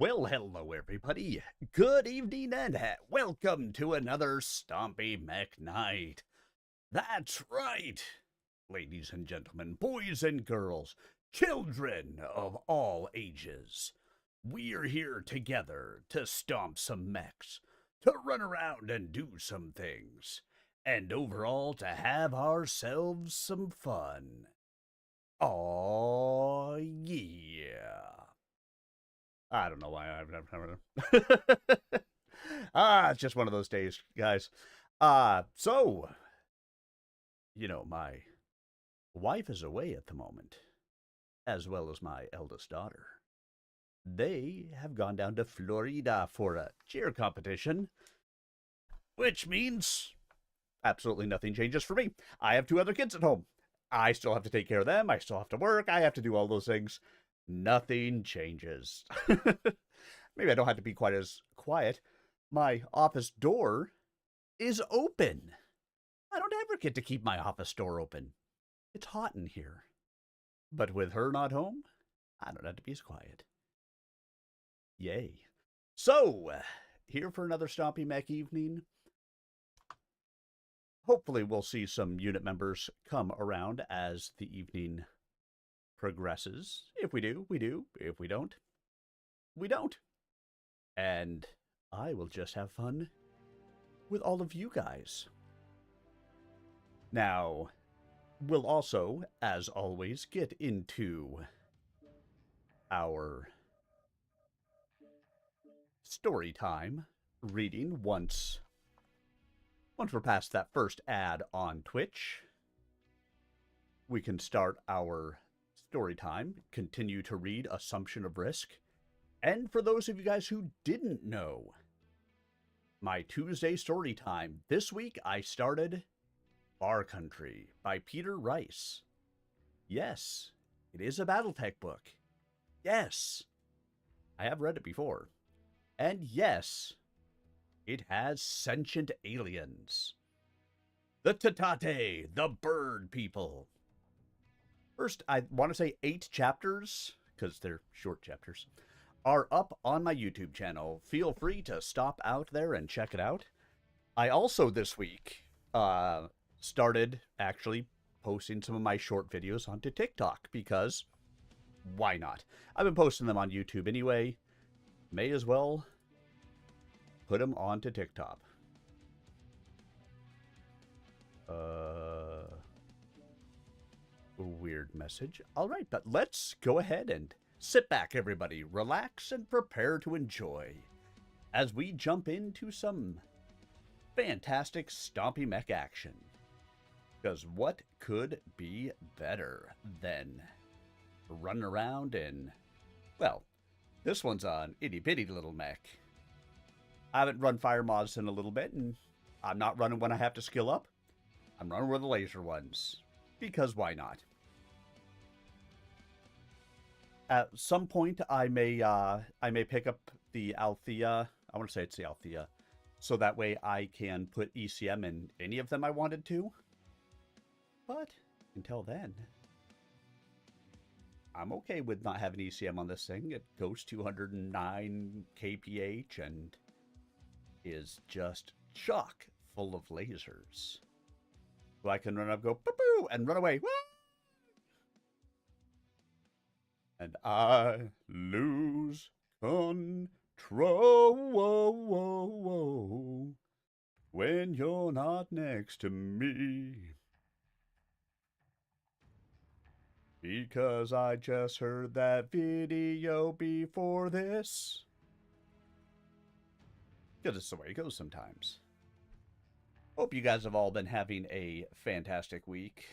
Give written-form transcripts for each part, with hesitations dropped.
Well, hello everybody. Good evening and welcome to another Stompy Mech Night. That's right, ladies and gentlemen, boys and girls, children of all ages. We're here together to stomp some mechs, to run around and do some things, and overall to have ourselves some fun. Aw, yeah. I don't know why I've never. It's just one of those days, guys. My wife is away at the moment, as well as my eldest daughter. They have gone down to Florida for a cheer competition, which means absolutely nothing changes for me. I have two other kids at home. I still have to take care of them. I still have to work. I have to do all those things. Nothing changes. Maybe I don't have to be quite as quiet. My office door is open. I don't ever get to keep my office door open. It's hot in here. But with her not home, I don't have to be as quiet. Yay. So, here for another Stompy Mech evening. Hopefully we'll see some unit members come around as the evening progresses. If we do, we do. If we don't, we don't. And I will just have fun with all of you guys. Now, we'll also, as always, get into our story time reading once we're past that first ad on Twitch. We can start our story time, continue to read Assumption of Risk. And for those of you guys who didn't know, my Tuesday story time, this week I started Far Country by Peter Rice. Yes, it is a Battletech book. Yes, I have read it before. And yes, it has sentient aliens. The Tatate, the bird people. First, I want to say 8 chapters, because they're short chapters, are up on my YouTube channel. Feel free to stop out there and check it out. I also, this week, started actually posting some of my short videos onto TikTok, because why not? I've been posting them on YouTube anyway. May as well put them onto TikTok. Weird message. All right, but let's go ahead and sit back, everybody. Relax and prepare to enjoy as we jump into some fantastic Stompy Mech action. Because what could be better than running around in, well, this one's an itty-bitty little mech. I haven't run fire mods in a little bit, and I'm not running when I have to skill up. I'm running with the laser ones, because why not? At some point, I may pick up the Althea. I want to say it's the Althea, so that way I can put ECM in any of them I wanted to. But until then, I'm okay with not having ECM on this thing. It goes 209 kph and is just chock full of lasers. So I can run up, go boo-boo, and run away. Woo! And I lose control when you're not next to me. Because I just heard that video before this. Because it's the way it goes sometimes. Hope you guys have all been having a fantastic week.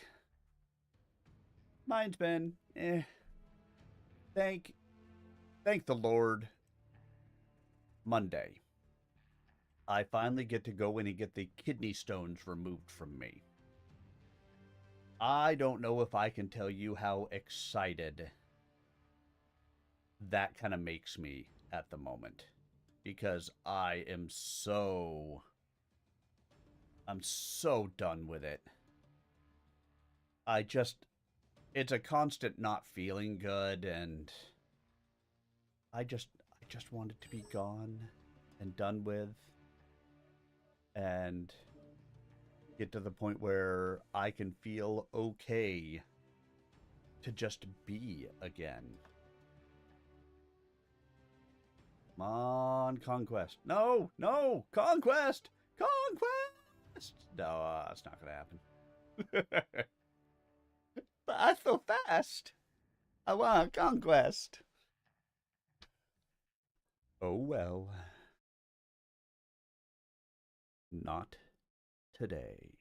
Mine's been, Thank the Lord. Monday, I finally get to go in and get the kidney stones removed from me. I don't know if I can tell you how excited that kind of makes me at the moment. Because I'm so done with it. it's a constant not feeling good, and I just want it to be gone and done with, and get to the point where I can feel okay to just be again. Come on, Conquest. No, no, Conquest! Conquest! No, it's not going to happen. But so fast. I want Conquest. Oh well. Not today.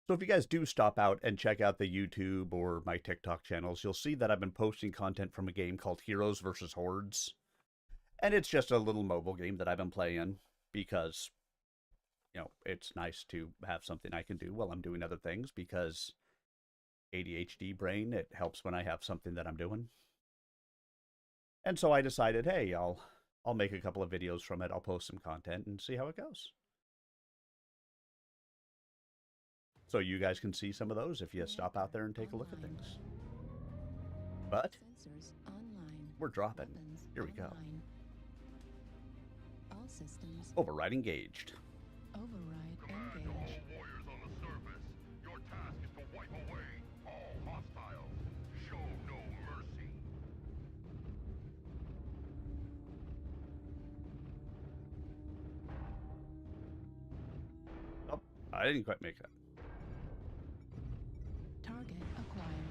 So if you guys do stop out and check out the YouTube or my TikTok channels, you'll see that I've been posting content from a game called Heroes vs. Hordes. And it's just a little mobile game that I've been playing because, you know, it's nice to have something I can do while I'm doing other things because ADHD brain, it helps when I have something that I'm doing. And so I decided, hey, I'll make a couple of videos from it. I'll post some content and see how it goes. So you guys can see some of those if you stop out there and take a look at things. But we're dropping. Here we go. All systems Override engaged. override engage. Warriors on the surface. Your task is to wipe away all hostiles. Show no mercy. Oh, I didn't quite make that. Target acquired.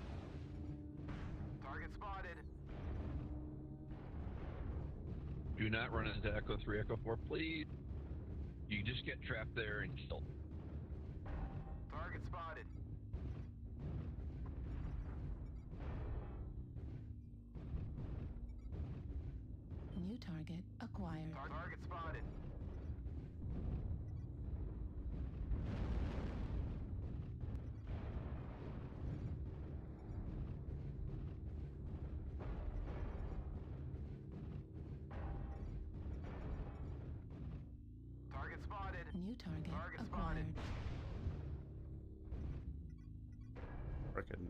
Target spotted. Do not run into Echo 3, Echo 4, please. You just get trapped there and killed. Target spotted. New target acquired. Target spotted. Target spotted. New target Target acquired. Frickin'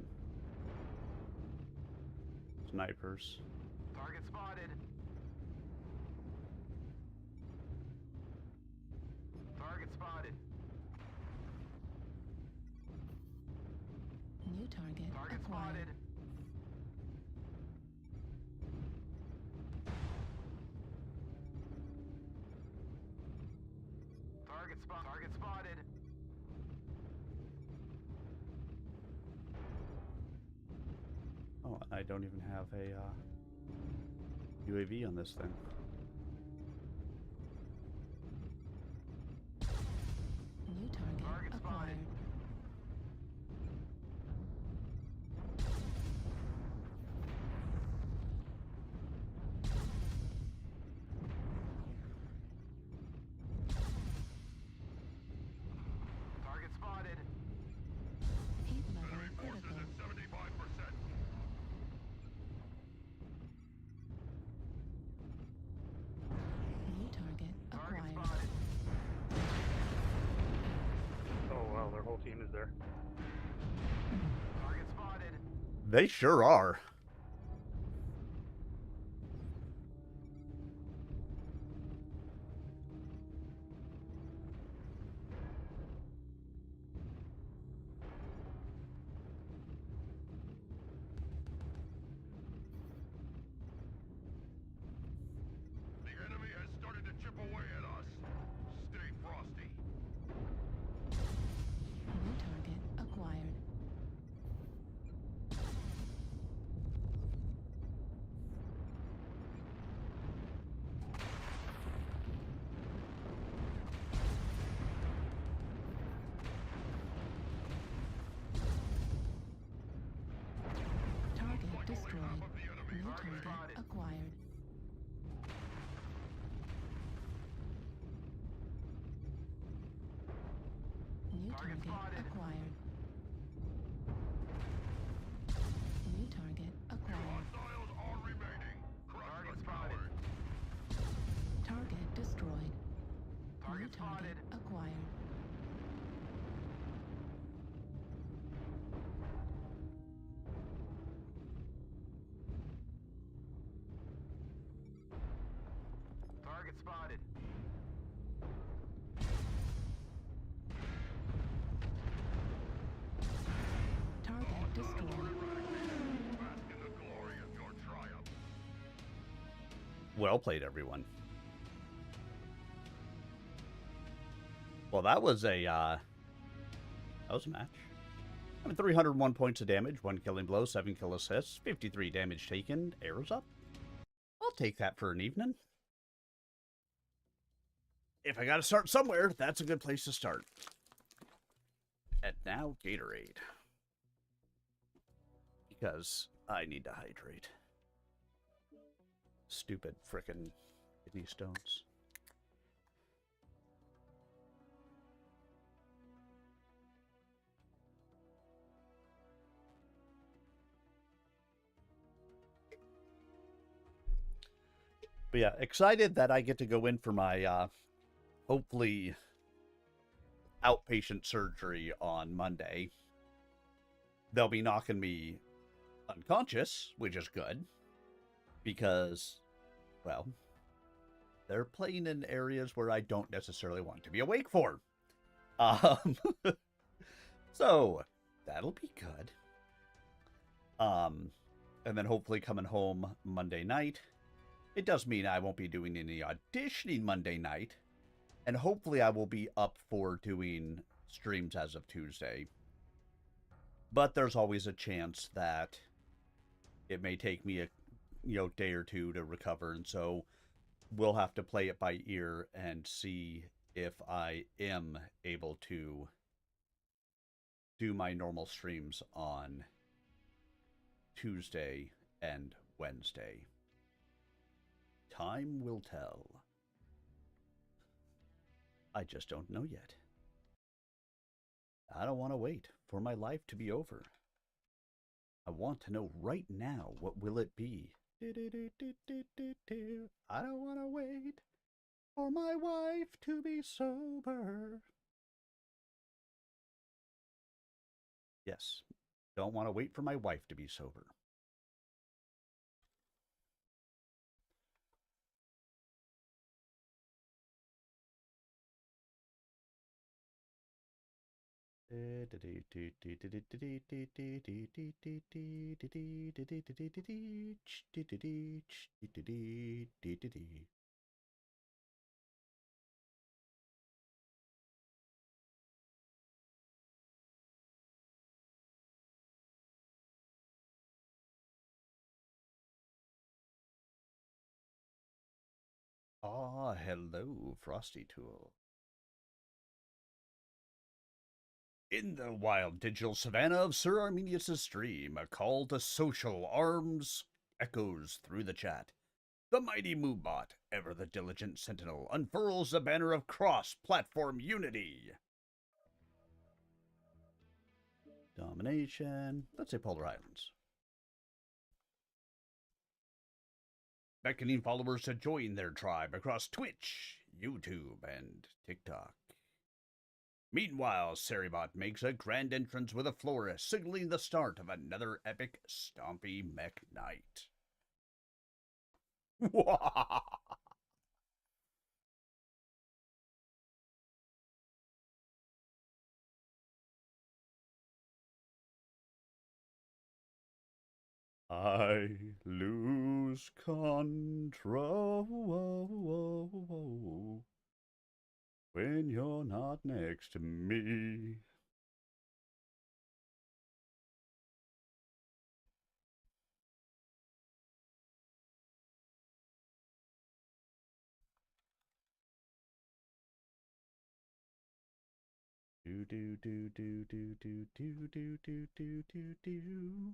snipers. Target spotted. Target spotted. New target Target acquired. spotted. Target spotted. Oh, I don't even have a UAV on this thing. New target Target spotted. acquired. Target spotted. Heat level Enemy forces critical. at 75%. New target Target acquired. spotted. Oh wow, their whole team is there. Target spotted. They sure are. The enemy has started to chip away at us. Stay frosty. New target acquired. Target destroyed. Half of the enemy. New Target target spotted. acquired. New Target target spotted. acquired. New target acquired. Hostiles are remaining. Crush the coward. Target destroyed. Target New target spotted. acquired. Target spotted. Target destroyed. Bask in the glory of your triumph. Well played, everyone. Well, that was a match. I mean, 301 points of damage, 1 killing blow, 7 kill assists, 53 damage taken, arrows up. I'll take that for an evening. If I gotta start somewhere, that's a good place to start. And now, Gatorade. Because I need to hydrate. Stupid frickin' kidney stones. But yeah, excited that I get to go in for my, hopefully, outpatient surgery on Monday. They'll be knocking me unconscious, which is good. Because, well, they're playing in areas where I don't necessarily want to be awake for. So, that'll be good. And then hopefully coming home Monday night. It does mean I won't be doing any auditioning Monday night. And hopefully I will be up for doing streams as of Tuesday. But there's always a chance that it may take me a day or two to recover. And so we'll have to play it by ear and see if I am able to do my normal streams on Tuesday and Wednesday. Time will tell. I just don't know yet. I don't want to wait for my life to be over. I want to know right now, what will it be? I don't want to wait for my wife to be sober. Yes, don't want to wait for my wife to be sober. Ah, hello, Frosty Tool. In the wild digital savannah of Sir Arminius' stream, a call to social arms echoes through the chat. The mighty Moobot, ever the diligent sentinel, unfurls the banner of cross-platform unity. Domination. Let's say Polar Islands. Beckoning followers to join their tribe across Twitch, YouTube, and TikTok. Meanwhile, Seribot makes a grand entrance with a florist, signaling the start of another epic Stompy mech night. I lose control when you're not next to me. Do do do do do do do do do do do do.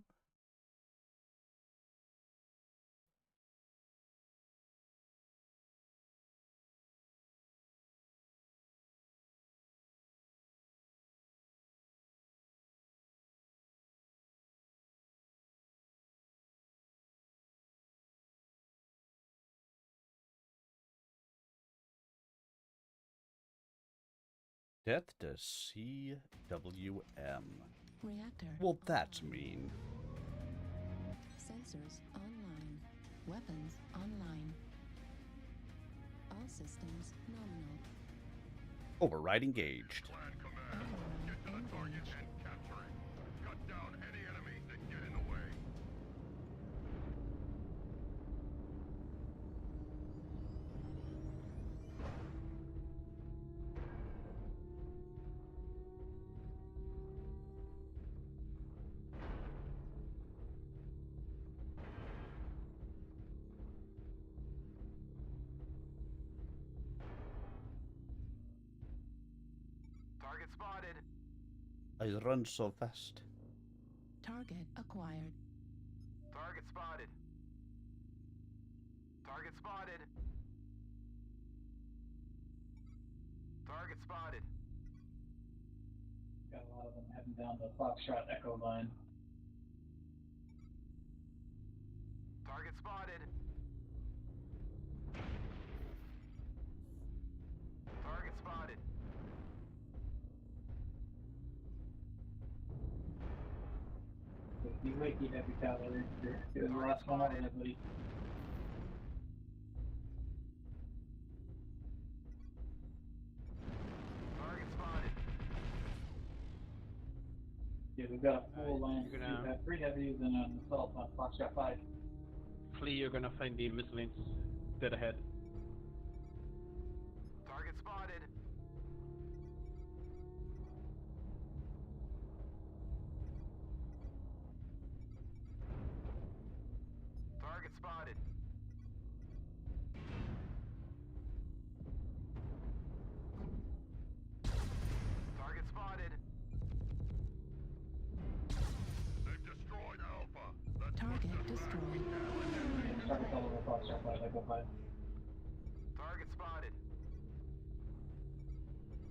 Death to CWM. Reactor. Well, that's mean. Sensors online. Weapons online. All systems nominal. Override engaged. Clan command. Get to the target and capture it. Cut down any enemies that get in the way. Target spotted. I run so fast. Target acquired. Target spotted. Target spotted. Target spotted. Got a lot of them heading down the Foxtrot Echo line. Target spotted. Target spotted. You wakey heavy cavalry. You're doing the last one over there, buddy. Target spotted. Yeah, we've got a full line. you're gonna- We've got 3 heavies and an assault on Foxtrot 5. Flea, you're gonna find the missile lanes dead ahead. Target spotted. Target spotted. Target spotted. They've destroyed Alpha. Let's Target push this back. destroyed. Target's all over Foxtrot 5, Echo 5. Target spotted.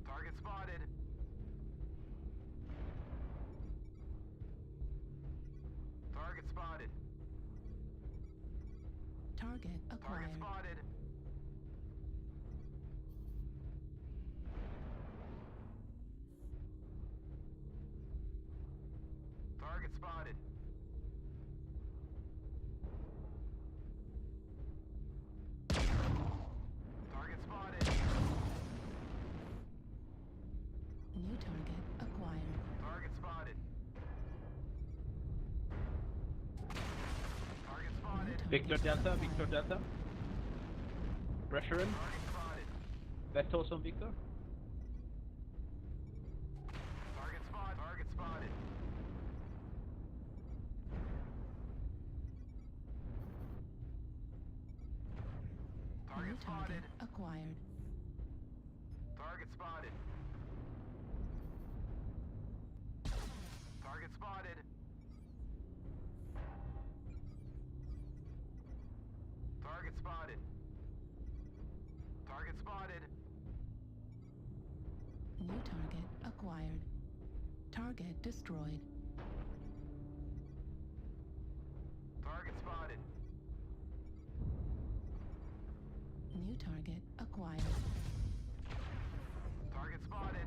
Target spotted. Target spotted. Target Target acquired. spotted. Target spotted. Target spotted. New target acquired. Target spotted. Target New spotted. target Victor Delta, acquired. Victor Delta. Pressure in. Target spotted. Left also on Victor. Target spot. Target spotted. Target New spotted. target acquired. Target spotted. Target spotted. Target spotted. Target spotted. New target acquired. Target destroyed. Target spotted. New target acquired. Target spotted.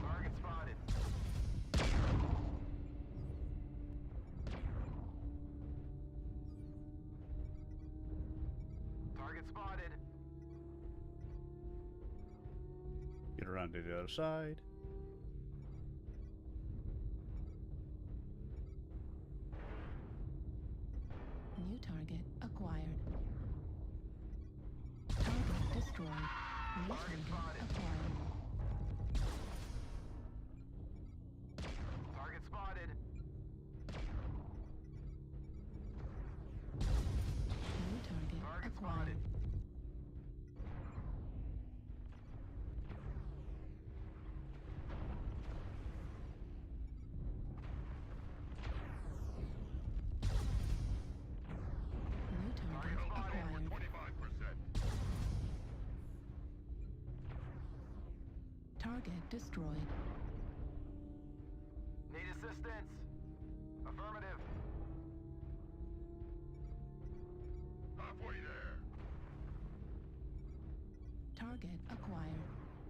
Target spotted. Target spotted. Get around to the other side. New target acquired. Target destroyed. New target acquired. Target spotted. New target Target acquired. spotted. New target Target spotted. We're acquired. 25%. Target destroyed. Need assistance? Affirmative. Halfway there. Target target acquired.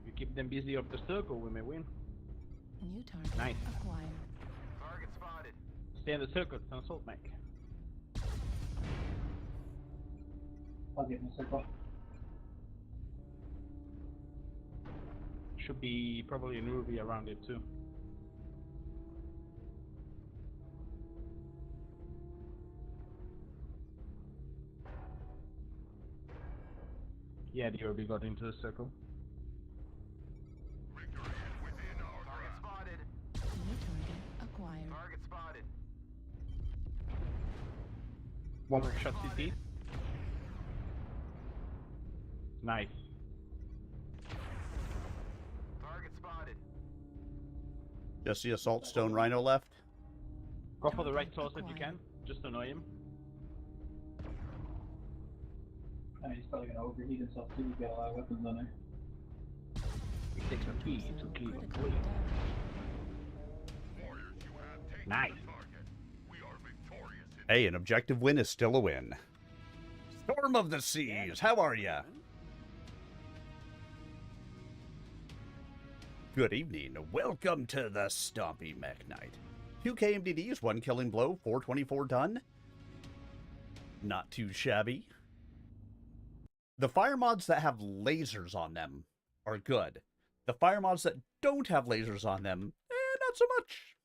If you keep them busy off the circle, we may win. New target Nice. acquired. Target spotted. Stay in the circle, it's an assault mech. I'll get in a circle. Should be probably an Ruby around it too. Yeah, the Ruby got into the circle. Victory is within our target spotted. New target acquired. Target spotted. One more shot CT. Nice. Target spotted. Just the Assault Stone Rhino left. Go for the right source if you can. Just annoy him. I mean, he's probably gonna overheat himself too. He's got a lot of weapons on there. It takes a key to kill him. Critical damage. Warriors, you have taken Nice. the target. We are victorious in Hey, an objective win is still a win. Storm of the Seas, how are ya? Good evening. Welcome to the Stompy Mech Night. 2 KMDDs, 1 killing blow, 424 done. Not too shabby. The fire mods that have lasers on them are good. The fire mods that don't have lasers on them, not so much.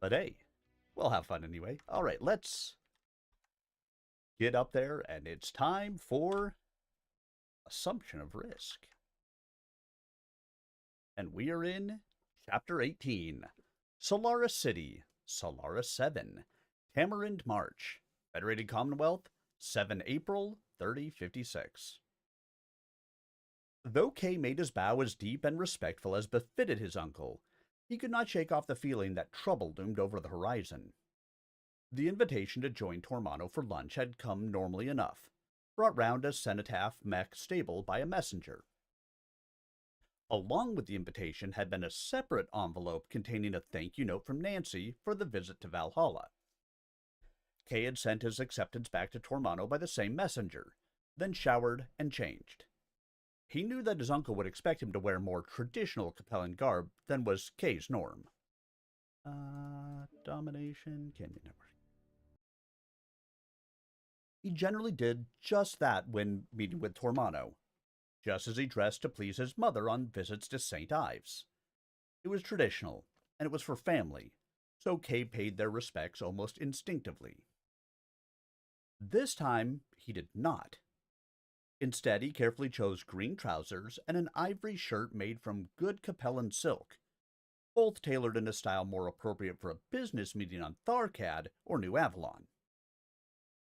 But hey, we'll have fun anyway. All right, let's get up there, and it's time for Assumption of Risk. And we are in Chapter 18, Solaris City, Solaris 7, Tamarind March, Federated Commonwealth, 7 April 3056. Though Kay made his bow as deep and respectful as befitted his uncle, he could not shake off the feeling that trouble loomed over the horizon. The invitation to join Tormano for lunch had come normally enough, brought round a cenotaph mech stable by a messenger. Along with the invitation had been a separate envelope containing a thank you note from Nancy for the visit to Valhalla. Kay had sent his acceptance back to Tormano by the same messenger, then showered and changed. He knew that his uncle would expect him to wear more traditional Capellan garb than was Kay's norm. Domination, Canyon Network. He generally did just that when meeting with Tormano, just as he dressed to please his mother on visits to St. Ives. It was traditional, and it was for family, so Kay paid their respects almost instinctively. This time, he did not. Instead, he carefully chose green trousers and an ivory shirt made from good Capellan silk, both tailored in a style more appropriate for a business meeting on Tharcad or New Avalon.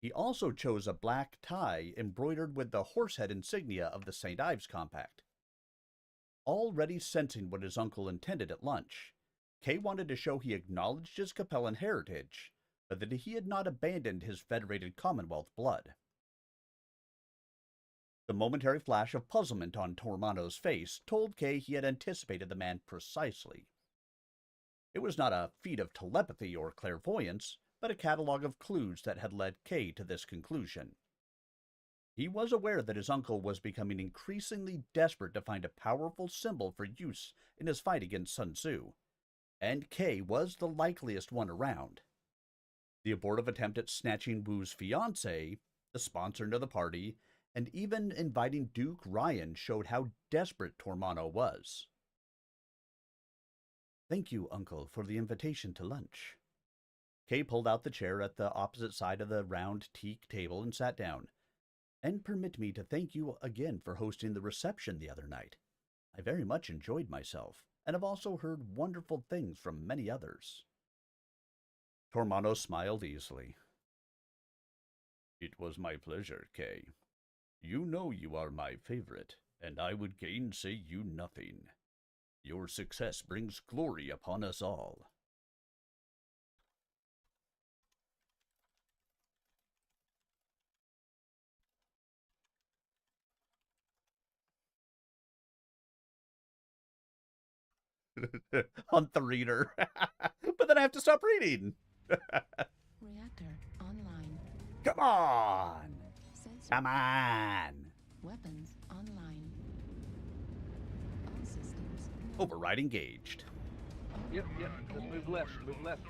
He also chose a black tie embroidered with the horsehead insignia of the St. Ives Compact. Already sensing what his uncle intended at lunch, Kay wanted to show he acknowledged his Capellan heritage, but that he had not abandoned his Federated Commonwealth blood. The momentary flash of puzzlement on Tormano's face told Kay he had anticipated the man precisely. It was not a feat of telepathy or clairvoyance, but a catalog of clues that had led Kay to this conclusion. He was aware that his uncle was becoming increasingly desperate to find a powerful symbol for use in his fight against Sun Tzu, and Kay was the likeliest one around. The abortive attempt at snatching Wu's fiancée, the sponsor to the party, and even inviting Duke Ryan showed how desperate Tormano was. "Thank you, Uncle, for the invitation to lunch." Kay pulled out the chair at the opposite side of the round teak table and sat down. "And permit me to thank you again for hosting the reception the other night. I very much enjoyed myself, and have also heard wonderful things from many others." Tormano smiled easily. "It was my pleasure, Kay. You know you are my favorite, and I would gainsay you nothing. Your success brings glory upon us all." Hunt the reader. But then I have to stop reading. Reactor online. Come on! Sensor. Come on! Weapons online. All systems. Override engaged. Yep, yep. Let's move left. Move left.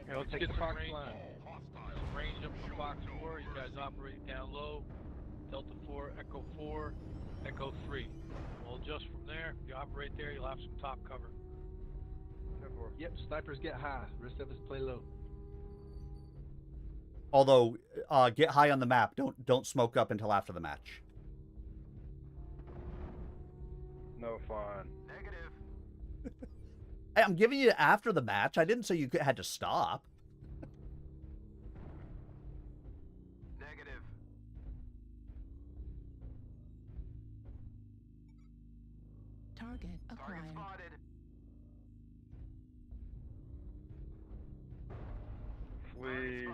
Here, let's get Fox line. Some range up for Fox 4. You guys operate down low. Delta 4, Echo 4, Echo 3. We'll adjust from there. If you operate there, you'll have some top cover. Yep, snipers get high. Rest of us play low. Although, get high on the map. Don't smoke up until after the match. No fun. Hey, I'm giving you after the match. I didn't say you had to stop. Target acquired. Flee.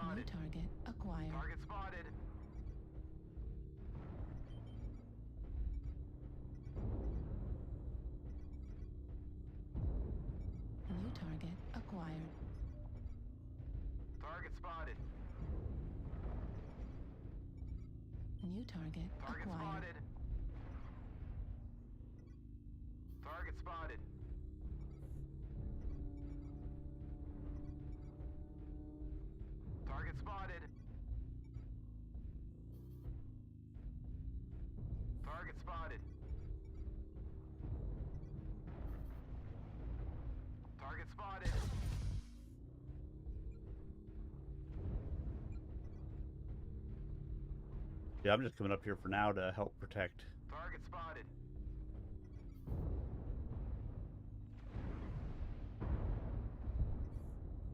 New target acquired. New target acquired. New target acquired. Yeah, I'm just coming up here for now to help protect.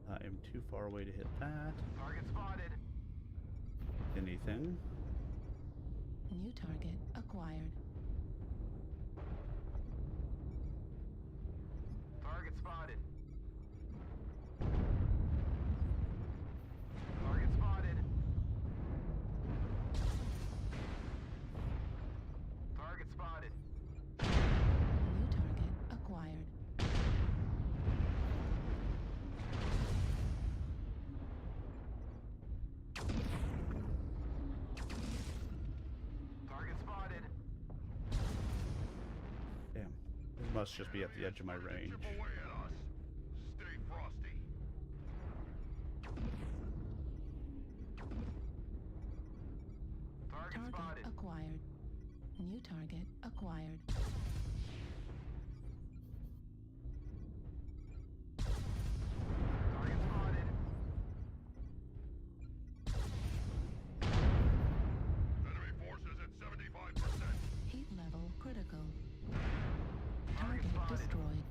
I am too far away to hit that. Anything? New target acquired. New target acquired. Damn. It must just be at the edge of my range. Chip away at us. Stay frosty. Target acquired. New target acquired. Enemy forces at 75%. Heat level critical. Target destroyed.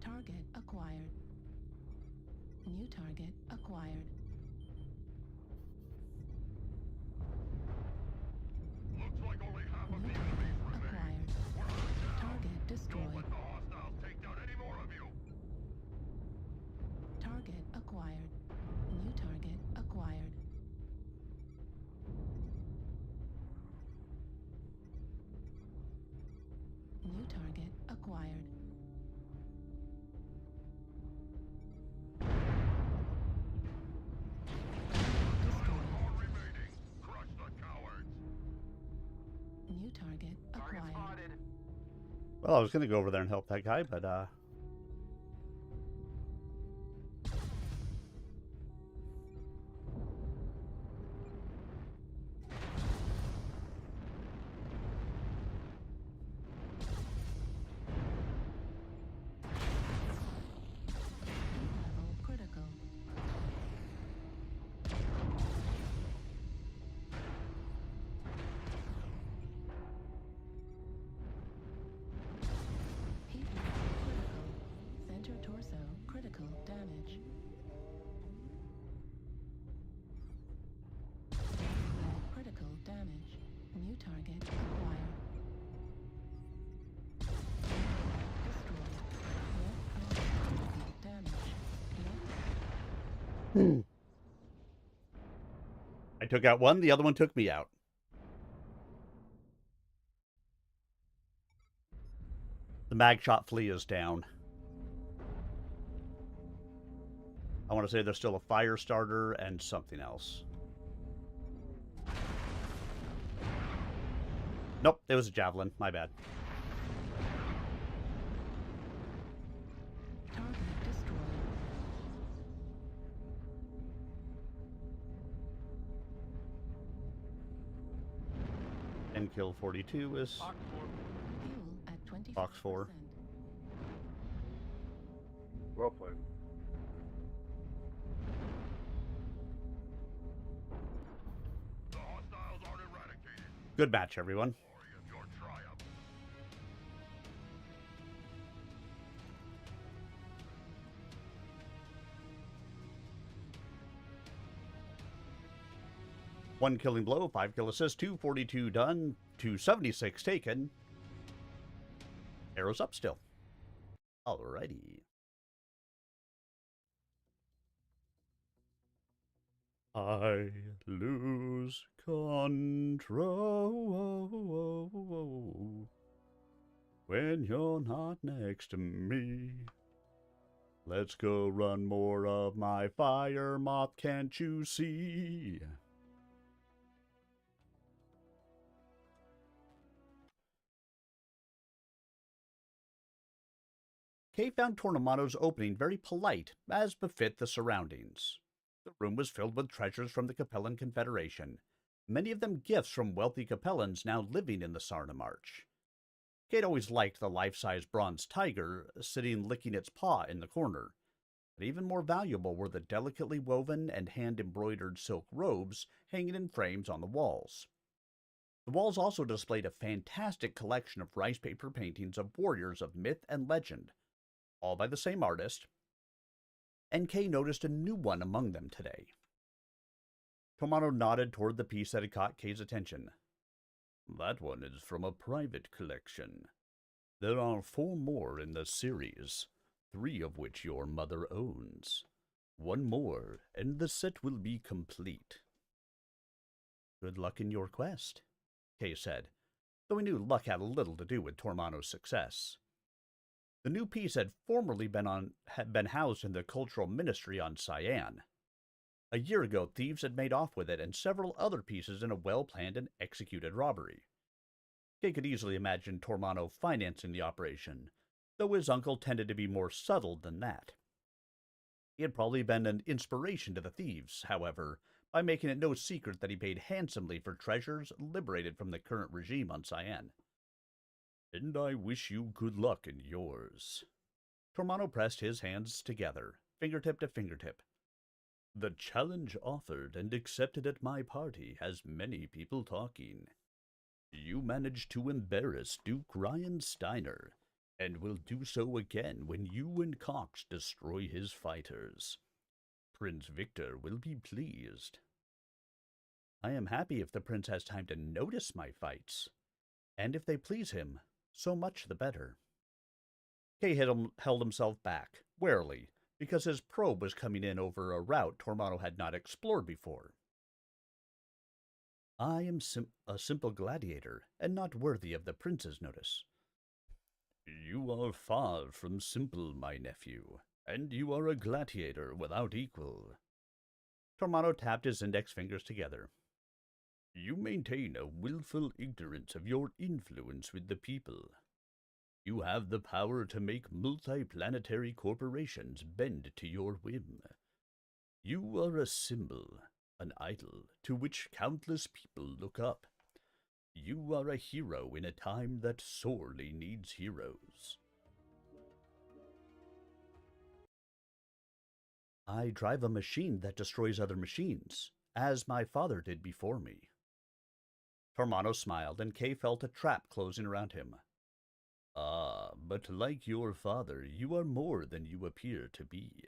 Target acquired. New target acquired. Looks like only half of New the target enemies remain. acquired. We're out of town. Target Don't destroyed. let the hostiles take down any more of you. Target acquired. New target acquired. New target acquired. Destroyed. More remaining. Crush the cowards. New target acquired. Well, I was gonna go over there and help that guy, but Level critical. New target acquired. Destroyed. Damage. I took out one, the other one took me out. The mag shot flea is down. I want to say there's still a fire starter and something else. Nope, it was a javelin. My bad. Target destroyed. And kill 42 is Fox 4. Fuel at 20%. Fox 4. Well played. The hostiles aren't eradicated. good match, everyone. Glory of your triumph. One killing blow, 5 kill assist, 242 done, 276 taken. Arrows up still. Alrighty. I lose control when you're not next to me. Let's go run more of my fire moth, can't you see? Kay found Tornamato's opening very polite, as befit the surroundings. The room was filled with treasures from the Capellan Confederation, many of them gifts from wealthy Capellans now living in the Sarna March. Kate always liked the life-size bronze tiger sitting licking its paw in the corner, but even more valuable were the delicately woven and hand-embroidered silk robes hanging in frames on the walls. The walls also displayed a fantastic collection of rice paper paintings of warriors of myth and legend, all by the same artist, and Kay noticed a new one among them today. Tormato nodded toward the piece that had caught Kay's attention. That one is from a private collection. There are 4 more in the series, 3 of which your mother owns. 1 more, and the set will be complete. Good luck in your quest, Kay said, though he knew luck had little to do with Tormano's success. The new piece had formerly been housed in the Cultural Ministry on Cyan. A year ago, thieves had made off with it and several other pieces in a well-planned and executed robbery. Kay could easily imagine Tormano financing the operation, though his uncle tended to be more subtle than that. He had probably been an inspiration to the thieves, however, by making it no secret that he paid handsomely for treasures liberated from the current regime on Cyan. And I wish you good luck in yours. Tormano pressed his hands together, fingertip to fingertip. The challenge offered and accepted at my party has many people talking. You managed to embarrass Duke Ryan Steiner, and will do so again when you and Cox destroy his fighters. Prince Victor will be pleased. I am happy if the prince has time to notice my fights, and if they please him, so much the better. Kay held himself back, warily, because his probe was coming in over a route Tormano had not explored before. I am a simple gladiator, and not worthy of the prince's notice. You are far from simple, my nephew, and you are a gladiator without equal. Tormano tapped his index fingers together. You maintain a willful ignorance of your influence with the people. You have the power to make multi-planetary corporations bend to your whim. You are a symbol, an idol, to which countless people look up. You are a hero in a time that sorely needs heroes. I drive a machine that destroys other machines, as my father did before me. Tormano smiled, and Kay felt a trap closing around him. Ah, but like your father, you are more than you appear to be.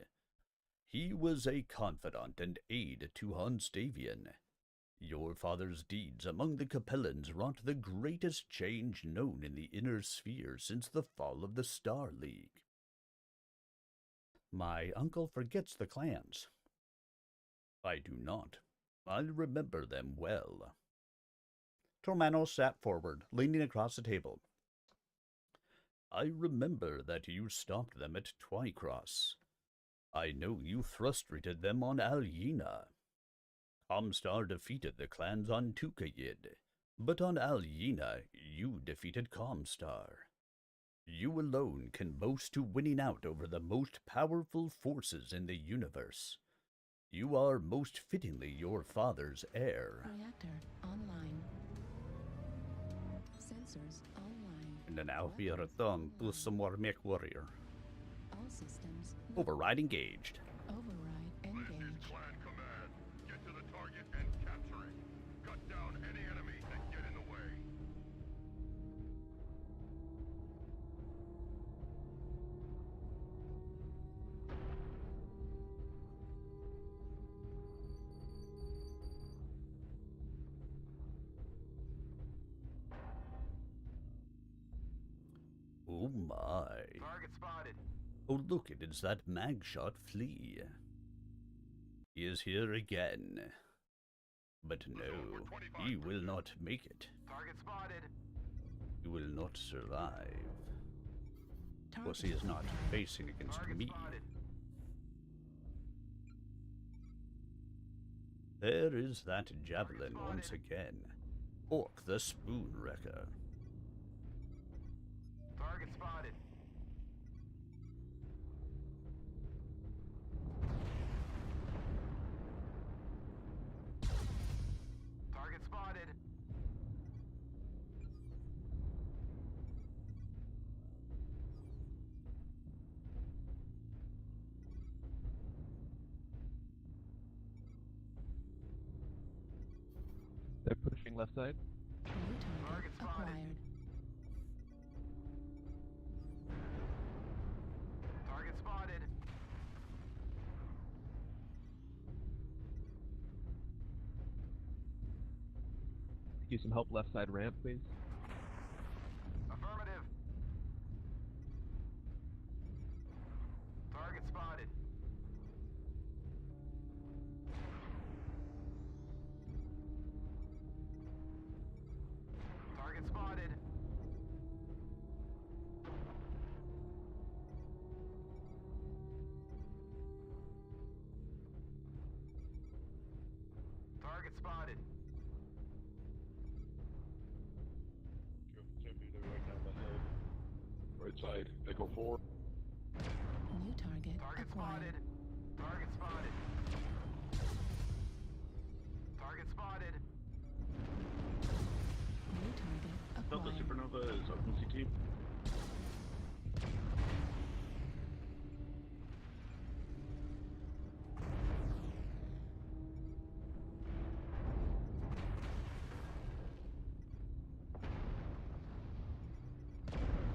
He was a confidant and aide to Hans Davian. Your father's deeds among the Capellans wrought the greatest change known in the inner sphere since the fall of the Star League. My uncle forgets the clans. I do not. I remember them well. Tormano sat forward, leaning across the table. I remember that you stopped them at Twycross. I know you frustrated them on Alyena. Comstar defeated the clans on Tukayid, but on Alyena you defeated Comstar. You alone can boast to winning out over the most powerful forces in the universe. You are most fittingly your father's heir. Reactor online. Sensors online. And now we return to some more mech warrior. All systems. Override engaged. Override This is engaged. Clan Command. Get to the target and capture it. Cut down any enemies that get in the way. Oh my. Target spotted. Oh look, it is that magshot flea. He is here again. But no, he will not make it. Target spotted. He will not survive. Because Target he is not acquired. facing against Target me. spotted. There is that javelin once again. Orc the Spoon Wrecker. Target spotted. Target spotted. They're pushing left side. New target Target spotted. acquired. Target spotted. Give some help left side ramp, please. Affirmative. Target spotted. Target spotted. Target spotted. Right side, Echo 4. New target Target acquired. spotted. Target spotted. Target spotted. New target Delta acquired. Supernova is open CT.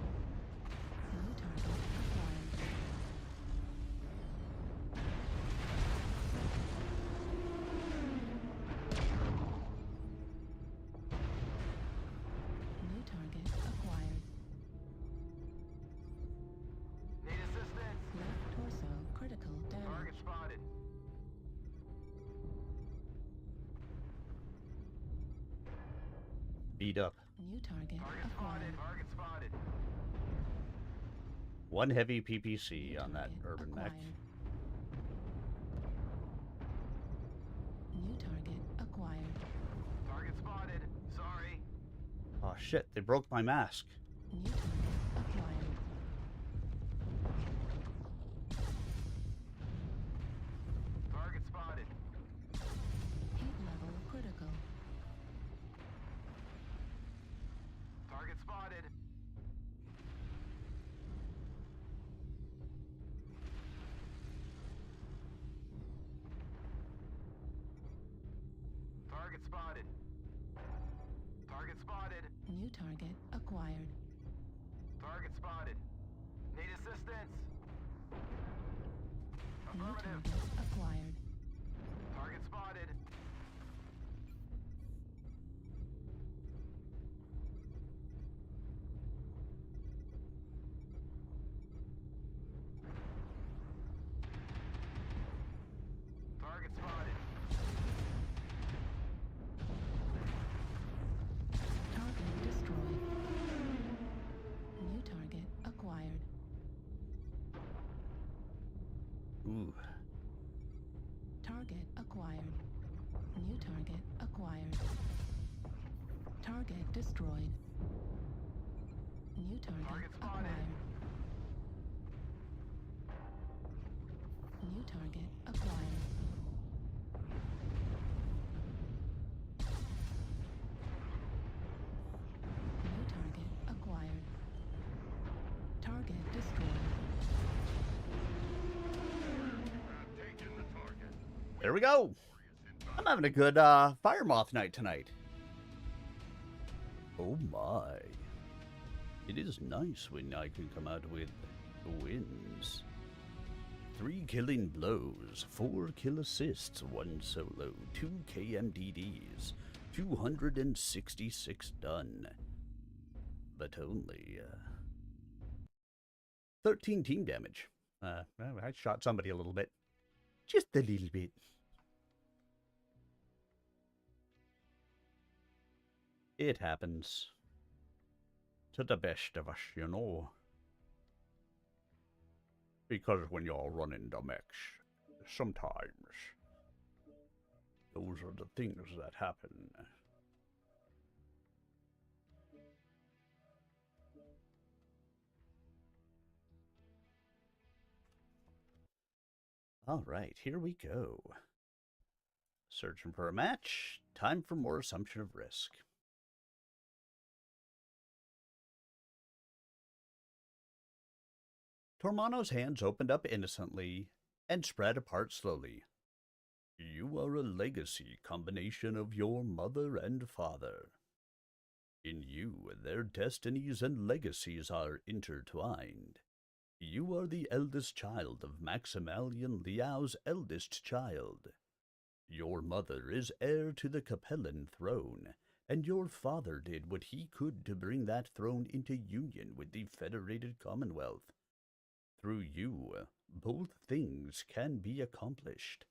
New target acquired. New target acquired. Need assistance. Left torso critical Target damage. spotted. Beat up. New target Target spotted. acquired. Target spotted. One heavy PPC New on that target urban mech. acquired. New target acquired. Target spotted. Sorry. Oh shit, they broke my mask. New target acquired. Target spotted. Heat level critical. Target spotted. Target spotted. Target spotted. New target acquired. Target spotted. Need assistance. New Affirmative. target acquired. Target spotted. Ooh. Target acquired. New target acquired. Target destroyed. New target acquired. New target acquired. New target acquired. Target destroyed. Taking the target. There we go. I'm having a good fire moth night tonight. Oh my. It is nice when I can come out with wins. 3 killing blows, 4 kill assists, 1 solo, 2 KMDDs, 266 done. But only 13 team damage. I shot somebody a little bit. Just a little bit. It happens. To the best of us, you know. Because when you're running the mechs, sometimes those are the things that happen. Alright, here we go. Searching for a match. Time for more assumption of risk. Tormano's hands opened up innocently and spread apart slowly. You are a legacy combination of your mother and father. In you, their destinies and legacies are intertwined. You are the eldest child of Maximilian Liao's eldest child. Your mother is heir to the Capellan throne, and your father did what he could to bring that throne into union with the Federated Commonwealth. Through you, both things can be accomplished.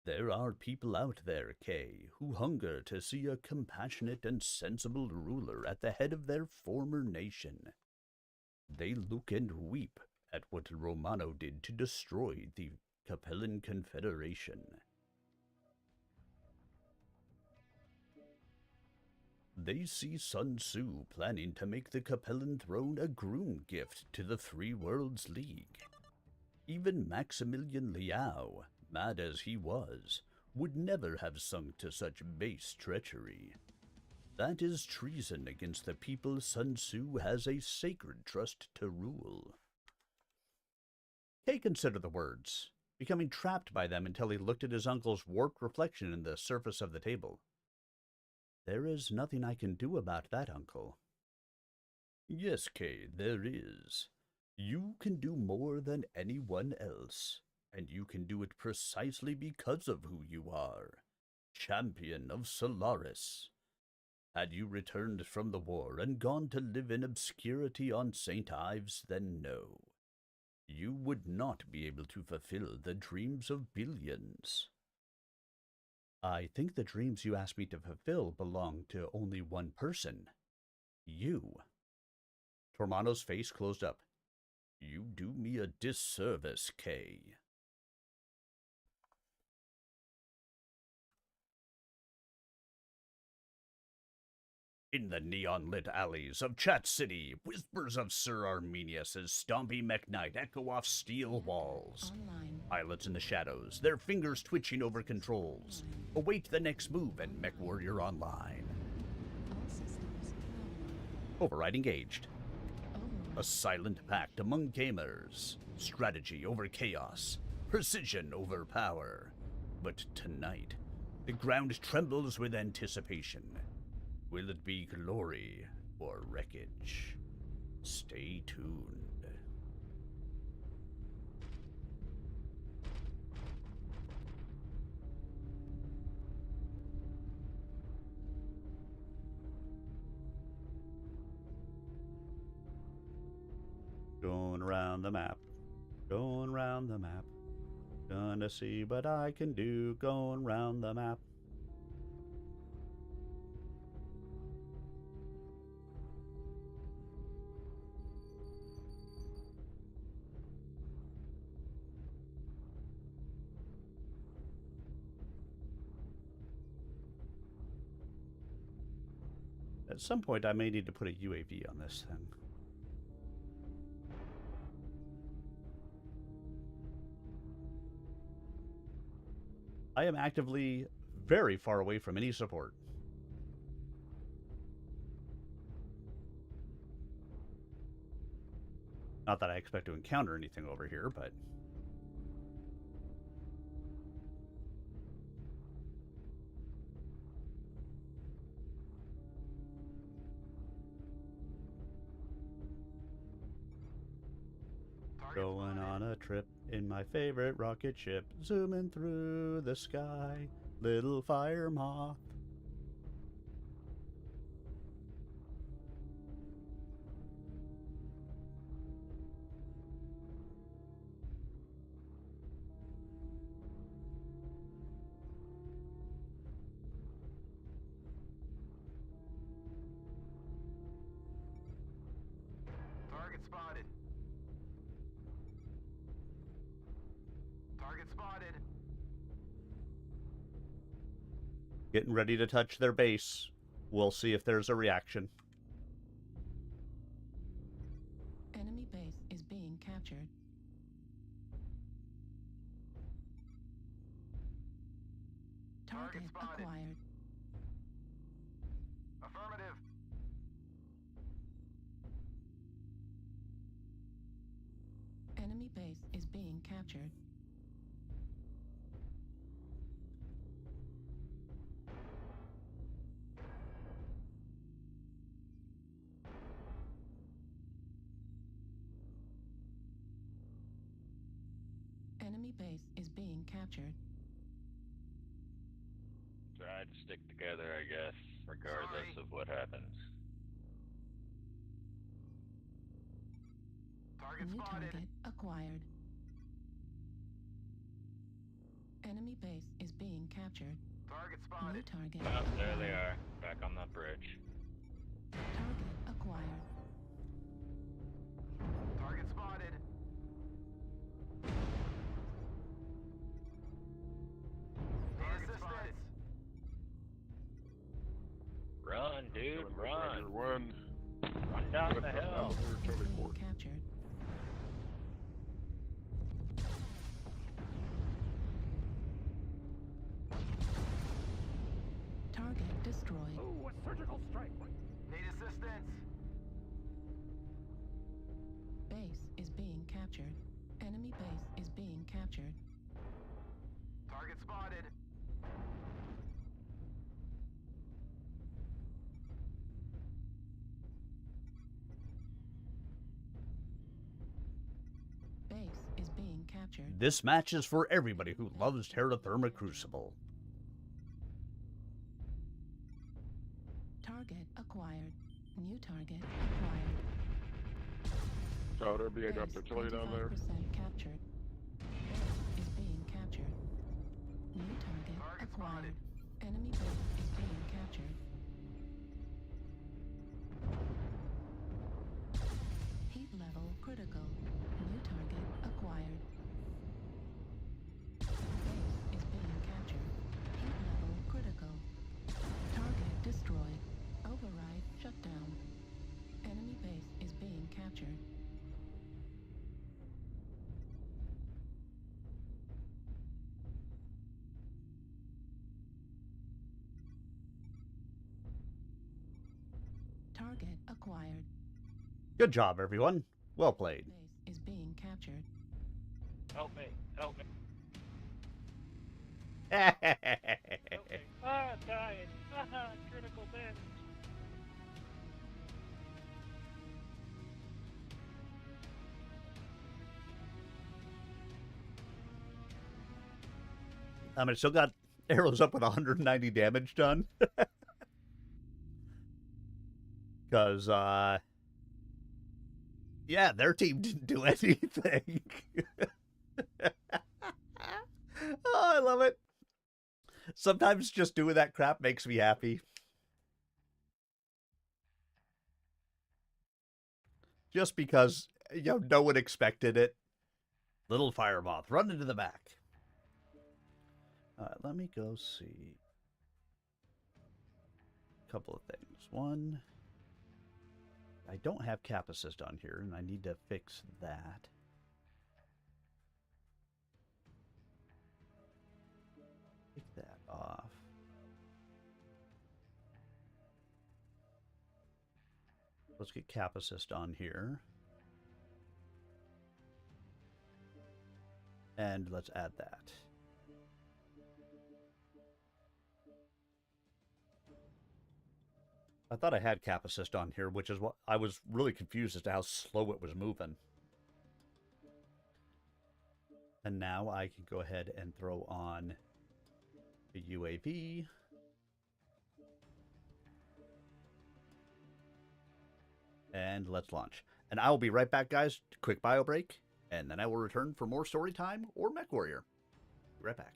There are people out there, Kay, who hunger to see a compassionate and sensible ruler at the head of their former nation. They look and weep at what Romano did to destroy the Capellan Confederation. They see Sun Tzu planning to make the Capellan throne a groom gift to the Three Worlds League. Even Maximilian Liao, mad as he was, would never have sunk to such base treachery. That is treason against the people Sun Tzu has a sacred trust to rule. Kay considered the words, becoming trapped by them until he looked at his uncle's warped reflection in the surface of the table. There is nothing I can do about that, Uncle. Yes, Kay, there is. You can do more than anyone else, and you can do it precisely because of who you are. Champion of Solaris. Had you returned from the war and gone to live in obscurity on St. Ives, then no. You would not be able to fulfill the dreams of billions. I think the dreams you asked me to fulfill belong to only one person. You. Tormano's face closed up. You do me a disservice, Kay. In the neon-lit alleys of Chat City, whispers of Sir Arminius' Stompy mech knight echo off steel walls. Online. Pilots in the shadows, their fingers twitching over controls. Await the next move and Mech Warrior Online. All systems. Override engaged. Override. A silent pact among gamers. Strategy over chaos. Precision over power. But tonight, the ground trembles with anticipation. Will it be glory or wreckage? Stay tuned. Going around the map, going around the map. Gonna see what I can do going around the map. At some point, I may need to put a UAV on this thing. I am actively very far away from any support. Not that I expect to encounter anything over here, but... Going on a trip in my favorite rocket ship, zooming through the sky, little fire moth. Target spotted. Target spotted. Getting ready to touch their base. We'll see if there's a reaction. Enemy base is being captured. Target spotted. acquired. Affirmative. Enemy base is being captured. Enemy base is being captured. Try to stick together, I guess, regardless of what happens. Target New spotted. target acquired. Enemy base is being captured. Target New spotted. target Oh, there acquired. they are, back on the bridge. Target acquired. Target spotted. Need assistance. Run, dude, run! One. Run down the hill! Base is Charlie being Ford. captured. Target destroyed. Ooh, a surgical strike. Need assistance. Base is being captured. Enemy base is being captured. Target spotted. Base is being captured. This match is for everybody who loves Terra Therma Crucible. Target acquired. New target acquired. Powder B, I got Base artillery down there. 25% captured. Base is being captured. New target Target acquired. spotted. Enemy base is being captured. Heat level critical. New target acquired. Base is being captured. Heat level critical. Target destroyed. Override shutdown. Enemy base is being captured. Target acquired. Good job, everyone. Well played. Base is being captured. Help me, help me. Ah, dying. Haha, critical damage. I mean, still got arrows up with 190 damage done. Because, yeah, their team didn't do anything. Oh, I love it. Sometimes just doing that crap makes me happy. Just because, you know, no one expected it. Little fire moth, run into the back. Let me go see. couple of things. One, I don't have cap assist on here, and I need to fix that. Take that off. Let's get cap assist on here. And let's add that. I thought I had cap assist on here, which is what I was really confused as to how slow it was moving. And now I can go ahead and throw on the UAV. And let's launch. And I will be right back, guys. Quick bio break. And then I will return for more story time or Mech Warrior. Be right back.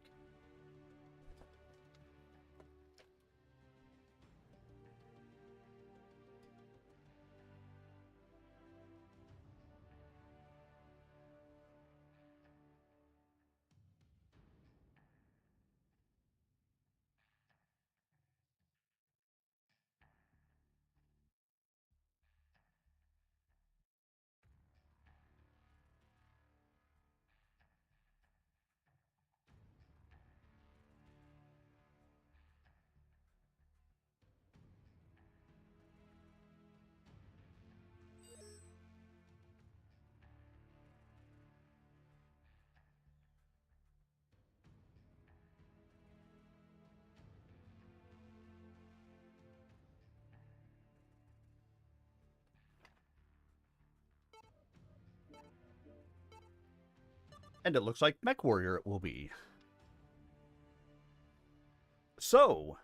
And it looks like Mech Warrior it will be. So,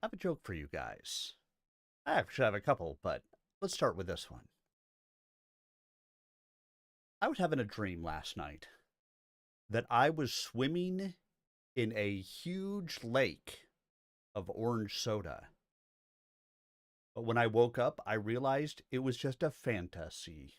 I have a joke for you guys. I actually have a couple, but let's start with this one. I was having a dream last night that I was swimming in a huge lake of orange soda. But when I woke up, I realized it was just a fantasy.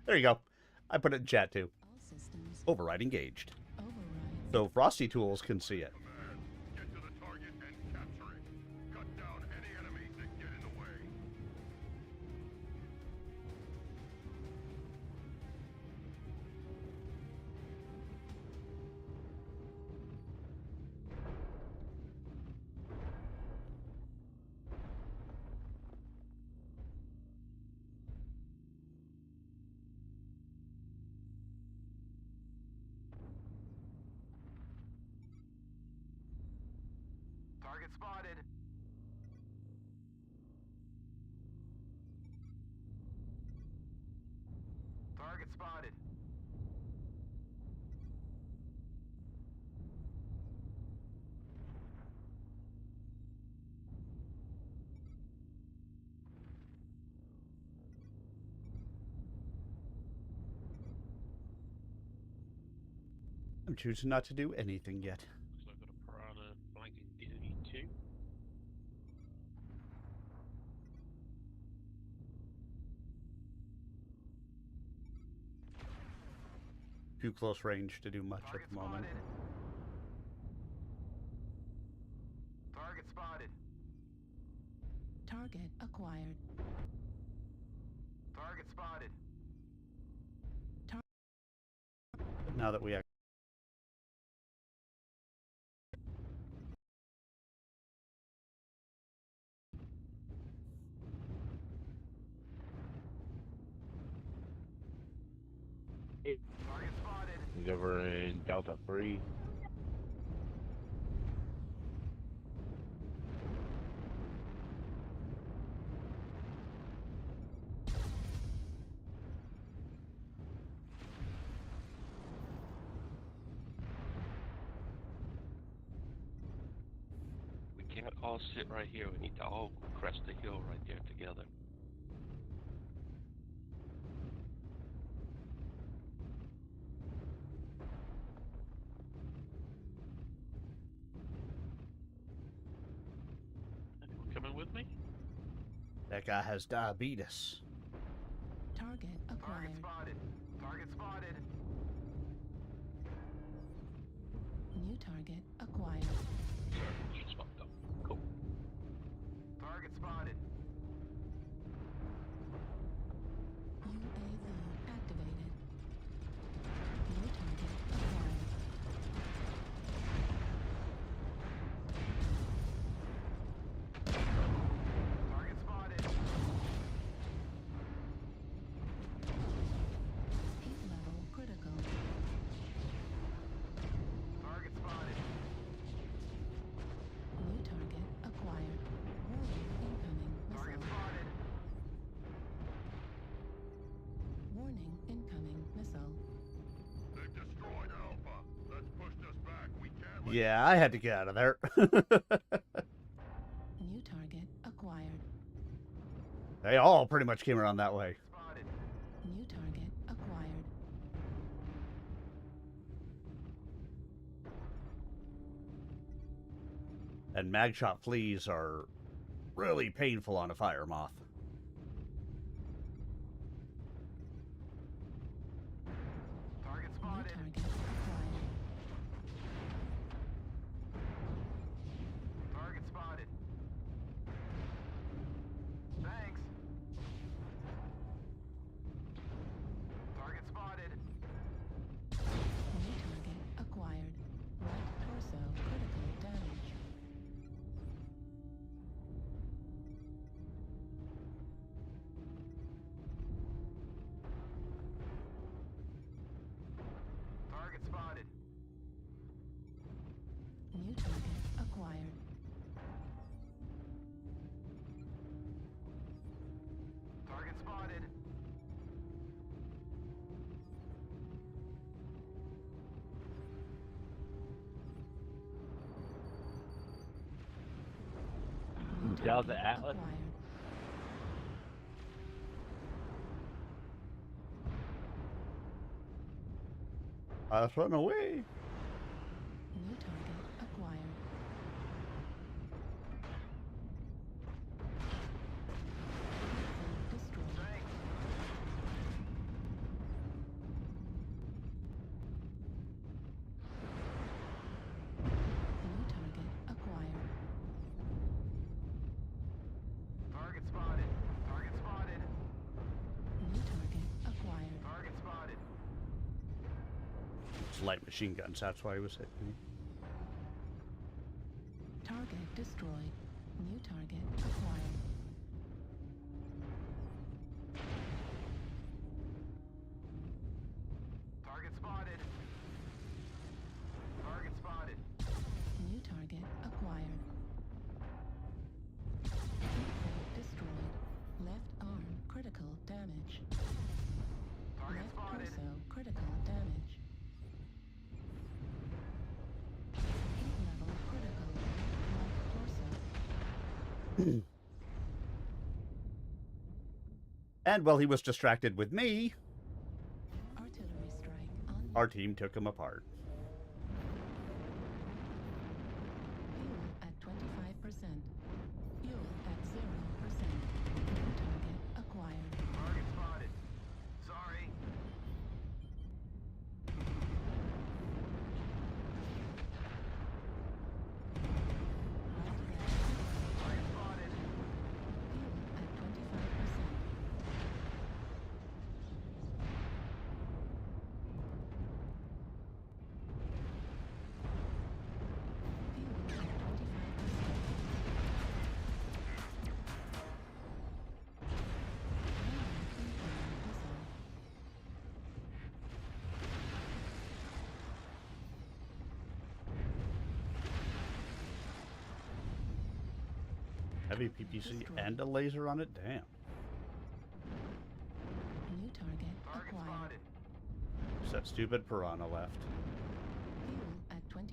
There you go. I put it in chat too. All systems Override engaged. override. So Frosty Tools can see it. Command, get to the target and capture it. Cut down any enemies that get in the way. Target spotted. Target spotted. I'm choosing not to do anything yet. So I've got a Piranha flanking DD2. Too close range to do much at Target the moment. spotted. Target spotted. Target acquired. Target spotted. But now that we actually Target spotted. He's over in Delta 3. We can't all sit right here. We need to all crest the hill right there together. Anyone coming with me? That guy has diabetes. Target acquired. Target spotted. Target spotted. New target acquired. Sorry, just fucked up. Cool. Target spotted. UAV activated. New target acquired. Target spotted. Heat level critical. Target spotted. New target acquired. Warning incoming Target missile. spotted. Warning incoming missile. They've destroyed Alpha. Let's push this back. We can't let Yeah, I had to get out of there. New target acquired. They all pretty much came around that way. Spotted. New target acquired. And mag shot fleas are really painful on a fire moth. Target New spotted. target acquired. Target spotted. Thanks. Target spotted. New target acquired. Right torso critical damage. Target spotted. New target acquired. Target spotted. New That was the target Atlas? acquired. Let's run away. New target acquired. Vehicle destroyed. Thanks. New target acquired. Target spotted. Target spotted. New target acquired. Target spotted. It's light machine guns, that's why he was hitting me. Target destroyed. New target acquired. Target spotted. Target spotted. New target acquired. Vehicle destroyed. Left arm critical damage. Target Left spotted. torso critical damage. Heat level critical. Left torso. And while he was distracted with me, Artillery strike on our team took him apart. fuel at 25%. Fuel at 0%. New target acquired. Target spotted. Sorry. Right leg. Target spotted. Fuel at 25%. Fuel at 25%. Heavy PPC and a laser on it? Damn. New target Target acquired. spotted. It's that stupid piranha left. Fuel at 25%.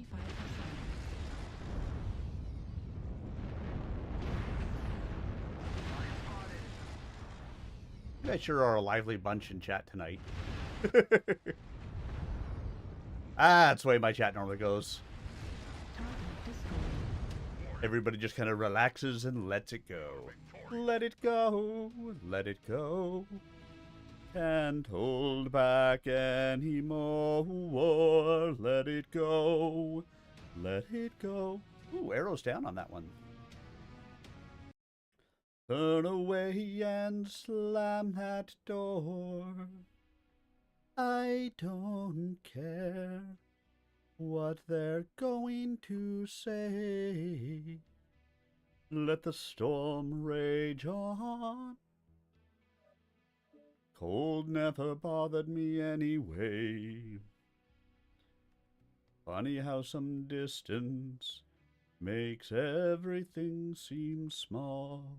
guys sure are a lively bunch in chat tonight. That's the way my chat normally goes. Target destroyed. Everybody just kind of relaxes and lets it go. Let it go, let it go. Can't hold back anymore. Let it go, let it go. Ooh, arrows down on that one. Turn away and slam that door. I don't care what they're going to say. Let the storm rage on. Cold never bothered me anyway. Funny how some distance makes everything seem small.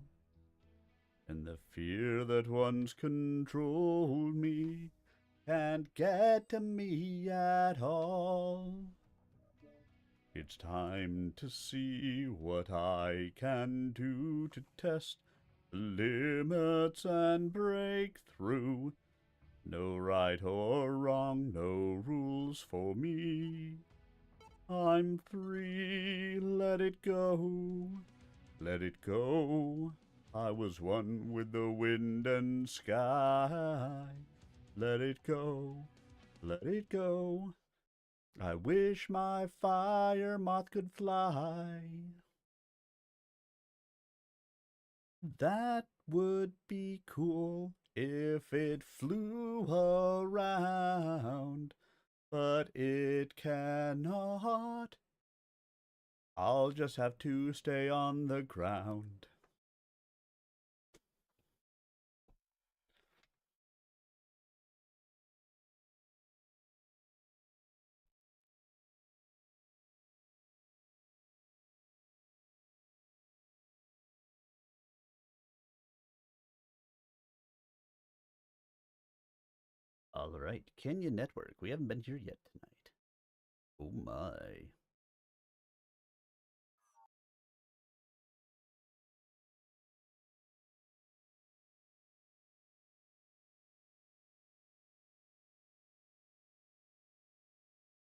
And the fear that once controlled me can't get to me at all. It's time to see what I can do to test the limits and break through. No right or wrong, no rules for me. I'm free, let it go, let it go. I was one with the wind and sky. Let it go, let it go. I wish my fire moth could fly. That would be cool if it flew around, but it cannot. I'll just have to stay on the ground. All right, Kenya Network. We haven't been here yet tonight. Oh my.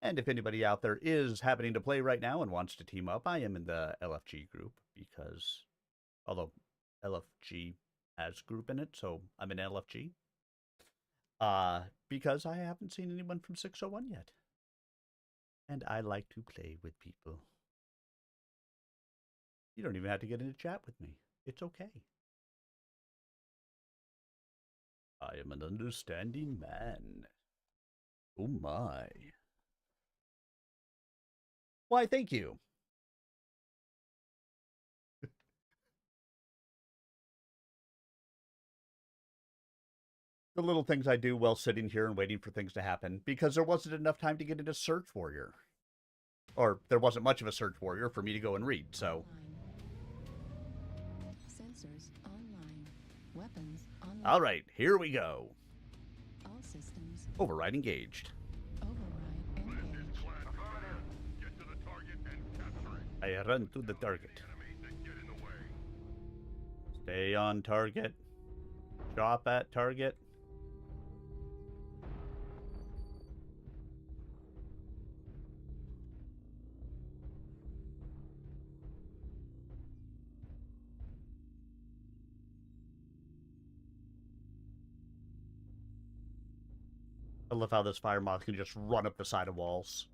And if anybody out there is happening to play right now and wants to team up, I am in the LFG group because, although LFG has group in it, so I'm in LFG. Because I haven't seen anyone from 601 yet. And I like to play with people. You don't even have to get into chat with me. It's okay. I am an understanding man. Oh my. Why, thank you. The little things I do while sitting here and waiting for things to happen, because there wasn't enough time to get into Search Warrior. Or there wasn't much of a Search Warrior for me to go and read, so. Sensors online. Weapons online. All right, here we go. All systems. Override engaged. Override engaged. Get to the target and capture it. I run to the target. Enemies that get in the way. Stay on target. Drop at target. I love how this fire moth can just run up the side of walls.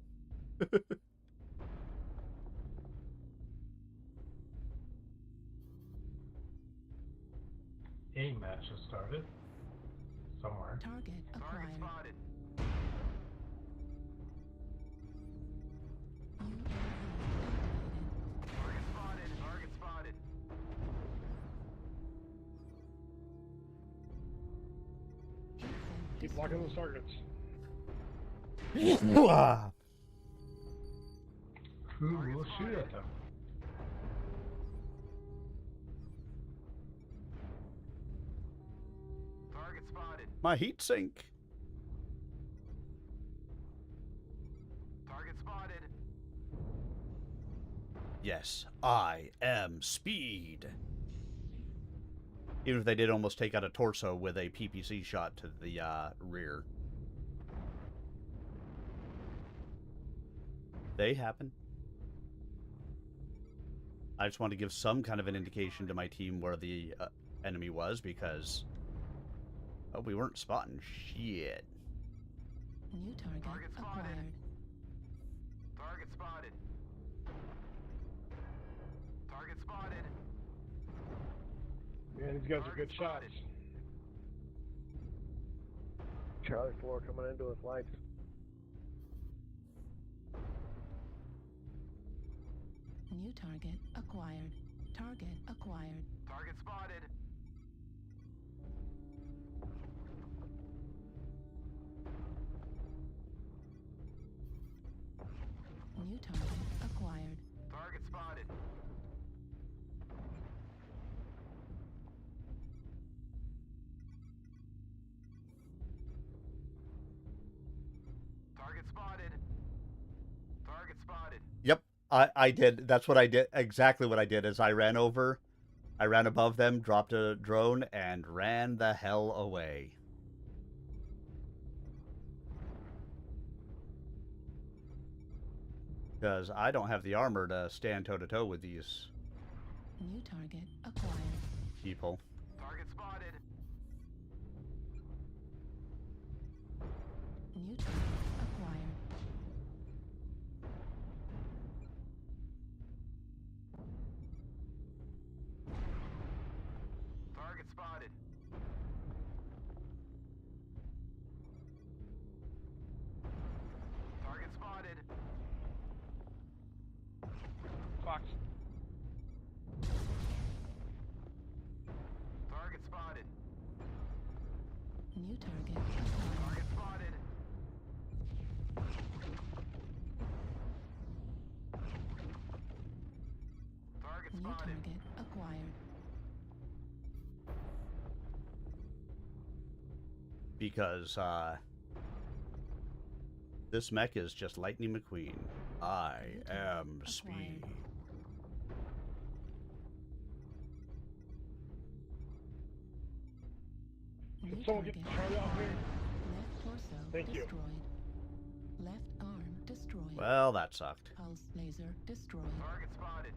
A match has started. Somewhere. Target acquired. Spotted. Target spotted. Target spotted. Keep blocking those targets. Who will shoot at them? Target spotted. My heat sink. Target spotted. Yes, I am speed. Even if they did almost take out a torso with a PPC shot to the rear. They happen. I just want to give some kind of an indication to my team where the enemy was, because we weren't spotting shit. New target acquired. Target spotted. Target spotted. Man, these guys are good shots. Charlie 4 coming into his lights. New target acquired. Target acquired. Target spotted. New target acquired. Target spotted. Target spotted. Target spotted. Yep, I did. That's what I did. Exactly what I did is I ran over, I ran above them, dropped a drone, and ran the hell away. Because I don't have the armor to stand toe-to-toe with these New target acquired. people. Target spotted. New target acquired. Target spotted. Target spotted. Fox. Target spotted. New target acquired. Target spotted. Target New spotted. target acquired. Because this mech is just Lightning McQueen. I am speed. New Can someone get target Charlie off here? Left torso Thank you. destroyed. Left arm destroyed. Well, that sucked. Pulse laser destroyed. Target spotted.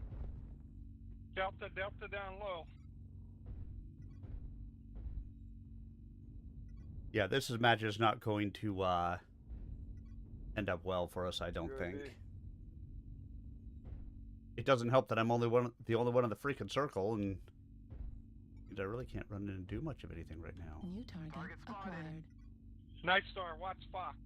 Delta down low. Yeah, this match is not going to end up well for us, I don't think. It doesn't help that I'm the only one in the freaking circle, and I really can't run in and do much of anything right now. New target acquired. Night Star, watch Fox.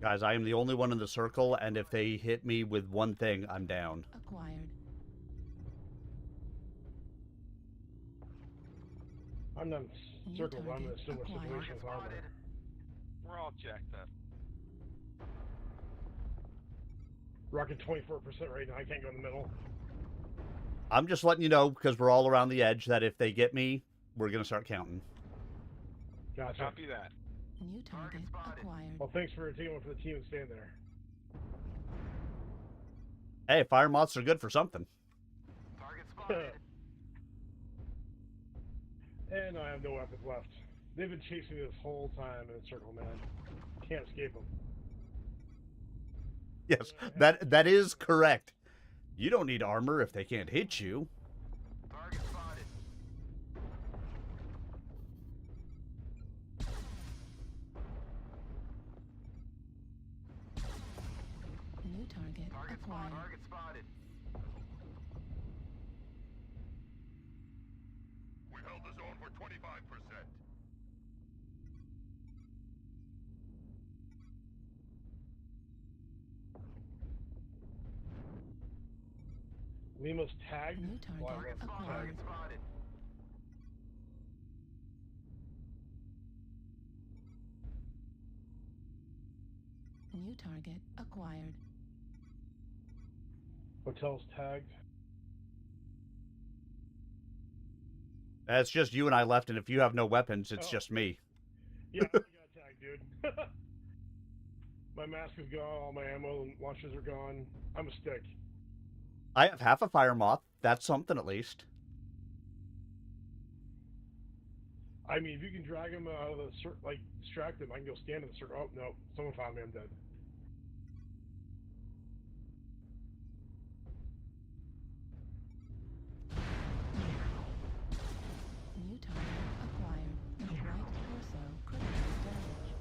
Guys, I am the only one in the circle, and if they hit me with one thing, I'm down. Acquired. I'm not New circled, but I'm in a target similar acquired. situation with armor. We're all jacked up. Rocking 24% right now. I can't go in the middle. I'm just letting you know, because we're all around the edge, that if they get me, we're going to start counting. Gotcha. Copy that. New target acquired. Well, thanks for taking one for the team and staying there. Hey, fire moths are good for something. Target spotted. And I have no weapons left. They've been chasing me this whole time in a circle, man. Can't escape them. Yes, that is correct. You don't need armor if they can't hit you. Target spotted. New target acquired. Target spotted. We held the zone for 25%. Lima's tagged. New target acquired. Target spotted. New target acquired. Hotel's tagged. It's just you and I left, and if you have no weapons, it's Oh. just me. Yeah, I got tagged, dude. My mask is gone, all my ammo and launchers are gone. I'm a stick. I have half a fire moth. That's something at least. I mean, if you can drag him out of the like distract him, I can go stand in the circle. Oh no, someone found me. I'm dead. New target acquired. Right torso critical damage.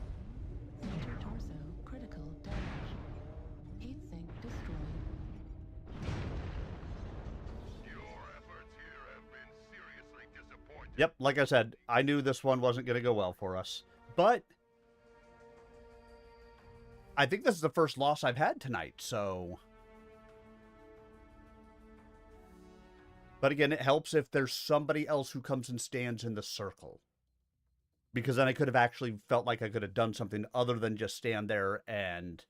Center torso critical damage. Heat sink destroyed. Your efforts here have been seriously disappointing. Yep, like I said, I knew this one wasn't going to go well for us. But I think this is the first loss I've had tonight, so... But again, it helps if there's somebody else who comes and stands in the circle. Because then I could have actually felt like I could have done something other than just stand there and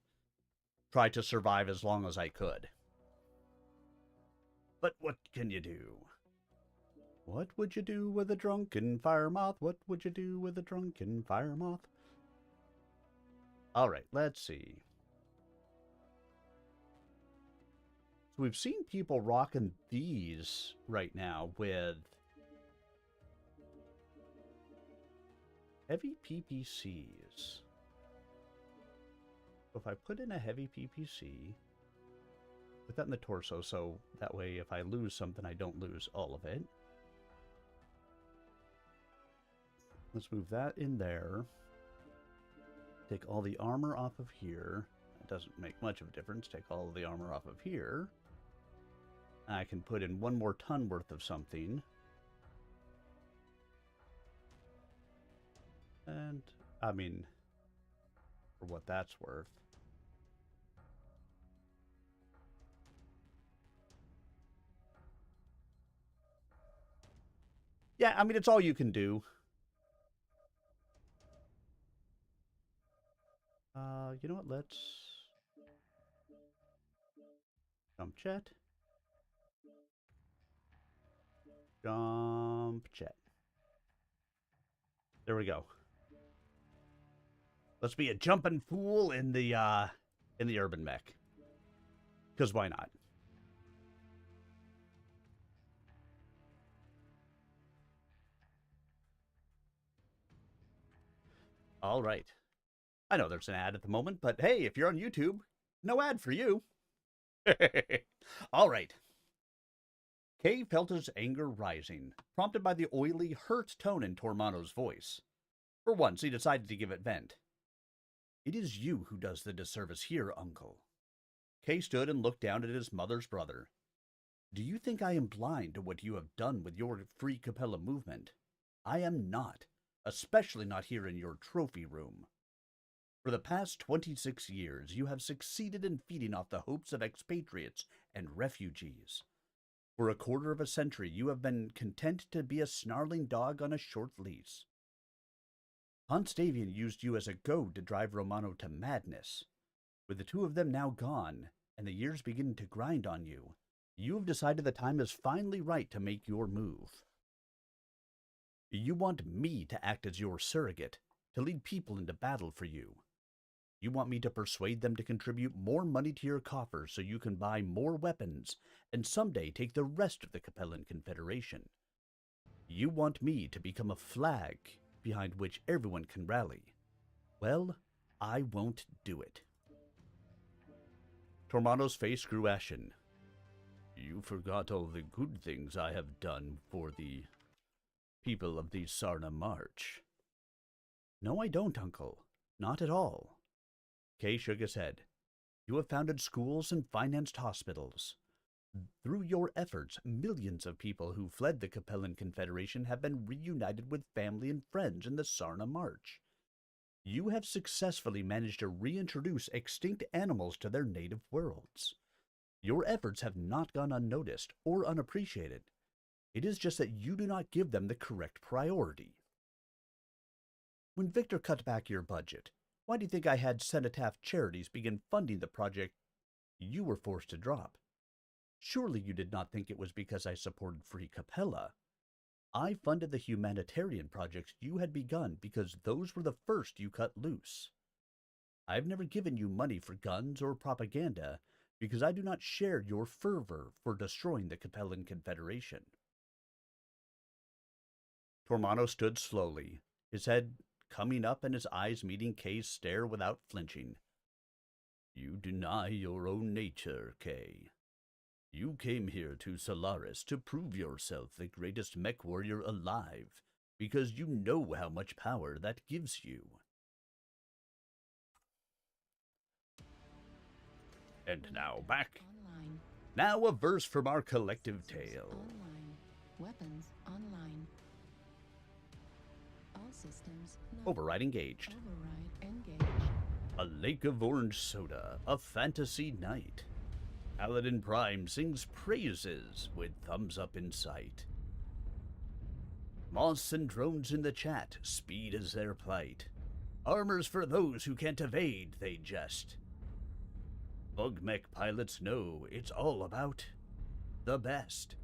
try to survive as long as I could. But what can you do? What would you do with a drunken fire moth? What would you do with a drunken fire moth? All right, let's see. So we've seen people rocking these right now with heavy PPCs. So if I put in a heavy PPC, put that in the torso, so that way if I lose something, I don't lose all of it. Let's move that in there. Take all the armor off of here. It doesn't make much of a difference. Take all of the armor off of here. I can put in 1 more ton worth of something. And, I mean, for what that's worth. Yeah, I mean, it's all you can do. You know what, let's jump chat. Jump chat. There we go. Let's be a jumping fool in the urban mech. Because why not? All right. I know there's an ad at the moment, but hey, if you're on YouTube, no ad for you. All right. Kay felt his anger rising, prompted by the oily, hurt tone in Tormano's voice. For once, he decided to give it vent. It is you who does the disservice here, uncle. Kay stood and looked down at his mother's brother. Do you think I am blind to what you have done with your Free Capella movement? I am not, especially not here in your trophy room. For the past 26 years, you have succeeded in feeding off the hopes of expatriates and refugees. For a quarter of a century, you have been content to be a snarling dog on a short leash. Constavian used you as a goad to drive Romano to madness. With the two of them now gone, and the years beginning to grind on you, you have decided the time is finally right to make your move. You want me to act as your surrogate, to lead people into battle for you. You want me to persuade them to contribute more money to your coffers so you can buy more weapons and someday take the rest of the Capellan Confederation. You want me to become a flag behind which everyone can rally. Well, I won't do it. Tormano's face grew ashen. You forgot all the good things I have done for the people of the Sarna March. No, I don't, Uncle. Not at all. Kay shook his head. You have founded schools and financed hospitals. Through your efforts, millions of people who fled the Capellan Confederation have been reunited with family and friends in the Sarna March. You have successfully managed to reintroduce extinct animals to their native worlds. Your efforts have not gone unnoticed or unappreciated. It is just that you do not give them the correct priority. When Victor cut back your budget, why do you think I had Cenotaph Charities begin funding the project you were forced to drop? Surely you did not think it was because I supported Free Capella. I funded the humanitarian projects you had begun because those were the first you cut loose. I've never given you money for guns or propaganda because I do not share your fervor for destroying the Capellan Confederation. Tormano stood slowly, his head coming up and his eyes meeting Kay's stare without flinching. You deny your own nature, Kay. You came here to Solaris to prove yourself the greatest mech warrior alive, because you know how much power that gives you. And now back. Online. Now a verse from our collective tale. Online. Weapons online. All systems not Override engaged. override engaged. A lake of orange soda, a fantasy night. Paladin Prime sings praises with thumbs up in sight. Moss and drones in the chat, speed is their plight. Armor's for those who can't evade, they jest. Bug mech pilots know it's all about the best.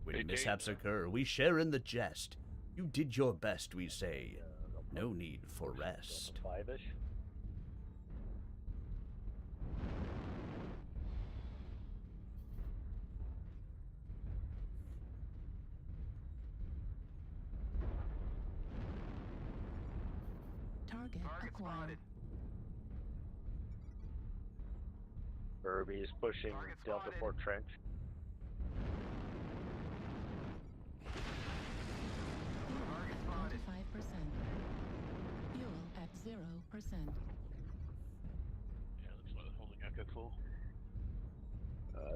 When Hey, mishaps Dave. occur, we share in the jest. You did your best, we say. No need for rest. 5-ish. Target Target acquired. spotted. Herbie's pushing Target Delta spotted. 4 trench. Fuel Target at spotted. 25%. Fuel at 0%. Yeah, looks like they're holding Echo full.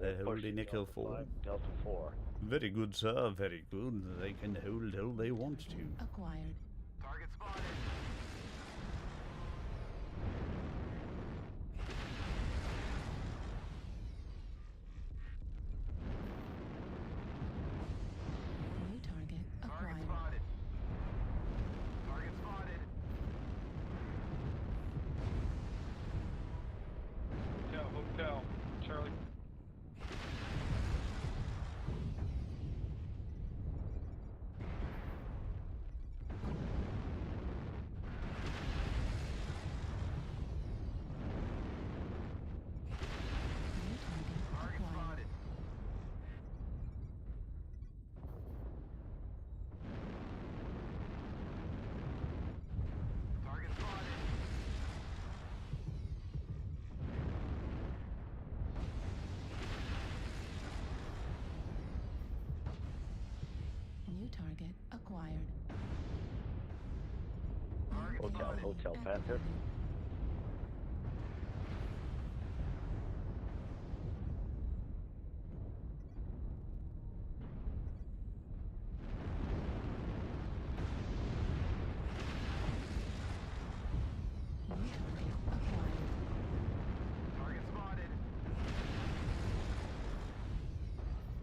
They're pushing holding Echo Delta 4. 5, Delta 4. Very good, sir, very good. They can hold all they want to. Acquired. Target spotted. New target Target acquired. spotted. Target spotted. Hotel, Charlie. New target Target acquired. spotted. Target spotted. New target acquired. Target Hotel, spotted. Hotel Panther. New target acquired. Target spotted.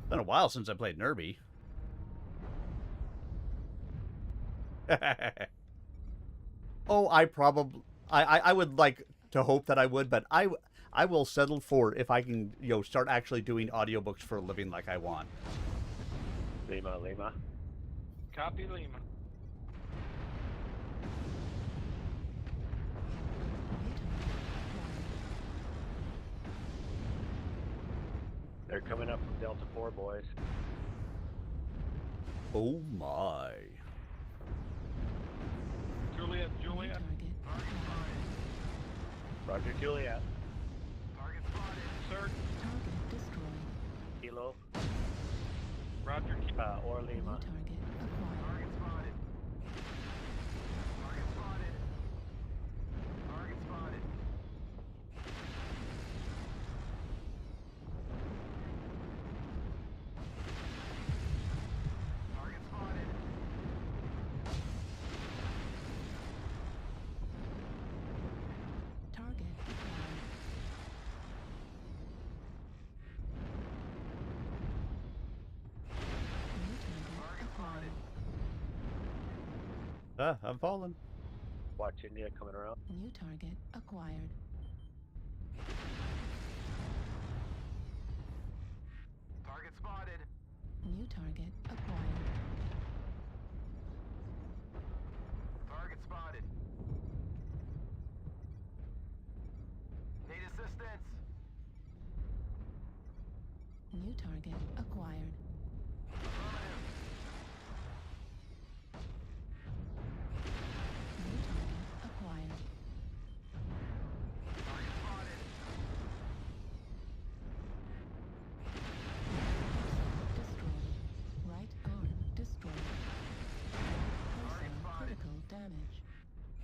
Been a while since I played Nerby. Oh, I would like to hope that I would, but I will settle for if I can, start actually doing audiobooks for a living like I want. Lima, Lima. Copy Lima. New target acquired. They're coming up from Delta 4, boys. Oh my. Juliet, New Juliet. target acquired. Roger, Juliet. Target spotted. Sir, Target destroyed. Kilo. Roger, keep Or New Lima. target acquired. Target spotted. Target spotted. Target spotted. Target spotted. Target acquired. New target acquired. I'm falling. Watch India coming around. New target acquired. Target spotted. New target acquired. Target spotted. Need assistance. target acquired. New target acquired. Target spotted. Destroyed. Right arm destroyed. Target Torso spotted. critical damage.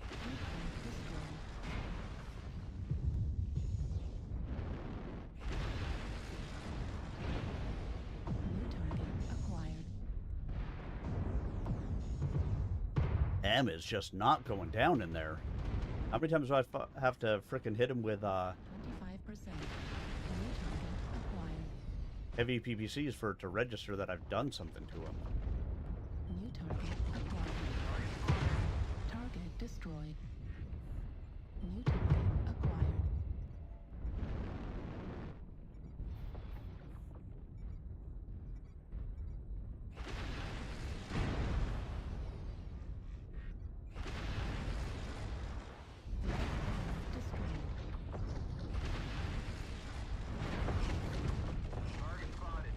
Heat destroyed. New target acquired. M is just not going down in there. How many times do I have to frickin' hit him with 25%. New target acquired. heavy PPCs for it to register that I've done something to him? New target acquired. Target destroyed. New target acquired. Destroyed. Target spotted.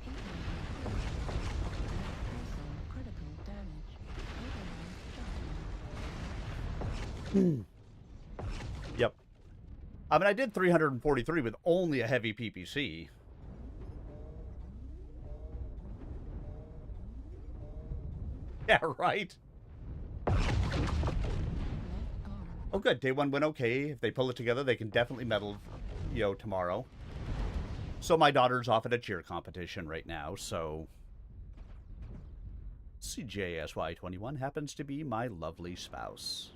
Heat torso critical damage. Override shutdown. Yep. I mean, I did 343 with only a heavy PPC. Yeah, right? Left arm. Oh, good. Day one went okay. If they pull it together, they can definitely medal, tomorrow. So my daughter's off at a cheer competition right now, so... CJSY21 happens to be my lovely spouse.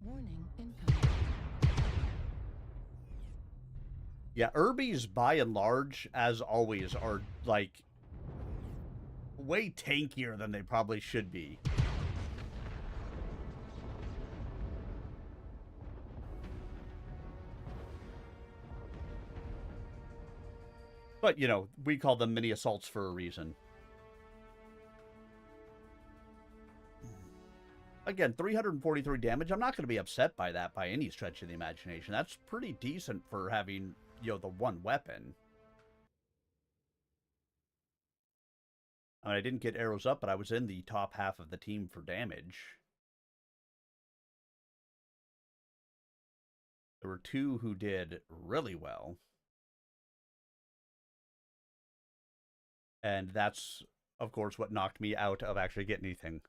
Warning incoming. Yeah, Irbies, by and large, as always, are, like, way tankier than they probably should be. But, we call them mini assaults for a reason. Again, 343 damage. I'm not going to be upset by that by any stretch of the imagination. That's pretty decent for having, the one weapon. I mean, I didn't get arrows up, but I was in the top half of the team for damage. There were two who did really well. And that's, of course, what knocked me out of actually getting anything.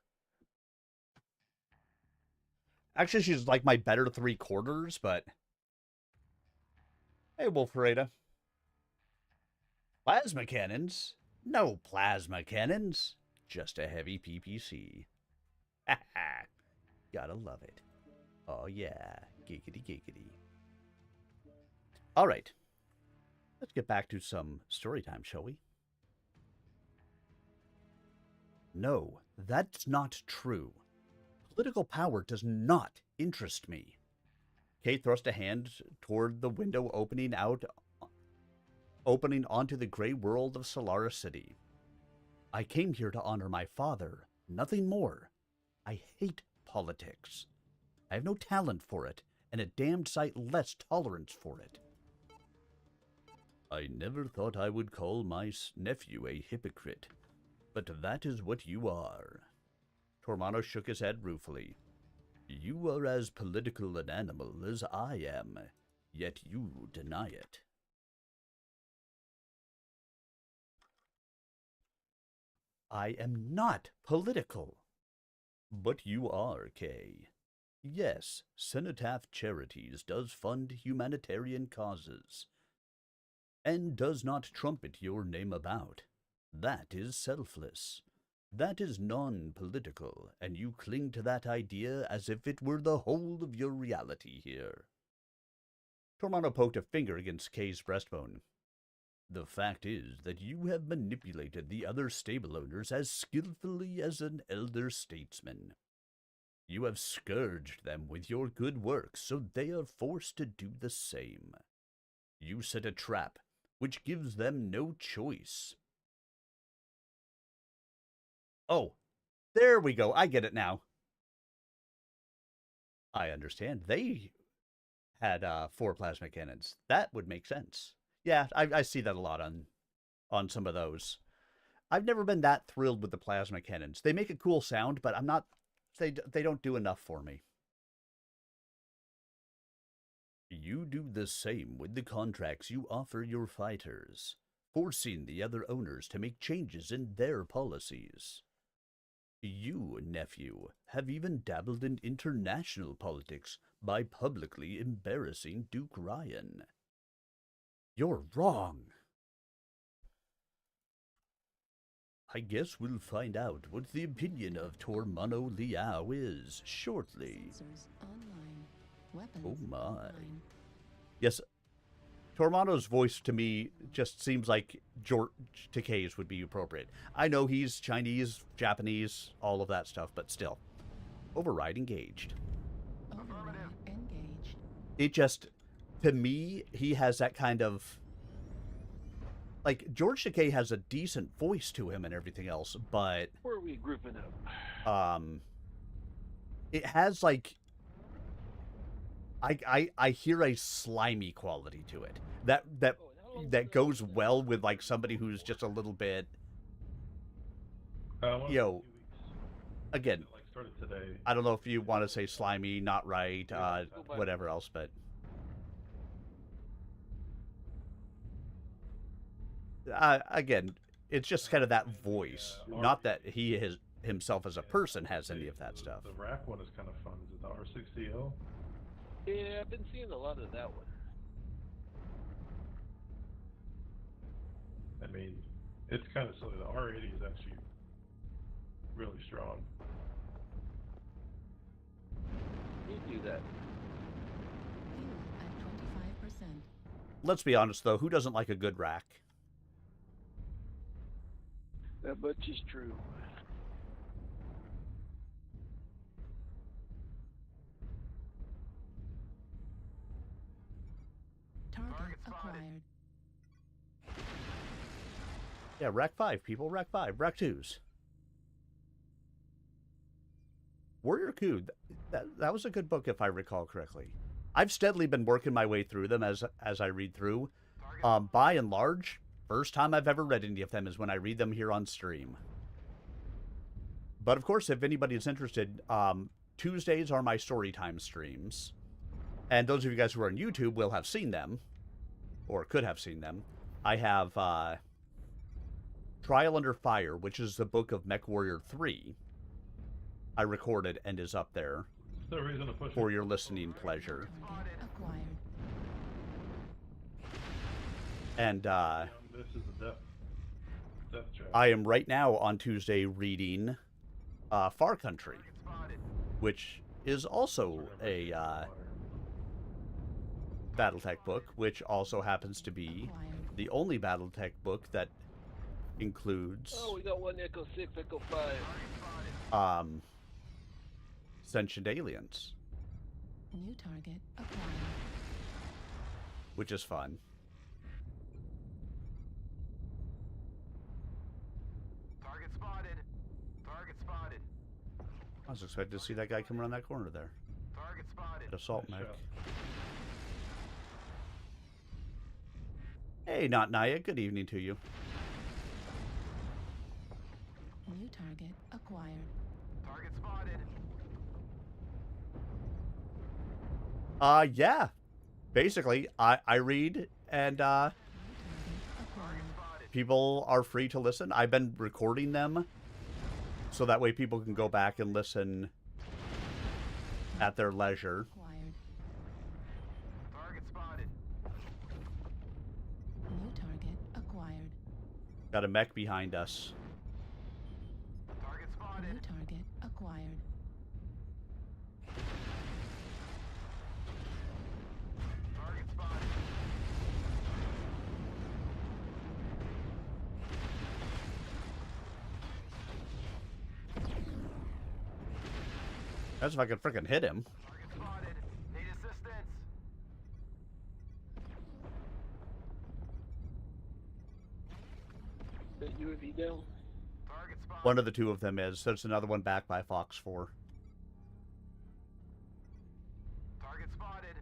Actually, she's like my better 3/4, but... Hey, Wolferada. Plasma cannons? No plasma cannons. Just a heavy PPC. Ha ha. Gotta love it. Oh yeah. Giggity giggity. Alright. Let's get back to some story time, shall we? No, that's not true. Political power does not interest me. Kay thrust a hand toward the window opening onto the gray world of Solaris City. I came here to honor my father, nothing more. I hate politics. I have no talent for it, and a damned sight less tolerance for it. I never thought I would call my nephew a hypocrite, but that is what you are. Tormano shook his head ruefully. You are as political an animal as I am, yet you deny it. I am not political. But you are, Kay. Yes, Cenotaph Charities does fund humanitarian causes, and does not trumpet your name about. That is selfless. That is non-political, and you cling to that idea as if it were the whole of your reality here. Tormano poked a finger against Kay's breastbone. The fact is that you have manipulated the other stable owners as skillfully as an elder statesman. You have scourged them with your good works, so they are forced to do the same. You set a trap, which gives them no choice. Oh, there we go. I get it now. I understand. They had 4 plasma cannons. That would make sense. Yeah, I see that a lot on some of those. I've never been that thrilled with the plasma cannons. They make a cool sound, but I'm not. They don't do enough for me. You do the same with the contracts you offer your fighters, forcing the other owners to make changes in their policies. You, nephew, have even dabbled in international politics by publicly embarrassing Duke Ryan. You're wrong. I guess we'll find out what the opinion of Tormano Liao is shortly. Sensors online. Weapons Oh my. online. Yes, Tormano's voice to me just seems like George Takei's would be appropriate. I know he's Chinese, Japanese, all of that stuff, but still. Override engaged. Override engaged. It just, to me, he has that kind of... Like, George Takei has a decent voice to him and everything else, but... Where are we grouping up? It has, like... I hear a slimy quality to it. That goes well with, like, somebody who's just a little bit... You know, again, Like started today. I don't know if you want to say slimy, not right, whatever else, but... again, it's just kind of that voice. Not that he himself as a person has any of that stuff. The rack one is kind of fun. Is it the R60L? Yeah, I've been seeing a lot of that one. I mean, it's kind of silly. The R80 is actually really strong. You do that. Fuel at 25%. Let's be honest, though. Who doesn't like a good rack? That much is true. Target acquired. Yeah, rack 5, people. Rack 5. Rack 2s. Warrior Coup. That was a good book, if I recall correctly. I've steadily been working my way through them as I read through. By and large, first time I've ever read any of them is when I read them here on stream. But of course, if anybody is interested, Tuesdays are my storytime streams. And those of you guys who are on YouTube will have seen them, or could have seen them. I have Trial Under Fire, which is the book of Mech Warrior 3. I recorded and is up there for your listening pleasure. Target acquired. And This is the death trap. I am right now on Tuesday reading Far Country, which is also a Battletech book, which also happens to be the only Battletech book that includes Oh, we got one Echo 6, Echo 5. sentient aliens, New target acquired. which is fun. Target spotted. Target spotted. I was expecting to see that guy come around that corner there. Target spotted. Assault Nice mech. shot. Hey, Not Naya. Good evening to you. New target acquired. Target spotted. Yeah. Basically, I read and New target acquired. people are free to listen. I've been recording them so that way people can go back and listen at their leisure. Acquired. Target spotted. New target acquired. Got a mech behind us. Target New spotted. target acquired. Target spotted. That's if I could freaking hit him. Target spotted. Need assistance. That UAV down. Target spotted. One of the two of them is. There's another one back by Fox 4. Target spotted.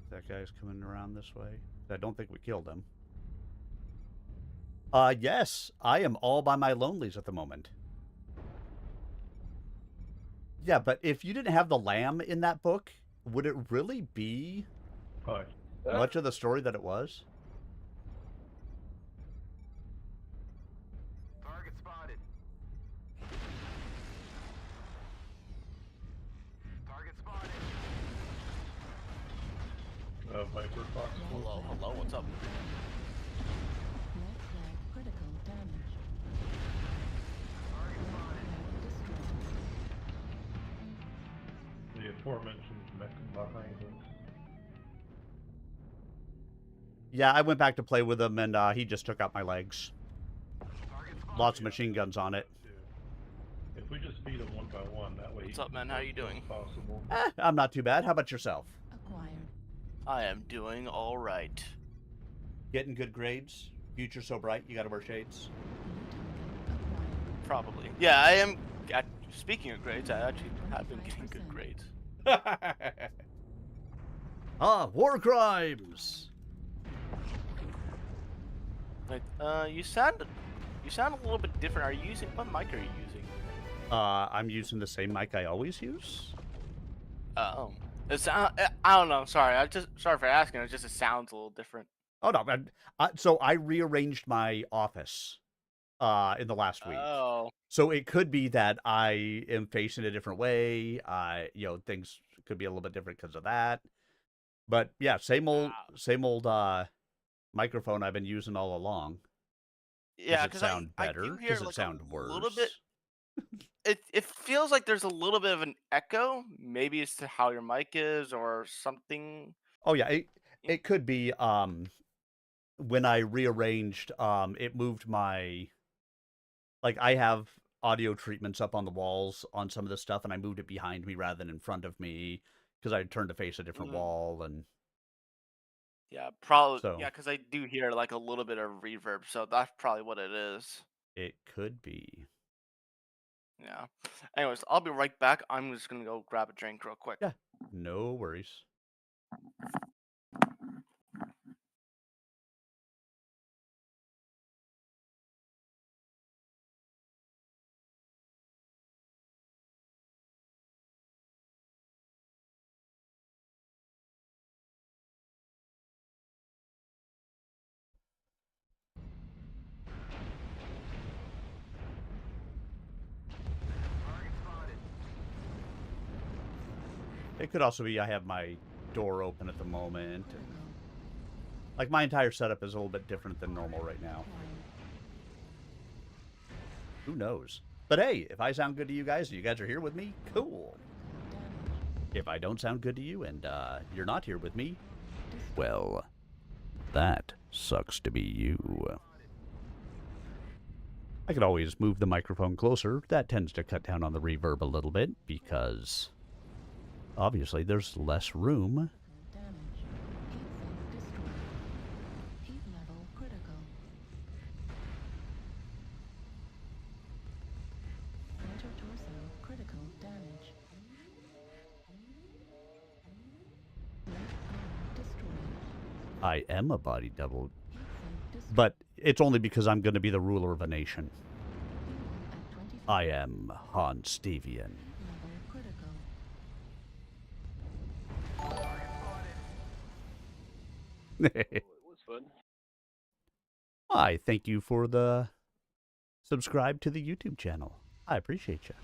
That guy's coming around this way. I don't think we killed him. Yes, I am all by my lonelies at the moment. Yeah, but if you didn't have the lamb in that book, would it really be Hi. much of the story that it was? Target spotted. Target spotted. Viper Fox. Hello, hello, what's up? Mech flag critical damage. Target spotted. The aforementioned mech behind us. Yeah, I went back to play with him, and he just took out my legs. Target spotted. Lots of machine guns on it. If we just beat them one by one, that way. What's up, man? How you doing? Possible. I'm not too bad. How about yourself? Acquired. I am doing all right. Getting good grades? Future so bright, you gotta wear shades? Acquired. Probably. Yeah, I am. Speaking of grades, I actually have been getting good grades. War crimes! Like, you sound a little bit different. Are you using what mic are you using? I'm using the same mic I always use. It's I don't know. Sorry, sorry for asking. It sounds a little different. Oh no, man. So I rearranged my office in the last week. Oh. So it could be that I am facing a different way. Things could be a little bit different because of that. But yeah, same old microphone I've been using all along. Yeah, does it sound better? I do hear Does it like sound a worse? little bit. It feels like there's a little bit of an echo. Maybe it's to how your mic is or something. Oh yeah, it could be. When I rearranged, it moved my. Like I have audio treatments up on the walls on some of the stuff, and I moved it behind me rather than in front of me because I turned to face a different wall and. Yeah, probably. So, yeah, because I do hear like a little bit of reverb, so that's probably what it is. It could be. Yeah. Anyways, I'll be right back. I'm just gonna go grab a drink real quick. Yeah, no worries. Target spotted. It could also be I have my door open at the moment. Like my entire setup is a little bit different than normal right now. Who knows? But hey, if I sound good to you guys and you guys are here with me, cool. If I don't sound good to you and you're not here with me, well, that sucks to be you. I could always move the microphone closer. That tends to cut down on the reverb a little bit because obviously there's less room. Damage. Heat sink destroyed. Heat level critical. Center torso critical damage. Left arm destroyed. I am a body double, Heat sink destroyed. but it's only because I'm going to be the ruler of a nation. Fuel at 25. I am Han Stevian. Level critical. It was fun. I thank you for the subscribe to the YouTube channel. I appreciate you.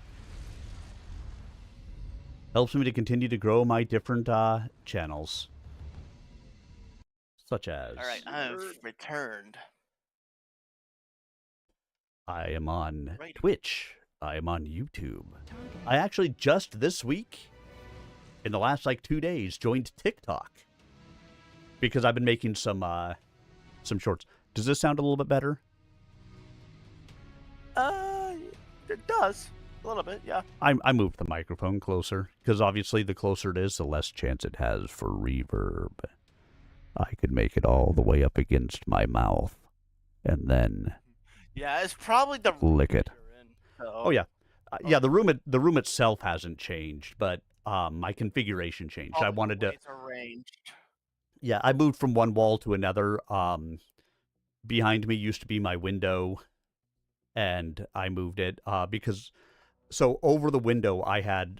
Helps me to continue to grow my different channels. Such as... Alright, I've returned. I am on Right. Twitch. I am on YouTube. Target. I actually just this week, in the last like 2 days, joined TikTok. Because I've been making some shorts. Does this sound a little bit better? It does. A little bit, yeah. I moved the microphone closer, because obviously the closer it is, the less chance it has for reverb. I could make it all the way up against my mouth, and then Yeah, it's probably the lick room it. you're in, so. Oh yeah, yeah. The room itself hasn't changed, but my configuration changed. I Probably wanted the way to. it's arranged. Yeah, I moved from one wall to another. Behind me used to be my window, and I moved it because so over the window I have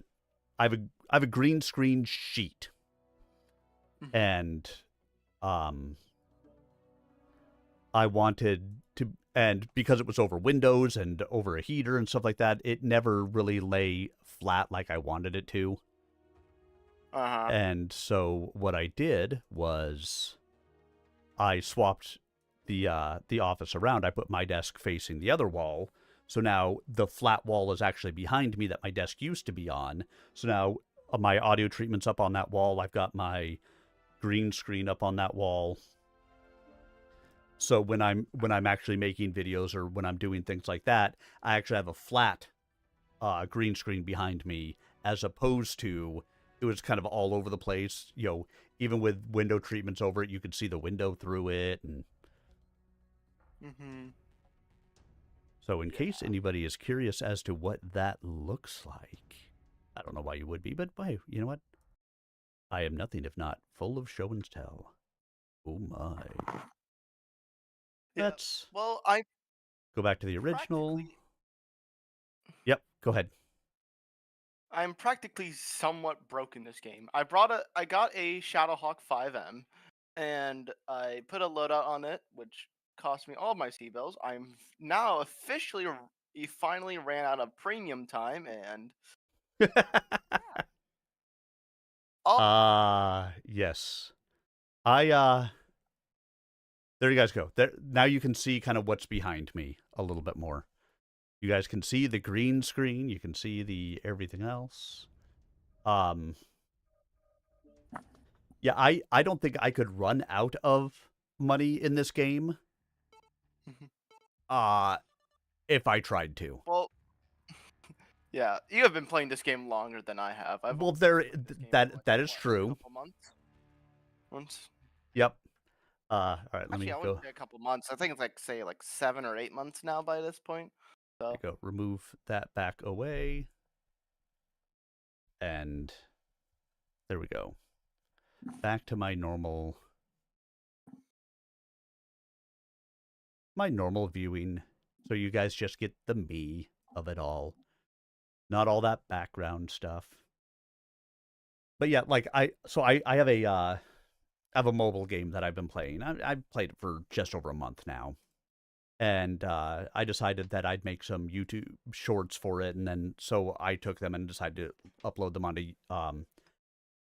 a green screen sheet, and I wanted to, and because it was over windows and over a heater and stuff like that, it never really lay flat like I wanted it to. And so what I did was I swapped the office around. I put my desk facing the other wall. So now the flat wall is actually behind me that my desk used to be on. So now my audio treatment's up on that wall. I've got my green screen up on that wall. So when I'm actually making videos or when I'm doing things like that, I actually have a flat green screen behind me, as opposed to it was kind of all over the place. You know, even with window treatments over it, you could see the window through it. And so in case anybody is curious as to what that looks like, I don't know why you would be, but hey, you know what? I am nothing if not full of show and tell. Oh my. Yeah. Let's I go back to the original. Yep, go ahead. I'm practically somewhat broke in this game. I got a Shadowhawk 5M, and I put a loadout on it, which cost me all my C-bills. I'm now officially finally ran out of premium time, and yes. There you guys go. There, now you can see kind of what's behind me a little bit more. You guys can see the green screen. You can see the everything else. Yeah, I don't think I could run out of money in this game. If I tried to. Well, yeah, you have been playing this game longer than I have. Well, that is true. A couple months. Yep. All right, let Actually, me I go. wouldn't say a couple months. I think it's like 7 or 8 months now by this point. So There you go. Remove that back away. And there we go. Back to my normal viewing. So you guys just get the me of it all. Not all that background stuff. But yeah, like I have a mobile game that I've been playing. I've played it for just over a month now. And I decided that I'd make some YouTube shorts for it, and then so I took them and decided to upload them onto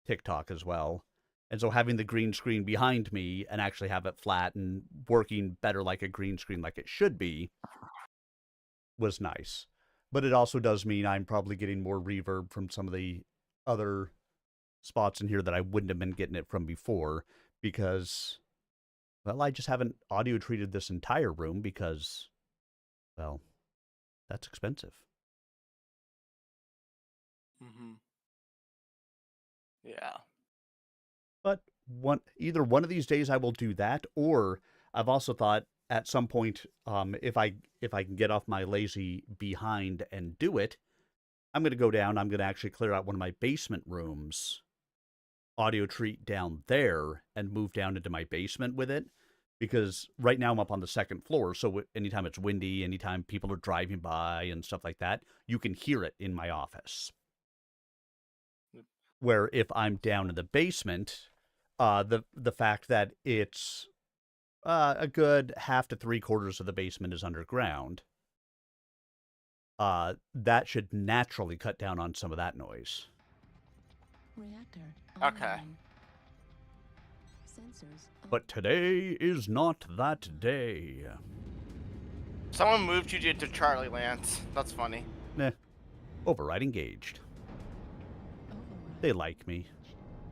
TikTok as well. And so having the green screen behind me and actually have it flat and working better like a green screen like it should be was nice. But it also does mean I'm probably getting more reverb from some of the other spots in here that I wouldn't have been getting it from before, because, well, I just haven't audio treated this entire room because, well, that's expensive. Yeah. But either one of these days I will do that, or I've also thought at some point, if I can get off my lazy behind and do it, I'm going to go down. I'm going to actually clear out one of my basement rooms, audio treat down there, and move down into my basement with it. Because right now I'm up on the second floor, so anytime it's windy, anytime people are driving by and stuff like that, you can hear it in my office. Where if I'm down in the basement, the fact that it's a good half to 3/4 of the basement is underground, that should naturally cut down on some of that noise. Reactor Okay. online. Sensors But today is not that day. Someone moved you to Charlie Lance. That's funny. Nah. Override engaged. They like me.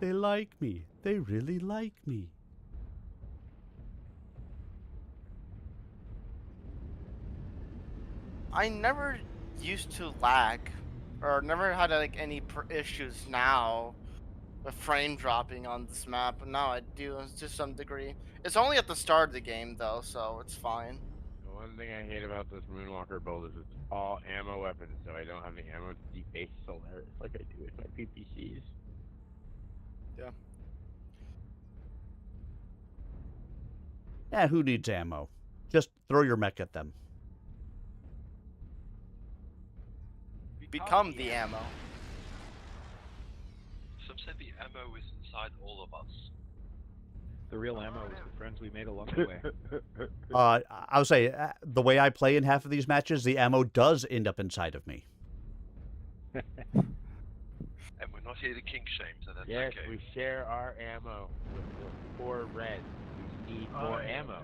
They like me. They really like me. I never used to lag, or never had like any issues now with frame dropping on this map. But now I do to some degree. It's only at the start of the game though, so it's fine. The one thing I hate about this Moonwalker build is it's all ammo weapons, so I don't have the ammo to deface Solaris like I do with my PPCs. Yeah. Yeah, who needs ammo? Just throw your mech at them. Become the ammo. Some said the ammo is inside all of us. The real ammo is the friends we made along the way. I would say the way I play in half of these matches, the ammo does end up inside of me. And we're not here to kink shame, so that's yes, okay. we share our ammo with the poor Reds who need more ammo.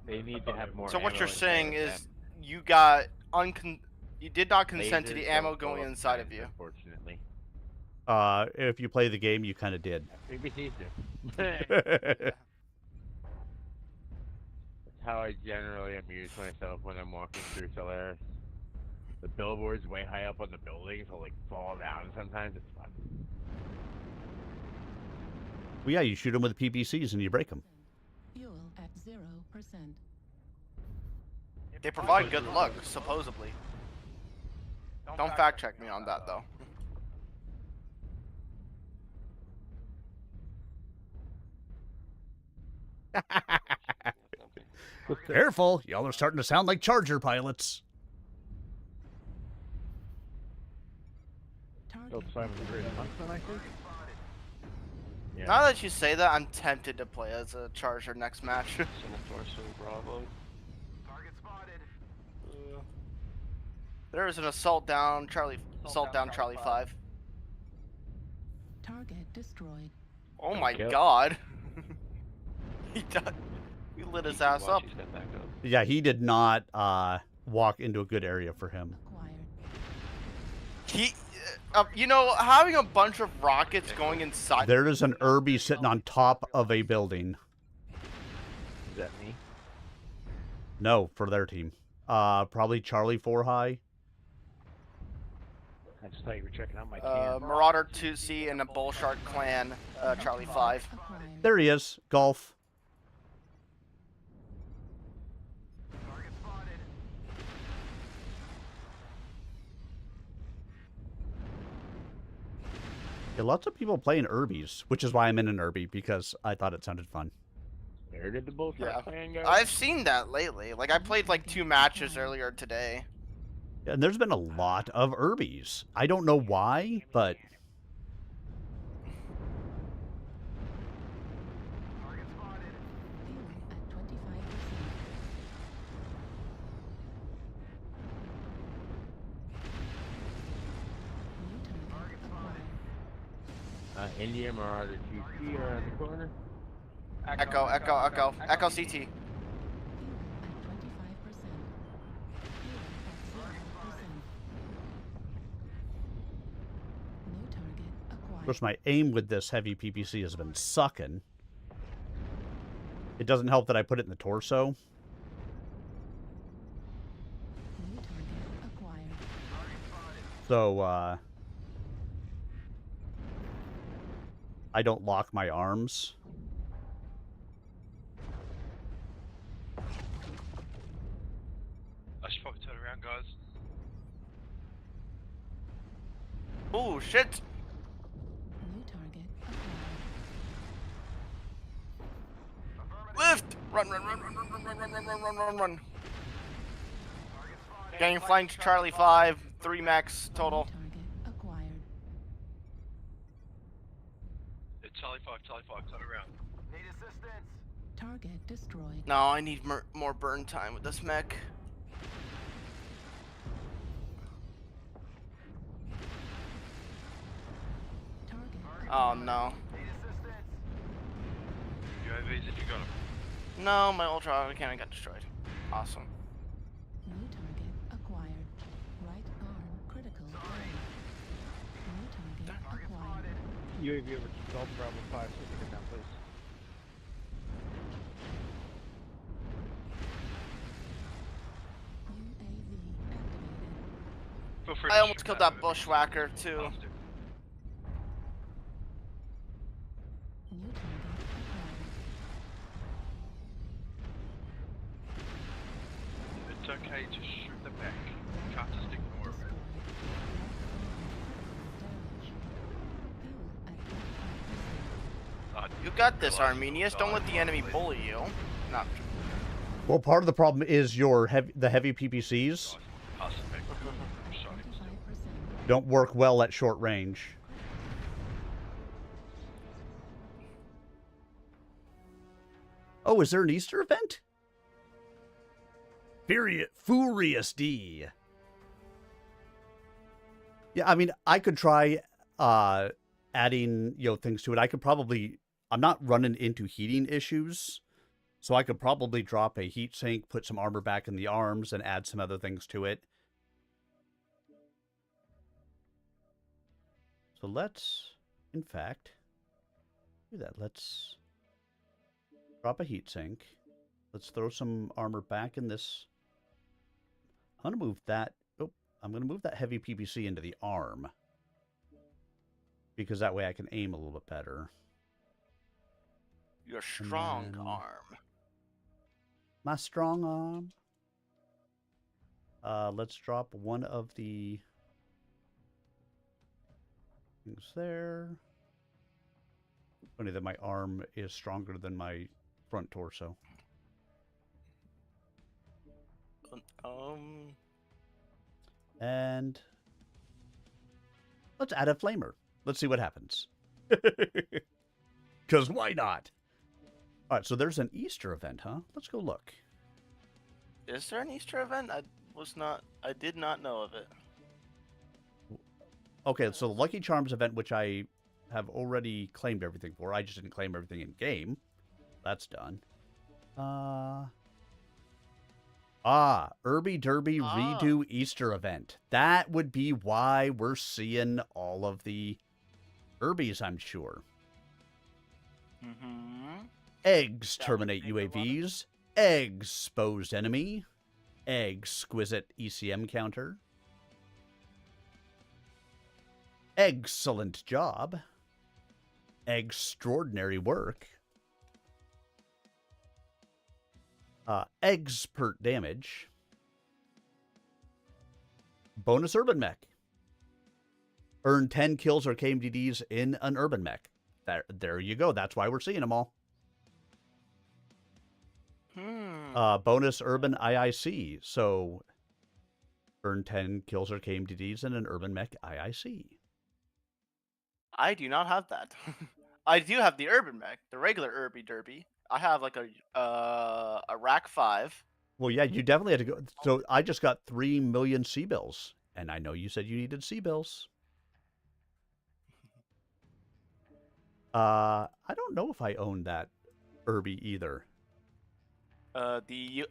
They need to have more. So what ammo you're inside saying of is them. you got you did not consent to Lasers the don't ammo go going up inside fast, of you. Unfortunately. If you play the game, you kind of did. PPCs do. That's how I generally amuse myself when I'm walking through Solaris. The billboards way high up on the buildings will like fall down sometimes. It's fun. Well, yeah, you shoot them with PPCs and you break them. Fuel at 0%. They provide good luck, supposedly. Don't fact check me on that though. Careful, y'all are starting to sound like Charger pilots. Now that you say that, I'm tempted to play as a Charger next match. Bravo. Target spotted. There is an assault down Charlie 5. Target destroyed. Oh my Kill. god. He lit his ass up. Yeah, he did not walk into a good area for him. He, you know, having a bunch of rockets going inside. There is an Irby sitting on top of a building. Is that me? No, for their team. Probably Charlie 4 high. I just thought you were checking out my cam. Marauder 2C and a Bullshark clan, Charlie 5. There he is. Golf. Target spotted. Yeah, lots of people playing Irbies, which is why I'm in an Irby, because I thought it sounded fun. Where did the Bullshark clan go? I've seen that lately. Like, I played like 2 matches earlier today. And there's been a lot of Irbies. I don't know why, but... Target spotted. India Marauder 2C around the corner. Echo CT. Of course, my aim with this heavy PPC has been sucking. It doesn't help that I put it in the torso. So, I don't lock my arms. I should probably turn around, guys. Oh shit! Lift! Run! Getting flanked to Charlie 5, 3 mechs total. It's Charlie 5, turn around. Need assistance. Target destroyed. No, I need more burn time with this mech. Oh no. UAVs if you got them. No, my ultra cannon got destroyed. Awesome. New target acquired. Right arm critical. New target acquired. UAV over to Golf Bravo 5 so we can get down, please. Feel free I to almost shoot killed at that it. bushwhacker too. New target acquired. It's okay to shoot the mech. Can't just ignore it. You got this, Arminius. Don't let the enemy bully you. Not. Well, part of the problem is the heavy PPCs don't work well at short range. Oh, is there an Easter event? Furious D. Yeah, I mean, I could try adding, things to it. I could probably... I'm not running into heating issues, so I could probably drop a heat sink, put some armor back in the arms, and add some other things to it. So let's, in fact, do that. Let's drop a heat sink. Let's throw some armor back in this. I'm going to move that. Oh, I'm going to move that heavy PPC into the arm, because that way I can aim a little bit better. Your strong arm. My strong arm. Let's drop one of the things there. Funny that my arm is stronger than my front torso. And let's add a flamer. Let's see what happens. Because why not? All right, so there's an Easter event, huh? Let's go look. Is there an Easter event? I did not know of it. Okay, so the Lucky Charms event, which I have already claimed everything for. I just didn't claim everything in game. That's done. Irby Derby Redo Easter event. That would be why we're seeing all of the Irbies, I'm sure. Eggs terminate UAVs. Exposed enemy. Exquisite ECM counter. Excellent job. Extraordinary work. Expert damage. Bonus urban mech. Earn 10 kills or KMDDs in an urban mech. There you go. That's why we're seeing them all. Bonus urban IIC. So earn 10 kills or KMDDs in an urban mech IIC. I do not have that. I do have the urban mech, the regular Irby Derby. I have like a rack 5. Well, yeah, you definitely had to go. So I just got 3 million C-bills, and I know you said you needed C-bills. I don't know if I own that Irby either. I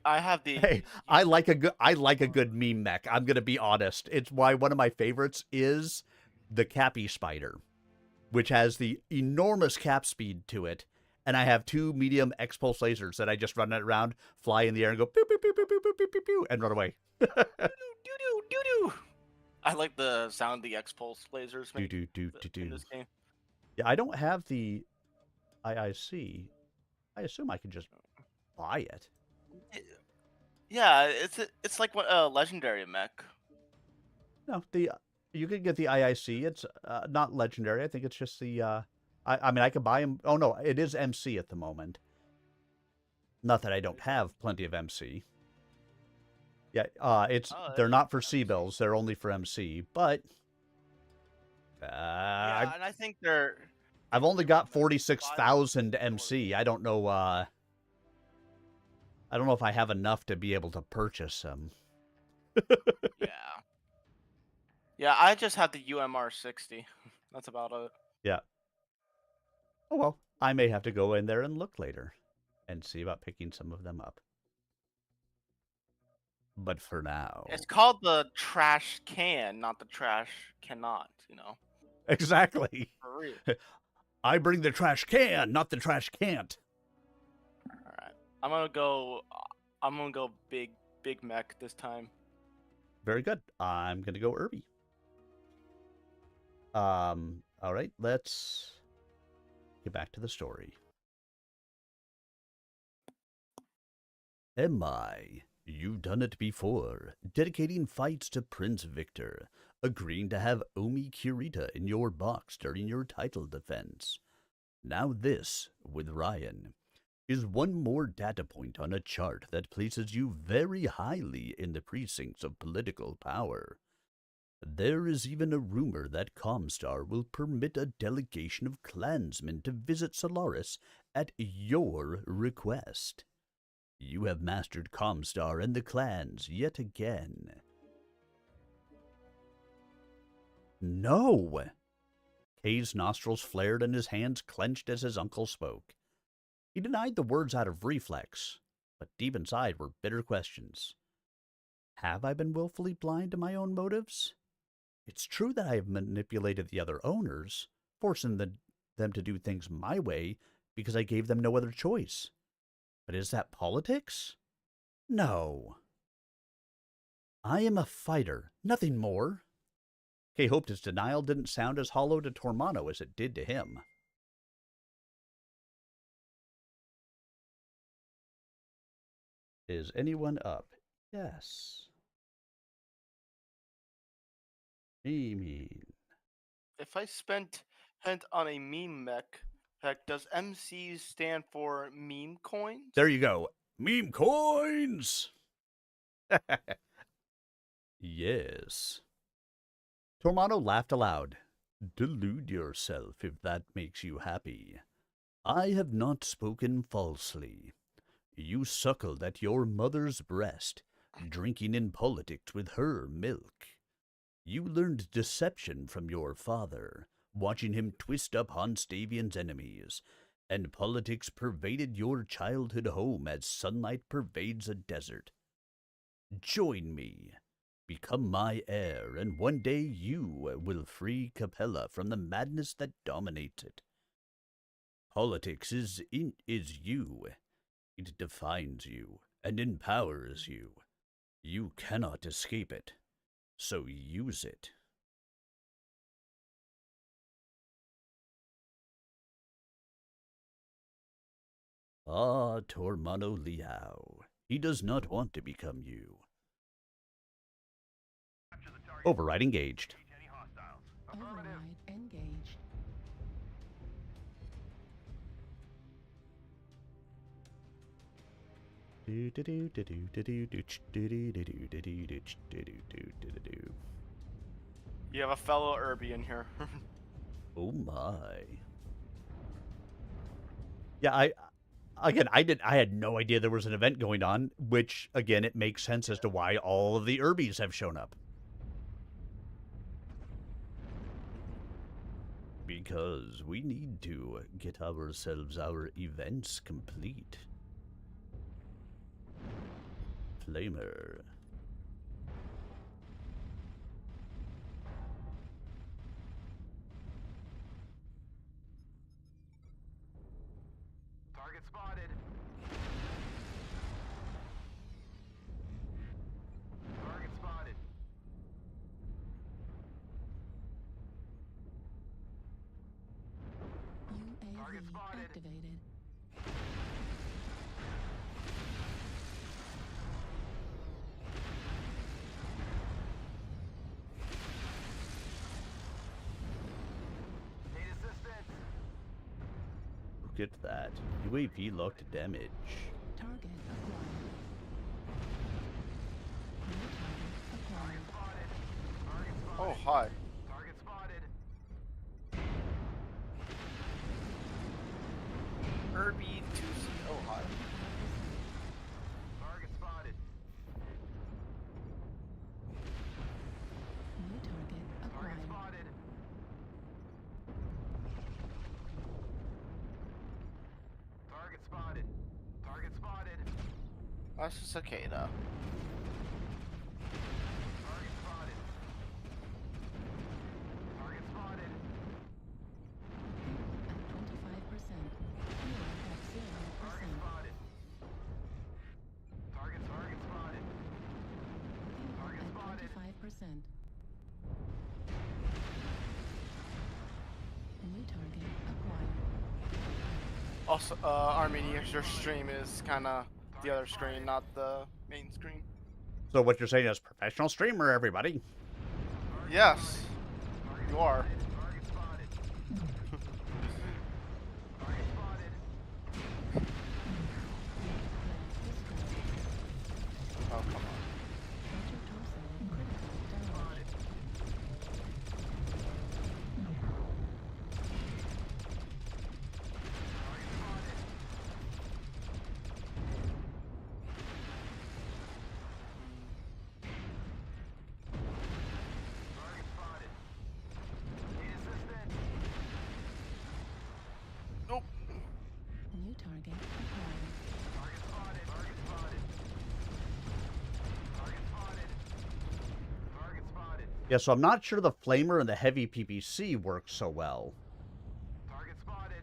have the. Hey, I like a good meme mech. I'm gonna be honest. It's why one of my favorites is the Cappy Spider, which has the enormous cap speed to it, and I have 2 medium X-pulse lasers that I just run around, fly in the air, and go pew pew pew pew pew pew pew pew pew, and run away. Doo-doo. I like the sound the X-pulse lasers make in this game. Yeah, I don't have the IIC. I assume I can just buy it. Yeah, it's like what a legendary mech. No, you can get the IIC. It's not legendary. I think it's just the. I mean, I can buy them. Oh no, it is MC at the moment. Not that I don't have plenty of MC. Yeah, they're not for C-bills. They're only for MC. But yeah, and I think they're. I've only got 46,000 MC. I don't know. I don't know if I have enough to be able to purchase them. Yeah, I just have the UMR 60. That's about it. Yeah. Oh well, I may have to go in there and look later, and see about picking some of them up. But for now, it's called the trash can, not the trash cannot. You know. Exactly. For real. I bring the trash can, not the trash can't. All right, I'm gonna go big mech this time. Very good. I'm going to go Irby. All right, let's get back to the story. Emai, you've done it before, dedicating fights to Prince Victor, agreeing to have Omi Kurita in your box during your title defense. Now this, with Ryan, is one more data point on a chart that places you very highly in the precincts of political power. There is even a rumor that Comstar will permit a delegation of clansmen to visit Solaris at your request. You have mastered Comstar and the clans yet again. No! Kay's nostrils flared and his hands clenched as his uncle spoke. He denied the words out of reflex, but deep inside were bitter questions. Have I been willfully blind to my own motives? It's true that I have manipulated the other owners, forcing them to do things my way because I gave them no other choice. But is that politics? No. I am a fighter, nothing more. Kay hoped his denial didn't sound as hollow to Tormano as it did to him. Is anyone up? Yes. Mean. If I spent on a meme mech, does MC stand for meme coins? There you go. Meme coins! Yes. Tormano laughed aloud. Delude yourself if that makes you happy. I have not spoken falsely. You suckled at your mother's breast, drinking in politics with her milk. You learned deception from your father, watching him twist up Honstavian's enemies, and politics pervaded your childhood home as sunlight pervades a desert. Join me. Become my heir, and one day you will free Capella from the madness that dominates it. Politics is you. It defines you and empowers you. You cannot escape it, so use it. Ah, Tormano Liao. He does not want to become you. Override engaged. Override engaged. You have a fellow Irby in here. Oh my. Yeah, I had no idea there was an event going on, which again it makes sense as to why all of the Irbies have shown up. Because we need to get ourselves our events complete. Flamer. Target spotted. Target spotted. UAV activated. Need assistance. Look at that. UAV locked damage. Target acquired. New target acquired. Oh, hi. Target spotted. Irby 2C. Oh, hi. Target spotted. New target Target acquired. spotted. Target spotted. Target spotted. That's just okay, though. Target spotted. Target spotted. At 25%. Fuel at 0%. Target spotted. Target spotted. Fuel Target at spotted. 25%. Also, Armenia, your stream is kind of the other screen, not the main screen. So what you're saying is professional streamer, everybody. Yes, you are. Oh, come on. Nope. New target acquired. Target spotted. Target spotted. Target spotted. Target spotted. Yeah, so I'm not sure the flamer and the heavy PPC work so well. Target spotted.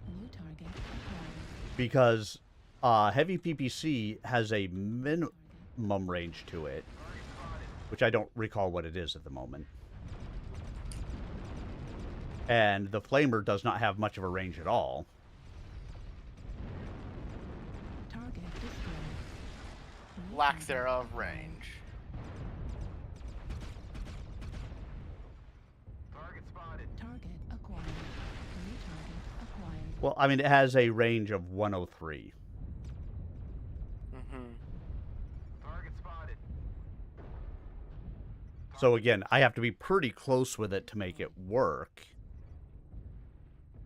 New target acquired. Because heavy PPC has a minimum range to it, which I don't recall what it is at the moment. And the flamer does not have much of a range at all. Target destroyed. Lack thereof range. Target spotted. Target acquired. New target acquired. Well, I mean, it has a range of 103. Mm-hmm. Target spotted. So again, I have to be pretty close with it to make it work.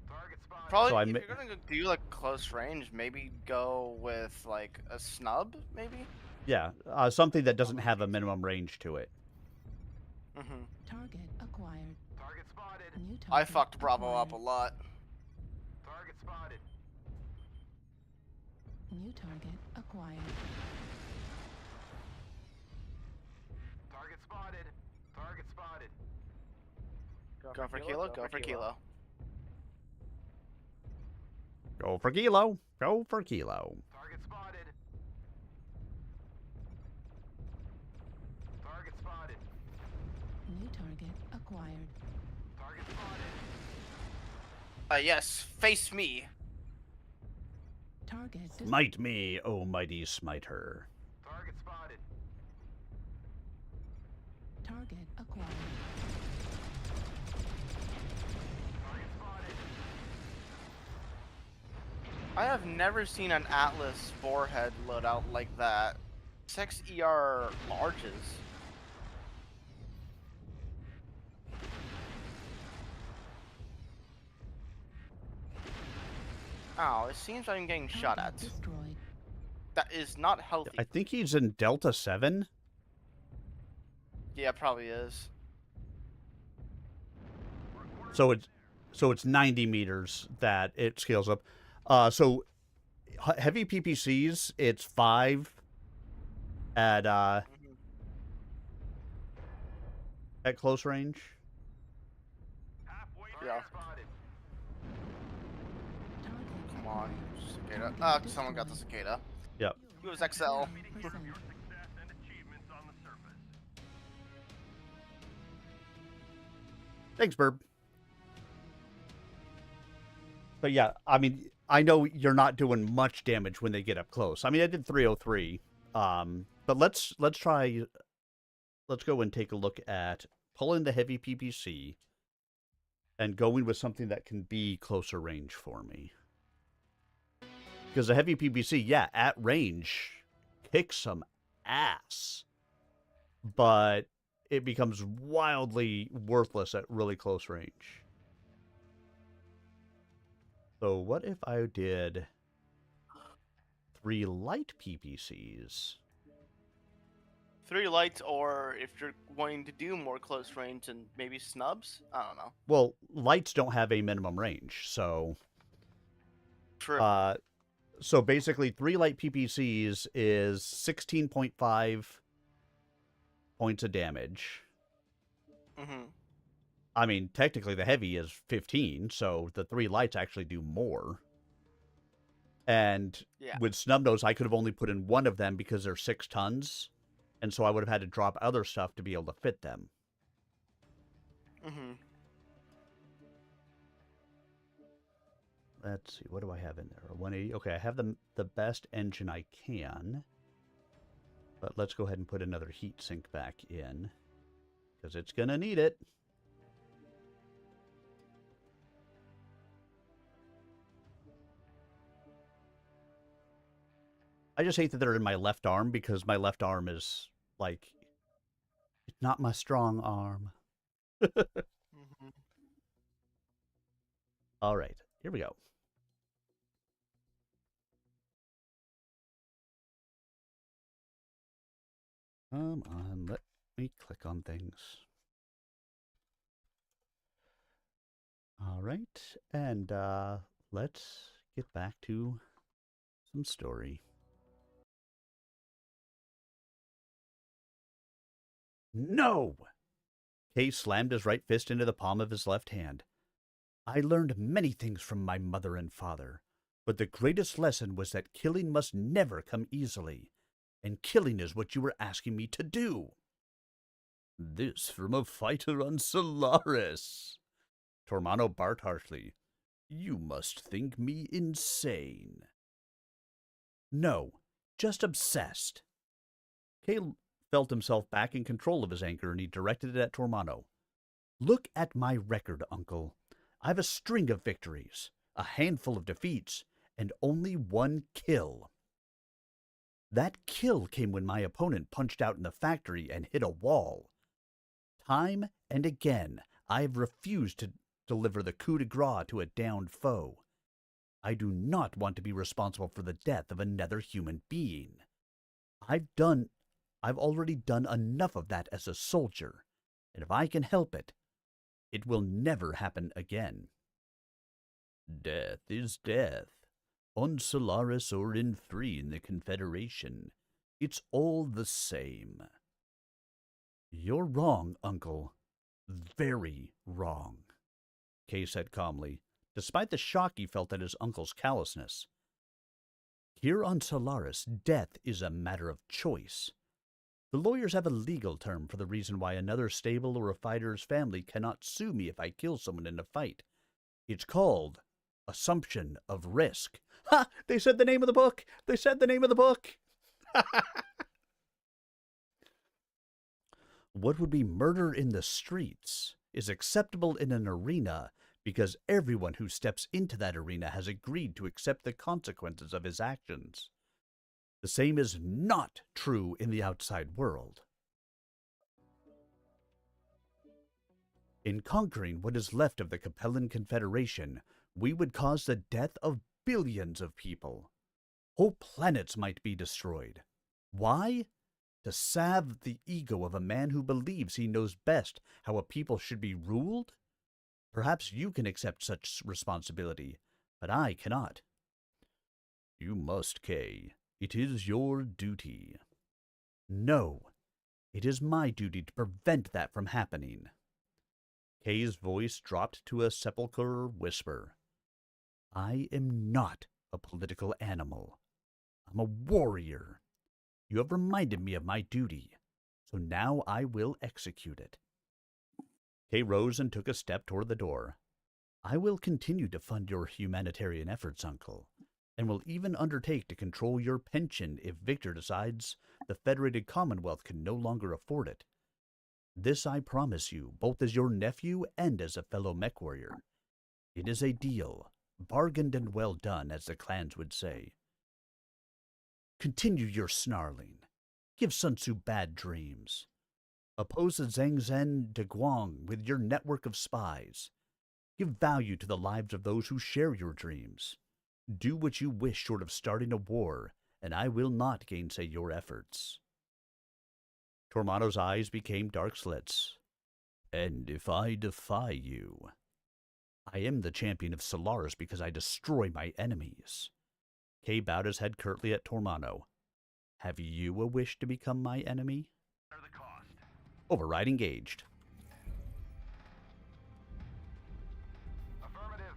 Target spotted. Probably, So I if mi- you're gonna do like close range, maybe go with like a snub, maybe. Yeah, something that doesn't have a minimum range to it. Mm-hmm. Target acquired. Target spotted. New target I fucked Bravo up a acquired. lot. Target spotted. New target acquired. Target spotted. Target spotted. Go for kilo. Go for kilo. Go for kilo. Go for kilo. Target spotted. Target spotted. New target acquired. Target spotted. Yes, face me. Target Smite me, O mighty smiter. Target spotted. target acquired. Target spotted. I have never seen an Atlas forehead loadout like that. 6 ER larges. Ow, it seems I'm getting shot at. Destroyed. That is not healthy. I think he's in Delta 7. Yeah, it probably is. So it's 90 meters that it scales up. So heavy PPCs, it's 5 at close range. Yeah. Spotted. Come on, cicada. Ah, someone got the cicada. Yep. He was XL. Thanks, Burb. But yeah, I mean, I know you're not doing much damage when they get up close. I mean, I did 303. But let's go and take a look at pulling the heavy PPC and going with something that can be closer range for me. Because the heavy PPC, yeah, at range, kicks some ass. But it becomes wildly worthless at really close range. So what if I did 3 light PPCs? 3 lights, or if you're wanting to do more close range and maybe snubs? I don't know. Well, lights don't have a minimum range, so... True. So basically, 3 light PPCs is 16.5 points of damage. Mm-hmm. I mean, technically the heavy is 15, so the 3 lights actually do more. And Yeah. with Snubnose, I could have only put in 1 of them because they're 6 tons. And so I would have had to drop other stuff to be able to fit them. Mm-hmm. let's see, what do I have in there? A 180. Okay, I have the best engine I can. But let's go ahead and put another heat sink back in, because it's going to need it. I just hate that they're in my left arm, because my left arm is, like, it's not my strong arm. Mm-hmm. All right, here we go. Come on, let me click on things. All right, and let's get back to some story. No! Kay slammed his right fist into the palm of his left hand. I learned many things from my mother and father, but the greatest lesson was that killing must never come easily, and killing is what you were asking me to do. This from a fighter on Solaris. Tormano barked harshly. You must think me insane. No, just obsessed. Kay felt himself back in control of his anger, and he directed it at Tormano. Look at my record, Uncle. I've a string of victories, a handful of defeats, and only one kill. That kill came when my opponent punched out in the factory and hit a wall. Time and again, I've refused to deliver the coup de grace to a downed foe. I do not want to be responsible for the death of another human being. I've already done enough of that as a soldier, and if I can help it, it will never happen again. Death is death. On Solaris or in free in the Confederation, it's all the same. You're wrong, Uncle. Very wrong, Kay said calmly, despite the shock he felt at his uncle's callousness. Here on Solaris, death is a matter of choice. The lawyers have a legal term for the reason why another stable or a fighter's family cannot sue me if I kill someone in a fight. It's called assumption of risk. Ha! They said the name of the book! They said the name of the book! What would be murder in the streets is acceptable in an arena because everyone who steps into that arena has agreed to accept the consequences of his actions. The same is not true in the outside world. In conquering what is left of the Capellan Confederation, we would cause the death of billions of people. Whole planets might be destroyed. Why? To salve the ego of a man who believes he knows best how a people should be ruled? Perhaps you can accept such responsibility, but I cannot. You must, Kay. It is your duty. No, it is my duty to prevent that from happening. Kay's voice dropped to a sepulchral whisper. I am not a political animal. I'm a warrior. You have reminded me of my duty, so now I will execute it. Kay rose and took a step toward the door. I will continue to fund your humanitarian efforts, Uncle, and will even undertake to control your pension if Victor decides the Federated Commonwealth can no longer afford it. This I promise you, both as your nephew and as a fellow mech warrior. It is a deal, bargained and well done, as the clans would say. Continue your snarling. Give Sun Tzu bad dreams. Oppose the Zhang Zhen de Guang with your network of spies. Give value to the lives of those who share your dreams. Do what you wish short of starting a war, and I will not gainsay your efforts. Tormano's eyes became dark slits. And if I defy you? I am the champion of Solaris because I destroy my enemies. Kay bowed his head curtly at Tormano. Have you a wish to become my enemy? Override engaged. Affirmative.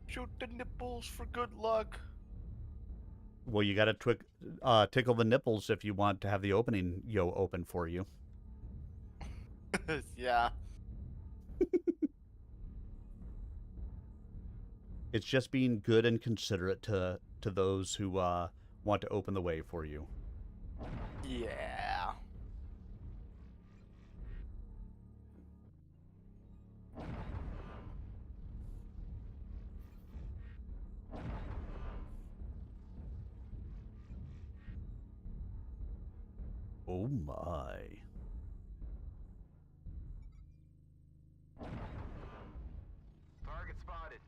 Shoot the nipples for good luck. Well, you got to tickle the nipples if you want to have the opening open for you. Yeah. It's just being good and considerate to those who want to open the way for you. Yeah. Oh my. Target spotted.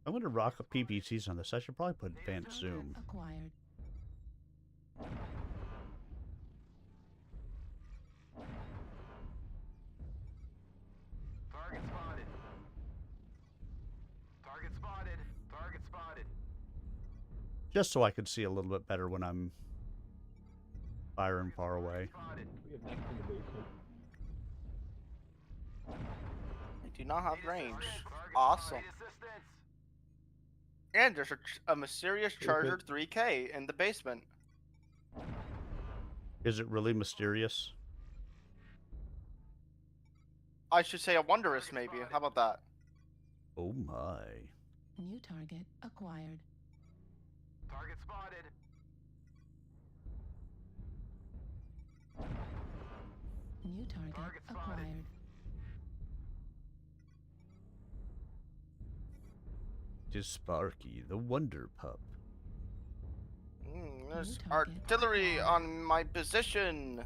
I'm going to rock a PPCs on this. I should probably put advanced zoom. Acquired. Target spotted. Target spotted. Target spotted. Just so I could see a little bit better when I'm firing far away. Spotted. We have next in the basement. I do not have range. Target Awesome. spotted. Assistance. And there's a mysterious Charger 3K in the basement. Is it really mysterious? I should say a wondrous, maybe. How about that? Oh my. New target acquired. Target spotted. New target, Target spotted. acquired. Tis Sparky, the Wonder Pup. There's New target. artillery on my position.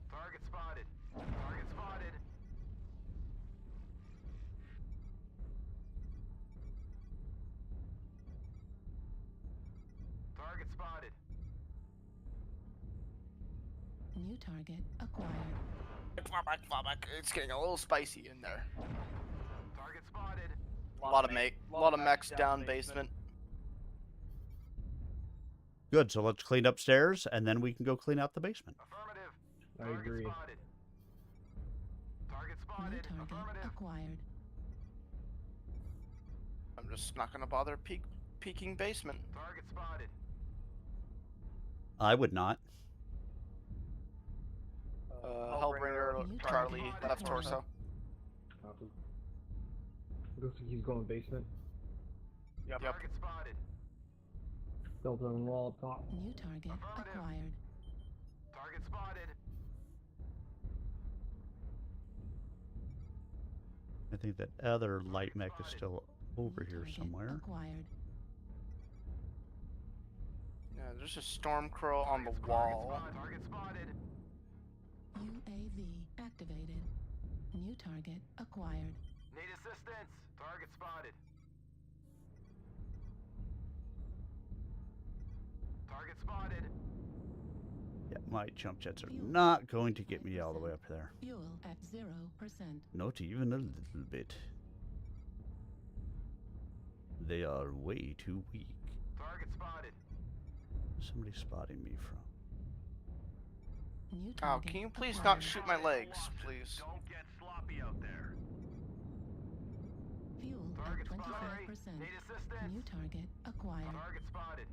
Target spotted. Target spotted. Target spotted. New target acquired. It's getting a little spicy in there. Target spotted. A lot of mechs down basement. Good, so let's clean upstairs, and then we can go clean out the basement. Affirmative. I Target agree. spotted. Target New spotted. target Affirmative. acquired. I'm just not gonna bother peeking basement. Target spotted. I would not. Hellbringer, New Charlie, target left acquired. torso. Copy. Looks like he's going basement. Yep. Target spotted. Delta and wall up top. New target Affirmative. acquired. Target spotted. I think that other light mech is still over New here target somewhere. Acquired. Yeah, there's a Stormcrow on the wall. Target spotted. UAV activated. New target acquired. Need assistance. Target spotted. Target spotted. Yeah, my jump jets are not going to get me all the way up there. Fuel at 0%. Not even a little bit. They are way too weak. Target spotted. Somebody spotting me from. New Oh, target can you please acquired. not shoot my legs, please? Don't get sloppy out there. Fuel Target at spotted. 25%. Need assistance. New target acquired. Target spotted.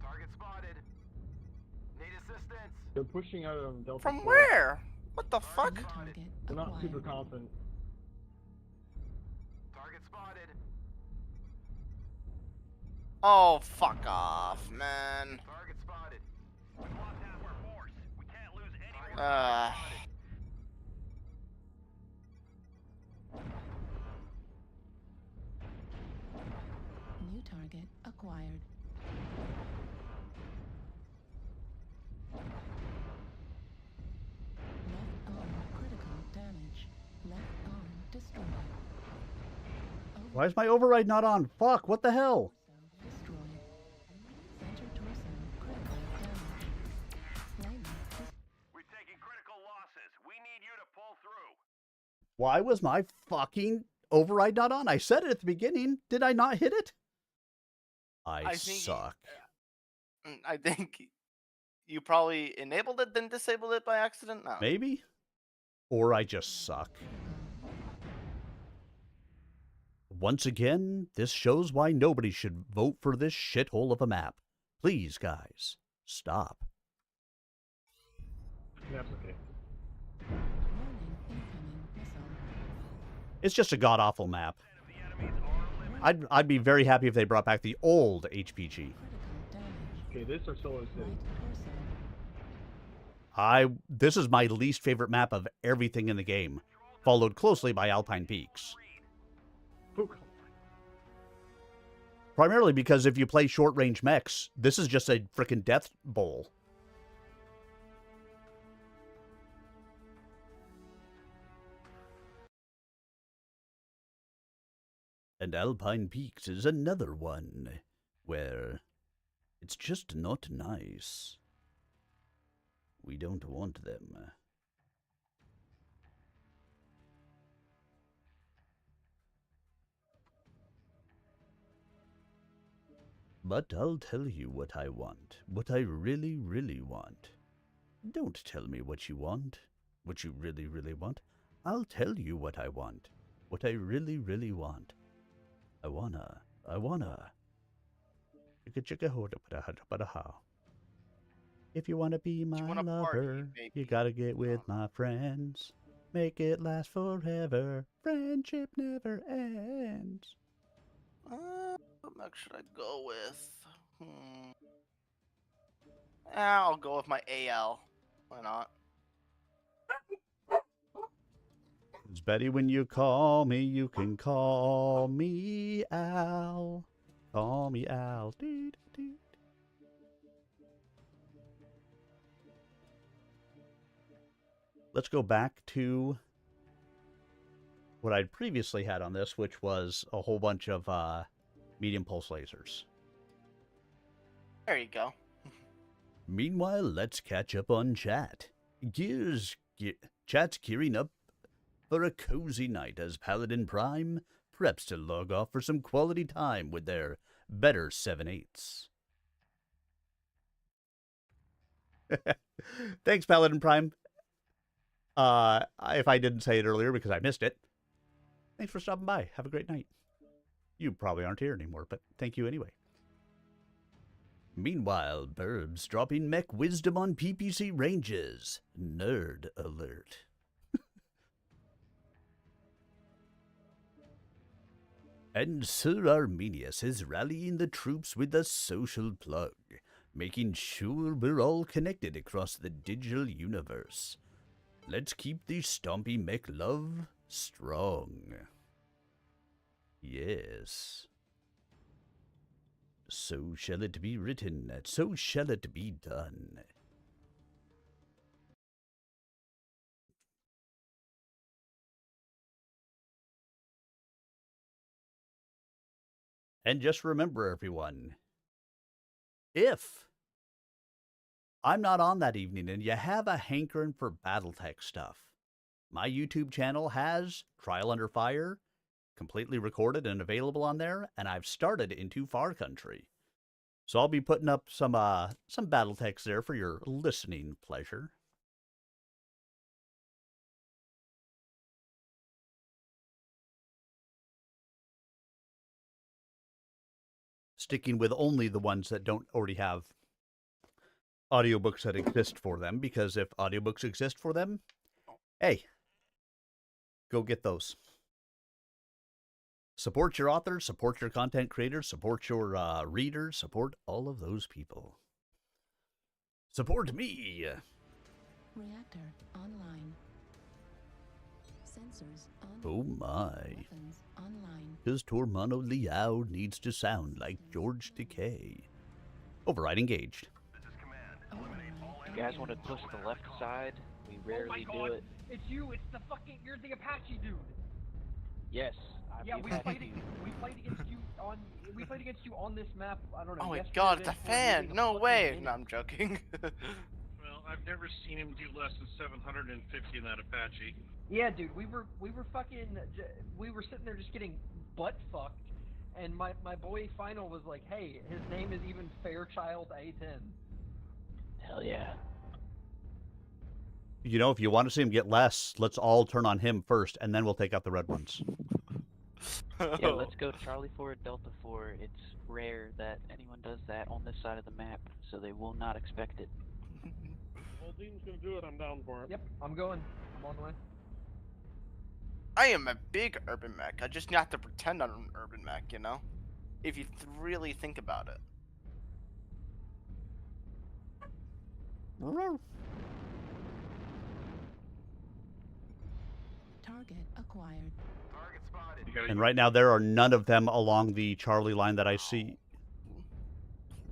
Target spotted. Need assistance. They're pushing out of Delta. From 4. where? What the fuck? New target They're not super acquired. confident. Target spotted. Oh, fuck off, man. Target spotted. We've lost half our force. We can't lose any more. New target acquired. Left arm critical damage. Left arm destroyed. Why is my override not on? Fuck, what the hell? Destroyed. Center torso critical damage. Flaming We're taking critical losses. We need you to pull through. Why was my fucking override not on? I said it at the beginning. Did I not hit it? I think- suck. I think you probably enabled it, then disabled it by accident. No. Maybe? Or I just suck. once again, this shows why nobody should vote for this shithole of a map. Please, guys, stop. That's okay. Warning, incoming missile. It's just a god-awful map. I'd be very happy if they brought back the old HPG. Critical damage. Okay, this or Solar City? Right torso. This is my least favorite map of everything in the game, followed closely by Alpine Peaks. Primarily because if you play short-range mechs, this is just a frickin' death bowl. And Alpine Peaks is another one where it's just not nice. We don't want them. But I'll tell you what I want. What I really, really want. Don't tell me what you want. What you really, really want. I'll tell you what I want. What I really, really want. I wanna. If you wanna be my lover, you gotta get with my friends. Make it last forever. Friendship never ends. What mech should I go with? I'll go with my AL. Why not? It's Betty, when you call me, you can call me Al. Call me Al. Doo, doo, doo. Let's go back to what I'd previously had on this, which was a whole bunch of medium pulse lasers. There you go. Meanwhile, let's catch up on chat. Chat's gearing up for a cozy night as Paladin Prime preps to log off for some quality time with their better 7/8s. Thanks, Paladin Prime. If I didn't say it earlier because I missed it, thanks for stopping by. Have a great night. You probably aren't here anymore, but thank you anyway. Meanwhile, Burbs dropping mech wisdom on PPC ranges. Nerd alert. And Sir Arminius is rallying the troops with a social plug, making sure we're all connected across the digital universe. Let's keep the Stompy mech love strong. Yes. So shall it be written, so shall it be done. And just remember, everyone, if I'm not on that evening and you have a hankering for Battletech stuff, my YouTube channel has Trial Under Fire, completely recorded and available on there, and I've started into Far Country. So I'll be putting up some Battletechs there for your listening pleasure. Sticking with only the ones that don't already have audiobooks that exist for them, because if audiobooks exist for them, hey, go get those. Support your authors, support your content creators, support your readers, support all of those people. Support me! Reactor online. Sensors on. Oh my. Weapons online. His Tormano Liao needs to sound like George Decay. Override engaged. You guys want to push the left side? We rarely do it. It's you. It's the fucking. You're the Apache dude. Yes. Yeah, we played against you on this map. I don't know. Oh my yesterday god, or it's a the day before, fan! using a No fucking way! mini. No, I'm joking. Well, I've never seen him do less than 750 in that Apache. Yeah, dude, we were sitting there just getting butt fucked, and my boy Final was like, "Hey, his name is even Fairchild A10." Hell yeah. You know, if you want to see him get less, let's all turn on him first, and then we'll take out the red ones. Yeah, let's go Charlie 4, Delta 4. It's rare that anyone does that on this side of the map, so they will not expect it. Whole team's gonna do it. I'm down for it. Yep, I'm going. I'm on the way. I am a big urban mech. I just have to pretend I'm an urban mech, you know? If you really think about it. Target acquired. Target spotted. And right now, there are none of them along the Charlie line that I see.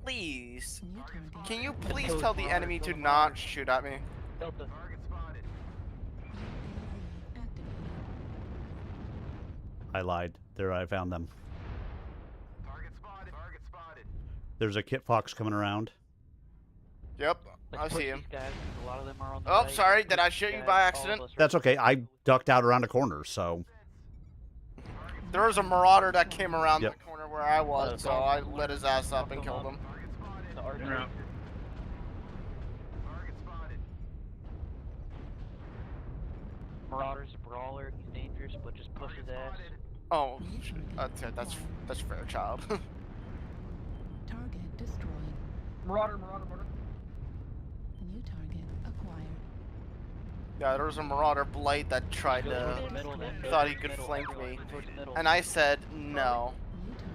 Please. New target. Can you please tell the enemy to not shoot at me? Delta. Target spotted. UAV activated. I lied. There, I found them. Target spotted. Target spotted. There's a Kit Fox coming around. Yep, Let's I push see him. these guys, 'cause a lot of them are on the Oh, right. sorry, Let's did push I these shoot you guys. by All of accident? us are That's okay. I ducked out around a corner, so... There was a marauder that came around Yep. the corner where I was, so I lit his ass up and killed him. Target spotted. The archer. Yeah. Target spotted. Marauder's a brawler. He's dangerous, but just push his ass. Oh, New target that's acquired. Fairchild. Target destroyed. Marauder. New target acquired. Yeah, there was a marauder blight that tried Go towards to the middle, then. Go thought towards he the could middle, flank everyone. me, Go towards the middle. and I said no. New target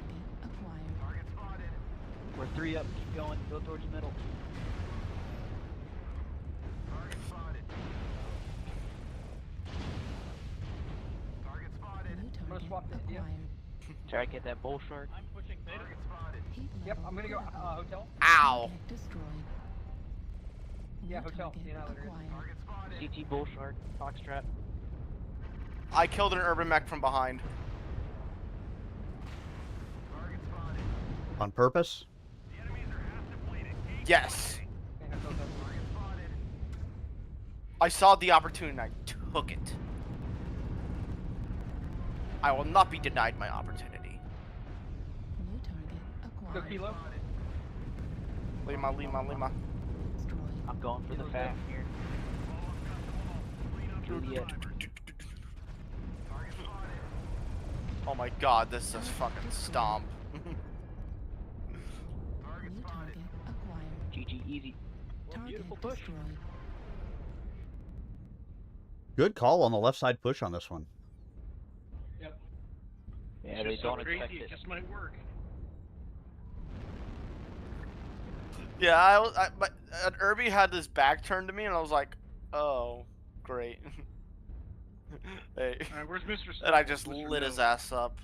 acquired. Target spotted. We're 3 up. Keep going. Go towards the middle. Target spotted. Target spotted. New gonna target swap to India. acquired. Try to get that bull shark. Target spotted. Heat Yep, level I'm gonna go critical. hotel. Ow! Target destroyed. Yeah, New hotel. target You know how there is. acquired. Target spotted. CT bull shark. Foxtrot. I killed an urban mech from behind. Target spotted. On purpose? The enemies are half depleted. Yes, Okay, hotel. Target spotted. I saw the opportunity and I took it. I will not be denied my opportunity. New target Go acquired. kilo. Lima. Destroyed. I'm going for the fat here. Juliet. Target spotted. Oh my god, this is fucking stomp. Target New spotted. target acquired. GG easy. Target Beautiful push. destroyed. Good call on the left side push on this one. Yeah, they don't expect it. Just might work. Yeah, but Irby had his back turned to me and I was like, oh, great. Hey. Alright, where's Mr. And I Snow? just Mr. lit his No. ass up.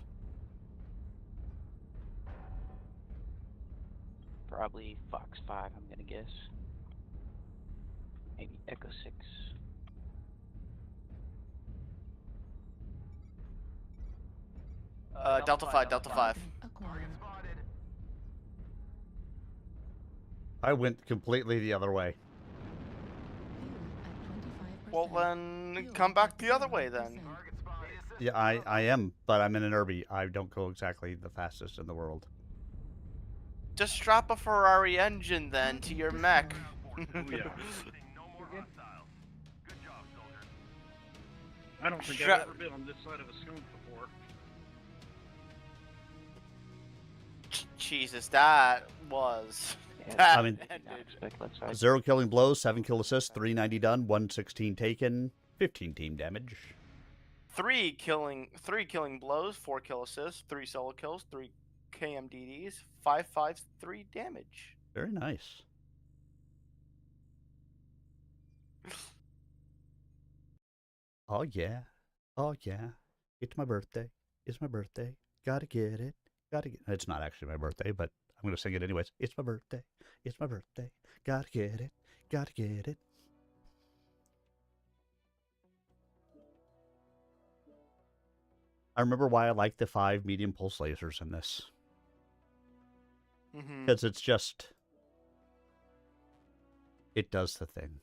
Probably Fox 5, I'm gonna guess. Maybe Echo 6. Delta 5. Acquired. Spotted. I went completely the other way. Fuel at 25%. Well then, come back the other way then. Target spotted. Yeah, I am, but I'm in an Irby. I don't go exactly the fastest in the world. Just strap a Ferrari engine then to your mech. Oh, yeah. No more hostiles. Good job, soldier. I don't think Stra- I've ever been on this side of a skunk before. Jesus, that was... Yeah, That I mean- Not ended. expect left side. 0 killing blows, 7 kill assists, 390 done, 116 taken, 15 team damage. 3 killing blows, 4 kill assists, 3 solo kills, 3 KMDDs, 3 damage. Very nice. Oh yeah. Oh yeah. It's my birthday. It's my birthday. Gotta get it. Gotta get It's not actually my birthday, but I'm gonna sing it anyways. It's my birthday. It's my birthday. Gotta get it. Gotta get it. I remember why I like the 5 medium pulse lasers in this. Mm-hmm. Because it's just... It does the thing.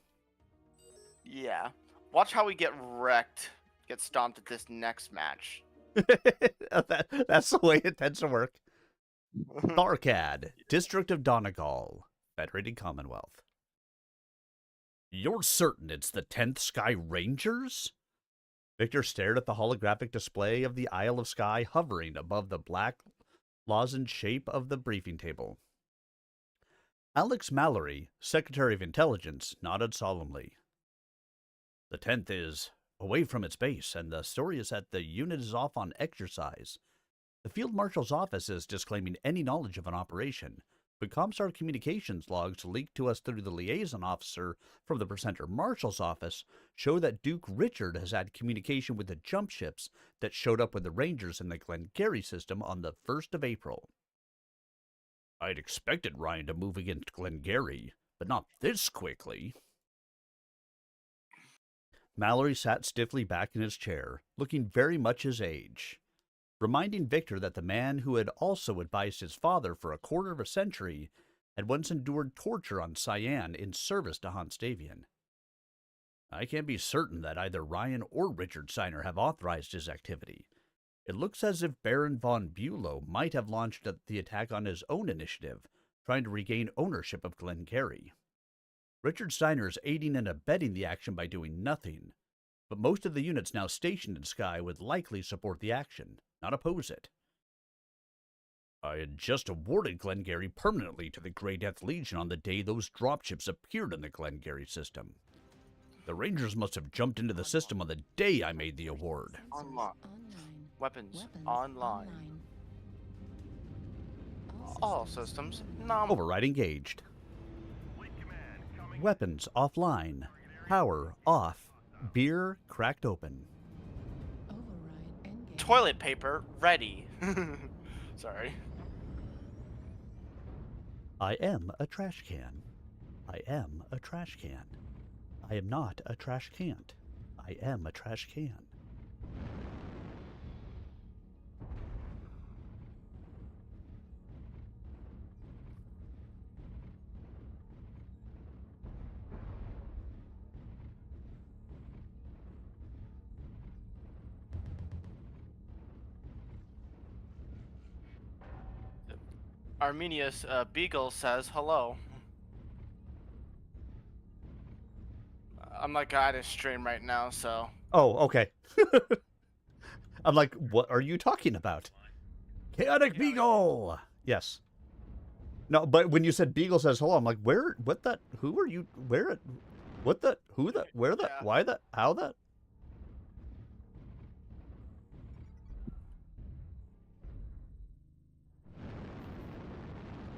Yeah. Watch how we get wrecked, get stomped at this next match. That's the way it tends to work. Tharkad, District of Donegal, Federated Commonwealth. You're certain it's the 10th Sky Rangers? Victor stared at the holographic display of the Isle of Skye hovering above the black lozenge shape of the briefing table. Alex Mallory, Secretary of Intelligence, nodded solemnly. The 10th is away from its base, and the story is that the unit is off on exercise. The Field Marshal's office is disclaiming any knowledge of an operation, but Comstar communications logs leaked to us through the liaison officer from the Presenter Marshal's office show that Duke Richard has had communication with the jump ships that showed up with the Rangers in the Glengarry system on the 1st of April. I'd expected Ryan to move against Glengarry, but not this quickly. Mallory sat stiffly back in his chair, looking very much his age, reminding Victor that the man who had also advised his father for a quarter of a century had once endured torture on Cyan in service to Hans Davian. I can't be certain that either Ryan or Richard Steiner have authorized his activity. It looks as if Baron von Bülow might have launched the attack on his own initiative, trying to regain ownership of Glengarry. Richard Steiner is aiding and abetting the action by doing nothing, but most of the units now stationed in Skye would likely support the action, not oppose it. I had just awarded Glengarry permanently to the Grey Death Legion on the day those dropships appeared in the Glengarry system. The Rangers must have jumped into the system on the day I made the award. Online. Weapons online. All systems nominal. Override engaged. Weapons offline. Power off. Beer cracked open. Toilet paper ready. Sorry. I am a trash can. I am a trash can. I am not a trash can't. I am a trash can. Arminius Beagle says hello. I'm like at his stream right now, so. Oh, okay. I'm like, what are you talking about? Chaotic Beagle! Yes. No, but when you said Beagle says hello, I'm like, where, what the, who are you, where, what the, who the, where the, why the, how the?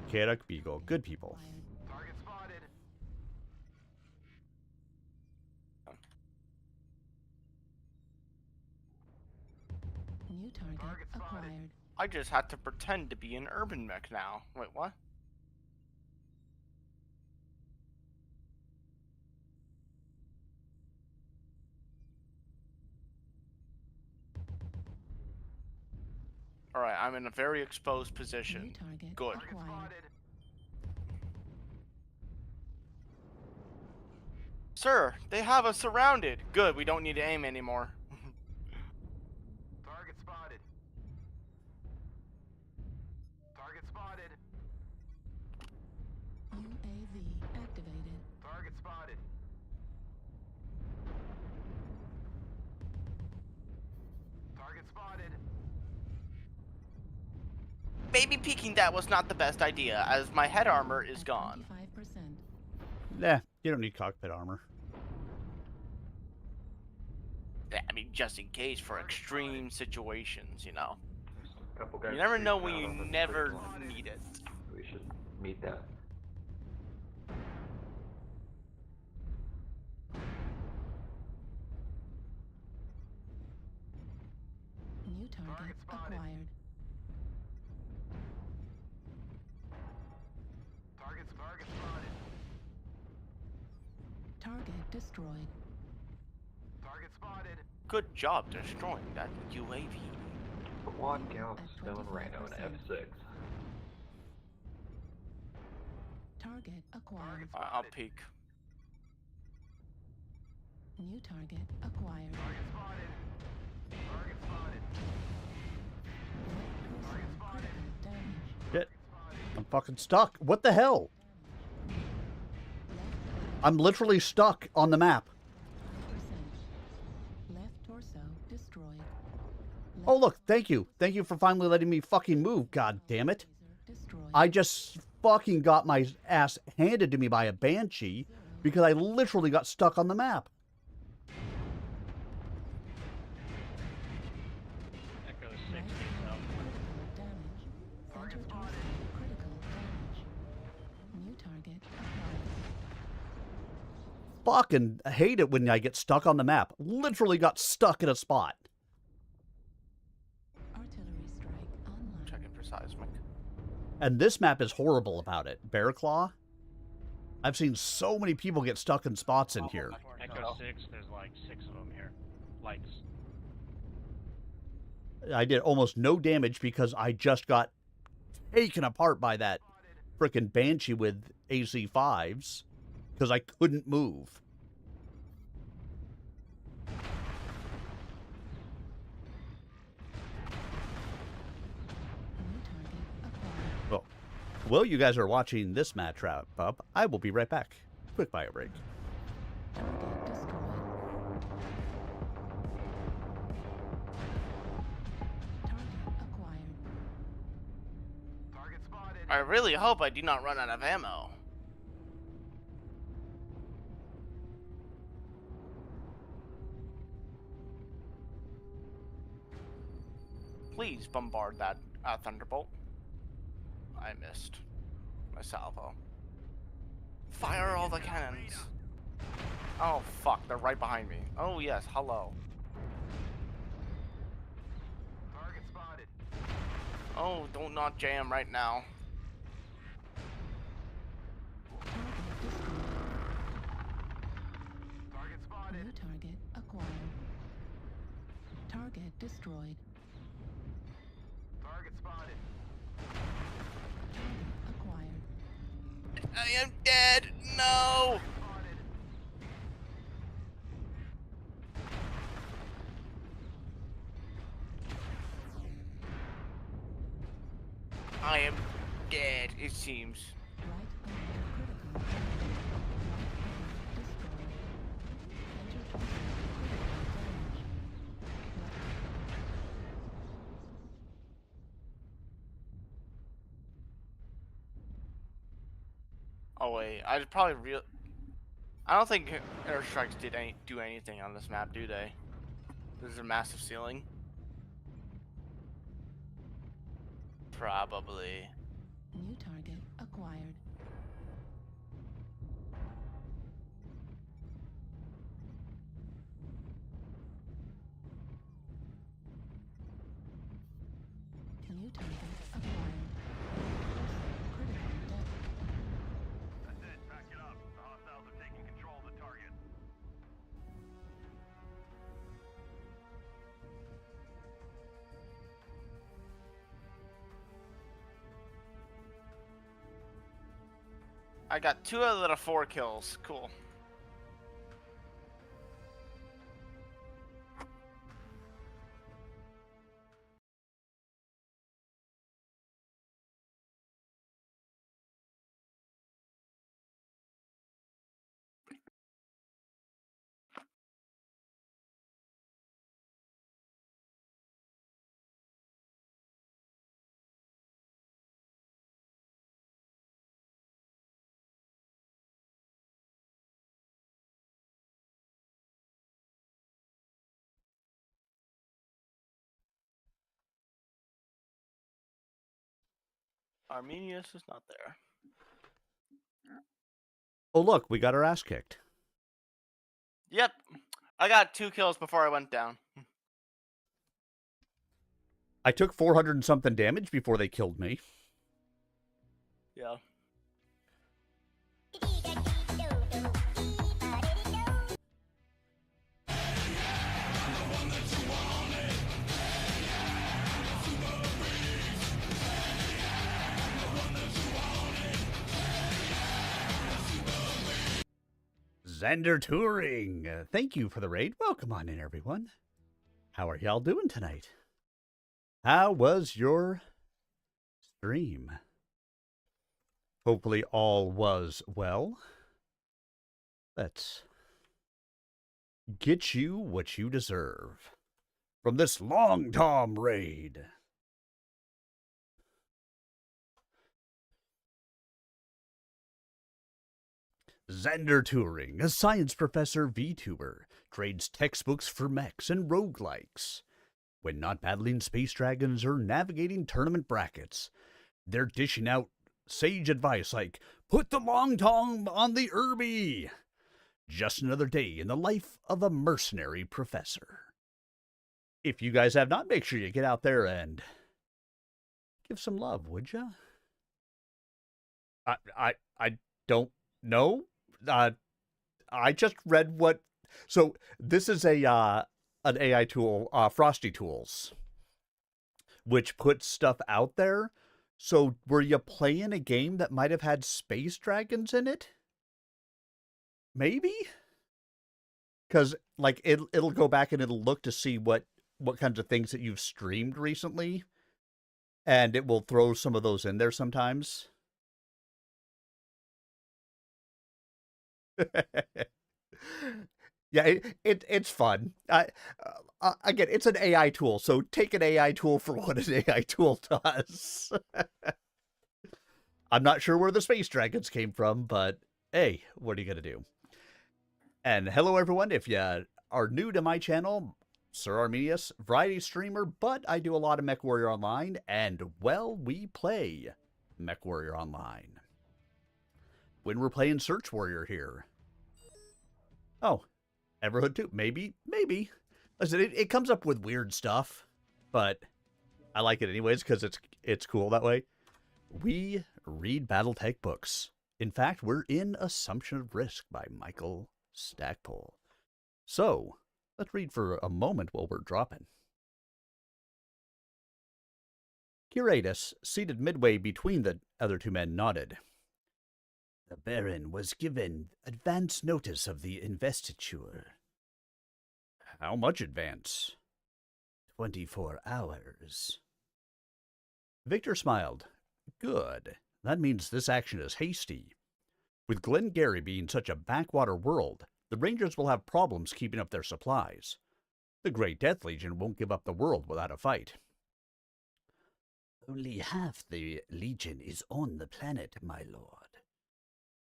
Chaotic Beagle, good people. Target spotted. New target acquired. I just had to pretend to be an urban mech now. Wait, what? Alright, I'm in a very exposed position. Good. Sir, they have us surrounded. Good, we don't need to aim anymore. Target spotted. Target spotted. UAV activated. Target spotted. Target spotted. Maybe peeking that was not the best idea, as my head armor is gone. 25%. Nah, you don't need cockpit armor. Yeah, I mean, just in case for extreme situations, you know. Couple guys You never know freaking when out you on the never bridge line. need it. We should meet that. New target acquired. Target spotted. Target destroyed. Target spotted. Good job destroying that UAV. Quad count Stone Rhino and F6. Target acquired. I'll peek. New target acquired. Target spotted. Target spotted. Target spotted. Damage. Shit. I'm fucking stuck. What the hell? I'm literally stuck on the map. 5%. Left torso Oh, look, thank you. Thank you for finally letting me fucking move, god damn it. I just fucking got my ass handed to me by a Banshee because I literally got stuck on the map. Echo 6 is out. Critical damage. New target acquired. Fucking hate it when I get stuck on the map. Literally got stuck in a spot. Artillery strike online. Checking for seismic. And this map is horrible about it. Bear Claw? I've seen so many people get stuck in spots in here. Echo 6, there's like 6 of them here. Lights. I did almost no damage because I just got taken apart by that frickin' Banshee with AC-5s because I couldn't move. New target acquired. Well, while you guys are watching this match wrap up, I will be right back. Quick bio break. Target destroyed. Target acquired. Target spotted. I really hope I do not run out of ammo. Please bombard that Thunderbolt. I missed my salvo. Fire all the cannons. Oh fuck, they're right behind me. Oh yes, hello. Target spotted. Oh, don't not jam right now. Target destroyed. Target spotted. New target acquired. Target destroyed. Target spotted. Target acquired. I am dead. No. Spotted. I am dead, it seems. Right under critical damage. Right destroyed. Enter target critical Oh wait, I probably I don't think airstrikes do anything on this map, do they? This is a massive ceiling. Probably. New target acquired. New target acquired. Critical depth. That's it. Pack it up. The hostiles are taking control of the target. I got 2 out of 4 kills. Cool. Arminius is not there. Oh, look, we got our ass kicked. Yep. I got 2 kills before I went down. I took 400 and something damage before they killed me. Yeah. Xander Touring, thank you for the raid. Welcome on in, everyone. How are y'all doing tonight? How was your stream? Hopefully all was well. Let's get you what you deserve. from this Long Tom raid. Xander Turing, a science professor VTuber, trades textbooks for mechs and roguelikes. When not battling space dragons or navigating tournament brackets, they're dishing out sage advice like, put the Long Tom on the Irby. Just another day in the life of a mercenary professor. If you guys have not, make sure you get out there and give some love, would ya? I don't know. I just read what. So this is an AI tool, Frosty Tools, which puts stuff out there. So were you playing a game that might have had space dragons in it? Maybe? Because like it'll go back and it'll look to see what kinds of things that you've streamed recently, and it will throw some of those in there sometimes. Yeah, it's fun. Again, it's an AI tool, so take an AI tool for what an AI tool does. I'm not sure where the space dragons came from, but hey, what are you gonna do? And hello, everyone. If you are new to my channel, Sir Arminius, variety streamer, but I do a lot of MechWarrior Online, and, well, we play MechWarrior Online. When we're playing Search Warrior here. Oh, Everhood 2. Maybe. Listen, it comes up with weird stuff, but I like it anyways because it's cool that way. We read Battletech books. In fact, we're in Assumption of Risk by Michael Stackpole. So, let's read for a moment while we're dropping. Curatus, seated midway between the other two men, nodded. The Baron was given advance notice of the investiture. How much advance? 24 hours. Victor smiled. Good. That means this action is hasty. With Glengarry being such a backwater world, the Rangers will have problems keeping up their supplies. The Great Death Legion won't give up the world without a fight. Only half the Legion is on the planet, my lord.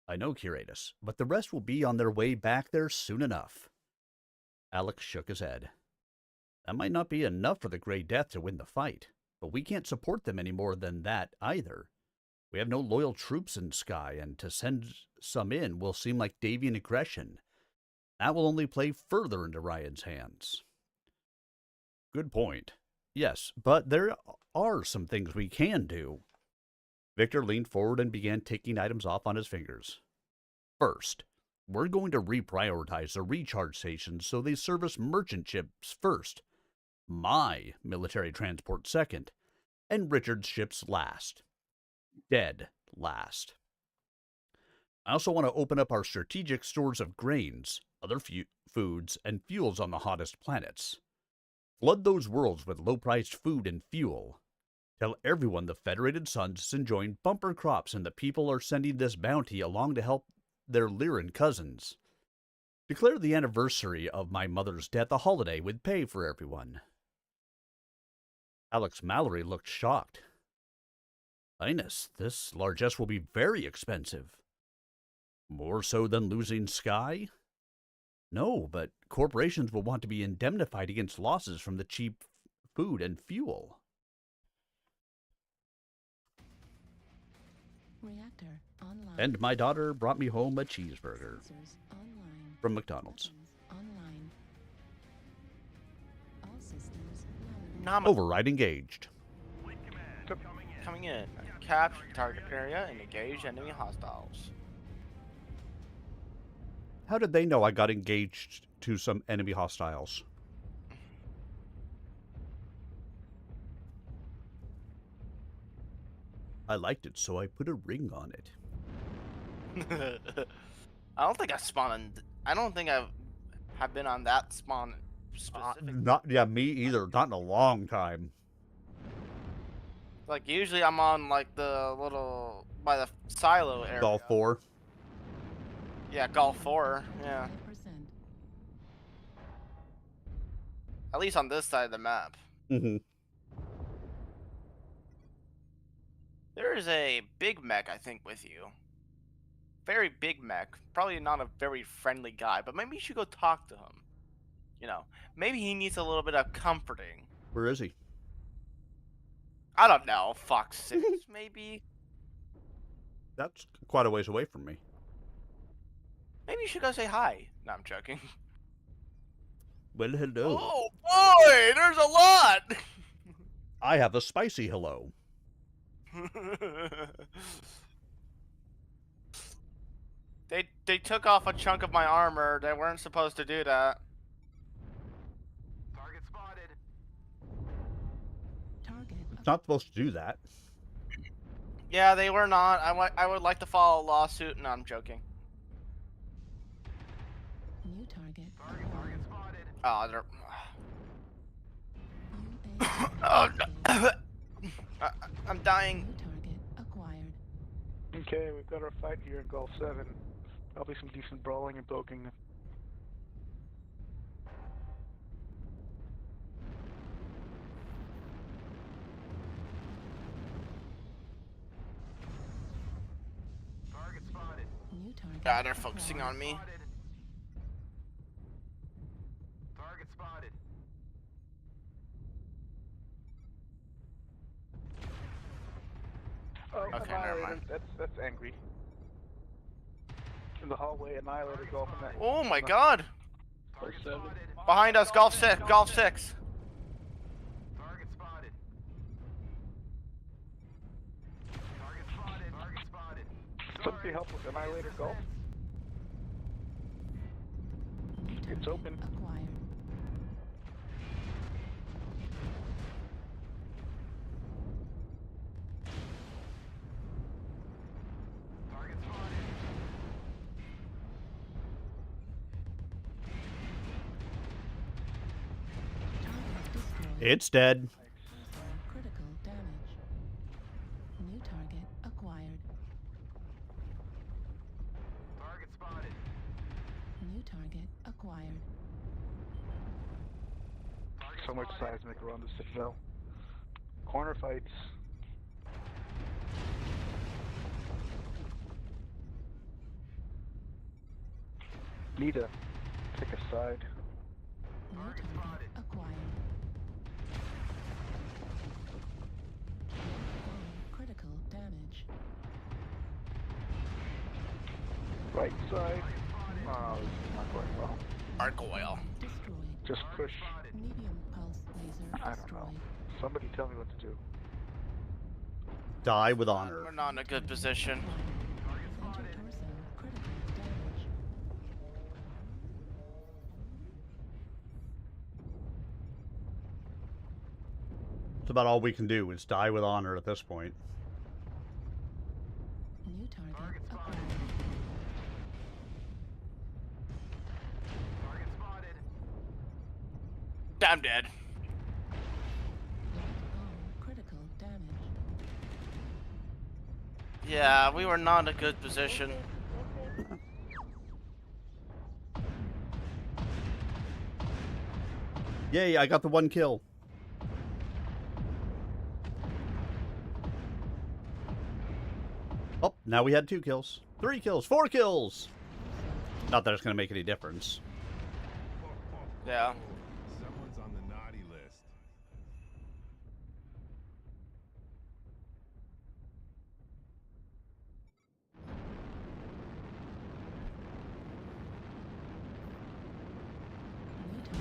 I know, Curatus, but the rest will be on their way back there soon enough. Alex shook his head. That might not be enough for the Grey Death to win the fight, but we can't support them any more than that either. We have no loyal troops in Sky, and to send some in will seem like Davian aggression. That will only play further into Ryan's hands. Good point. Yes, but there are some things we can do. Victor leaned forward and began ticking items off on his fingers. First, we're going to reprioritize the recharge stations so they service merchant ships first, my military transport second, and Richard's ships last. Dead last. I also want to open up our strategic stores of grains, other foods, and fuels on the hottest planets. Flood those worlds with low-priced food and fuel. Tell everyone the Federated Suns is enjoying bumper crops and the people are sending this bounty along to help their Lyran cousins. Declare the anniversary of my mother's death a holiday with pay for everyone. Alex Mallory looked shocked. Highness, this largesse will be very expensive. More so than losing Sky? No, but corporations will want to be indemnified against losses from the cheap food and fuel. Reactor online. And my daughter brought me home a cheeseburger Online. from McDonald's. Online. All systems Nom- Override engaged. Coming in. Capture target area and engage enemy hostiles. How did they know I got engaged to some enemy hostiles? I liked it, so I put a ring on it. I don't think I spawned. I don't think have been on that spawn specific. Me either. Not in a long time. Like usually I'm on like the little by the silo area. Golf 4. Yeah, Golf 4. Yeah. At least on this side of the map. Mm-hmm. There is a big mech, I think, with you. Very big mech. Probably not a very friendly guy, but maybe you should go talk to him. You know, maybe he needs a little bit of comforting. Where is he? I don't know. Fox 6, maybe? That's quite a ways away from me. Maybe you should go say hi. No, I'm joking. Well, hello. Oh, boy! There's a lot! I have a spicy hello. They took off a chunk of my armor. They weren't supposed to do that. Target spotted. Target. It's not supposed to do that. Yeah, they were not. I would like to file a lawsuit. No, I'm joking. New target. Target spotted. Oh, they're... Oh, I'm dying. New target acquired. Okay, we've got our fight here in Gulf 7. Probably some decent brawling and poking. Target spotted. New target. Yeah, they're focusing on me. Target spotted. Oh, Okay, never Annihilator. mind. That's angry. In the hallway, Annihilator golf in that. Oh my god! Target spotted. Behind us, Golf 6. Golf 6. Target spotted. Target spotted. Target spotted. Somebody help with Annihilator golf. It's open. Acquired. Target spotted. Target destroyed. It's dead. Critical damage. New target acquired. Target spotted. New target acquired. So much seismic around the citadel. Corner fights. Need to pick a side. New target acquired. Critical damage. Right side. Oh, this is not going well. Argoyle. Destroyed. Just push. Medium pulse laser I don't destroyed. know. Somebody tell me what to do. Die with honor. We're not in a good position. Center torso critical damage. It's about all we can do is die with honor at this point. New target acquired. Target spotted. I'm dead. Critical damage. Yeah, we were not in a good position. Yay, I got the one kill. Oh, now we had 2 kills. 3 kills. 4 kills! Not that it's going to make any difference. Yeah. Someone's on the naughty list. New target.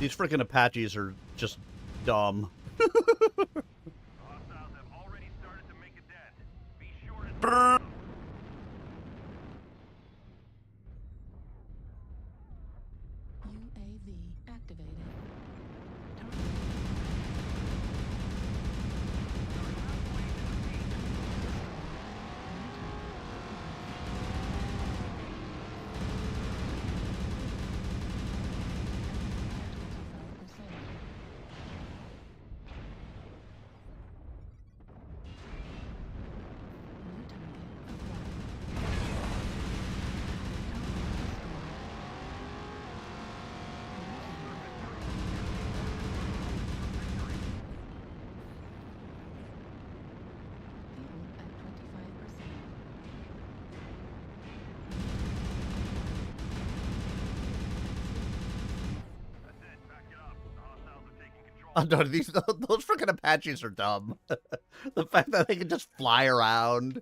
These freaking Apaches are just dumb. Hostiles have already started to make a dent. Be sure to... UAV activated. Target. New target Oh, no, those freaking Apaches are dumb. The fact that they can just fly around.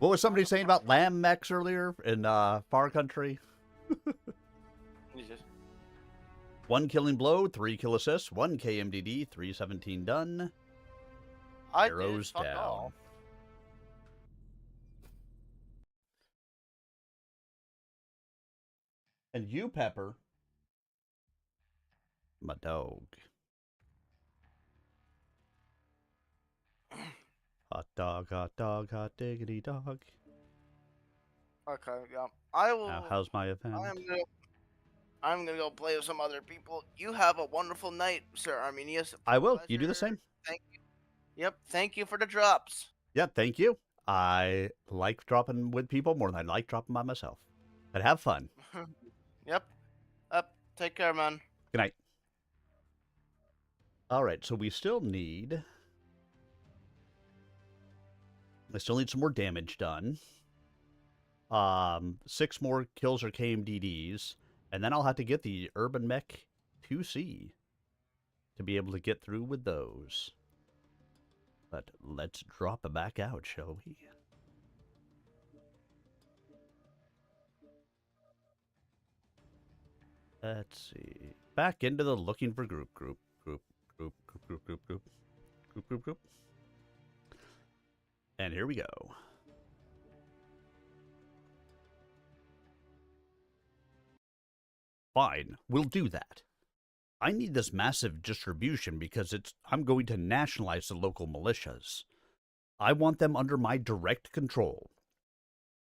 What was somebody saying about lamb mechs earlier in Far Country? Jesus. 1 killing blow, 3 kill assists, 1 KMDD, 317 done. Arrows down. All. And you, Pepper, my dog. Hot dog, hot diggity dog. Okay, yeah. I will. Now, how's my event? I'm gonna go play with some other people. You have a wonderful night, Sir Arminius. I will. You do the same. Thank you. Yep. Thank you for the drops. Yeah, thank you. I like dropping with people more than I like dropping by myself. But have fun. Yep. Take care, man. Good night. All right, so we still need... I still need some more damage done. 6 more kills or KMDDs. And then I'll have to get the Urban Mech 2C to be able to get through with those. But let's drop it back out, shall we? Let's see. Back into the looking for group. And here we go. Fine, we'll do that. I need this massive distribution because I'm going to nationalize the local militias. I want them under my direct control.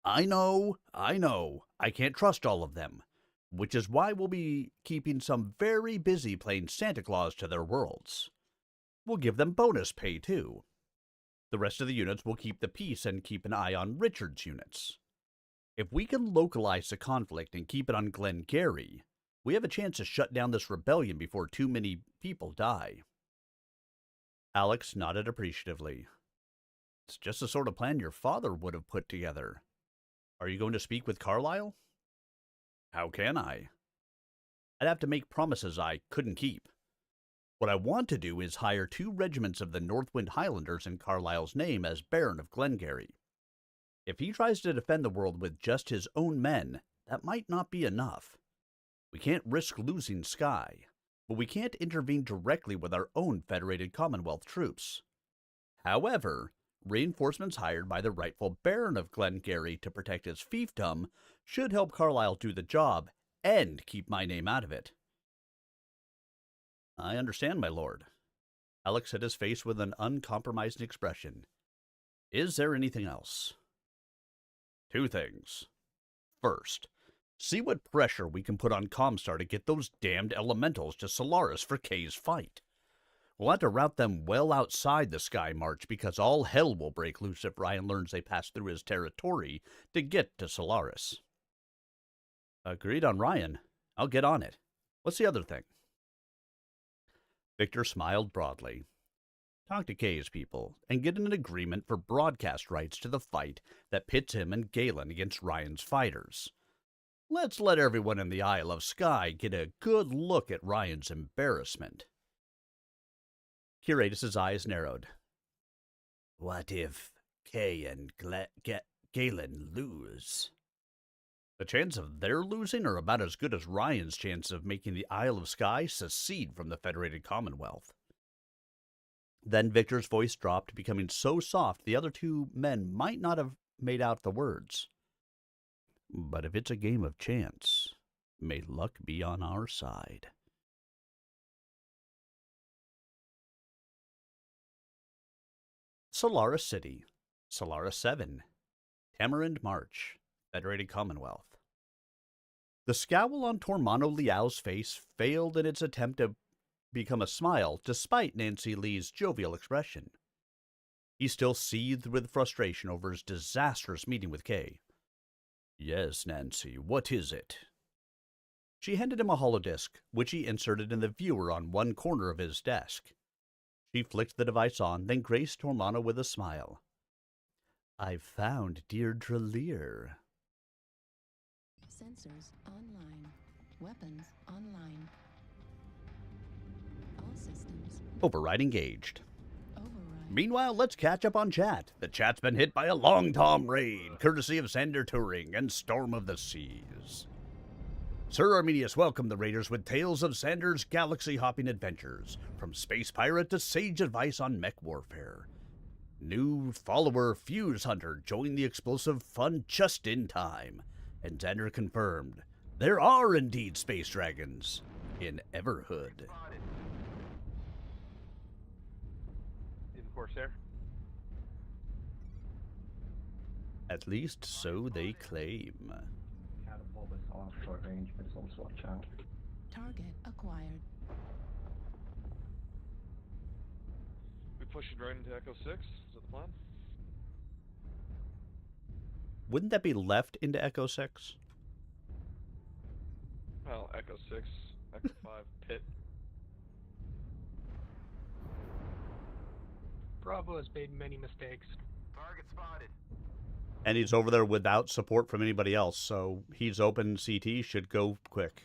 I know, I can't trust all of them, which is why we'll be keeping some very busy playing Santa Claus to their worlds. We'll give them bonus pay, too. The rest of the units will keep the peace and keep an eye on Richard's units. If we can localize the conflict and keep it on Glengarry, we have a chance to shut down this rebellion before too many people die. Alex nodded appreciatively. It's just the sort of plan your father would have put together. Are you going to speak with Carlisle? How can I? I'd have to make promises I couldn't keep. What I want to do is hire 2 regiments of the Northwind Highlanders in Carlisle's name as Baron of Glengarry. If he tries to defend the world with just his own men, that might not be enough. We can't risk losing Skye, but we can't intervene directly with our own Federated Commonwealth troops. However, reinforcements hired by the rightful Baron of Glengarry to protect his fiefdom should help Carlisle do the job and keep my name out of it. I understand, my lord. Alex hid his face with an uncompromising expression. Is there anything else? 2 things. First, see what pressure we can put on Comstar to get those damned elementals to Solaris for Kay's fight. We'll have to route them well outside the Sky March because all hell will break loose if Ryan learns they passed through his territory to get to Solaris. Agreed on Ryan. I'll get on it. What's the other thing? Victor smiled broadly. Talk to Kay's people and get an agreement for broadcast rights to the fight that pits him and Galen against Ryan's fighters. Let's let everyone in the Isle of Skye get a good look at Ryan's embarrassment. Curatus's eyes narrowed. What if Kay and Galen lose? The chance of their losing are about as good as Ryan's chance of making the Isle of Skye secede from the Federated Commonwealth. Then Victor's voice dropped, becoming so soft the other 2 men might not have made out the words. But if it's a game of chance, may luck be on our side. Solaris City, Solaris 7, Tamarind March, Federated Commonwealth. The scowl on Tormano Liao's face failed in its attempt to become a smile despite Nancy Lee's jovial expression. He still seethed with frustration over his disastrous meeting with Kay. Yes, Nancy, what is it? She handed him a holodisc, which he inserted in the viewer on one corner of his desk. She flicked the device on, then graced Tormano with a smile. I've found Deirdre Lear. Sensors online. Weapons online. Override engaged. Meanwhile, let's catch up on chat. The chat's been hit by a long Tom raid, courtesy of Sander Turing and Storm of the Seas. Sir Arminius welcomed the raiders with tales of Sander's galaxy-hopping adventures, from space pirate to sage advice on mech warfare. New follower Fuse Hunter joined the explosive fun just in time, and Sander confirmed there are indeed space dragons in Everhood. Corsair. At least so they claim. Catapult is off short range, but it's also watch out. Target acquired. We push it right into Echo 6? Is that the plan? Wouldn't that be left into Echo 6? Well, Echo 6, Echo 5, pit. Bravo has made many mistakes. Target spotted. And he's over there without support from anybody else, so he's open CT, should go quick.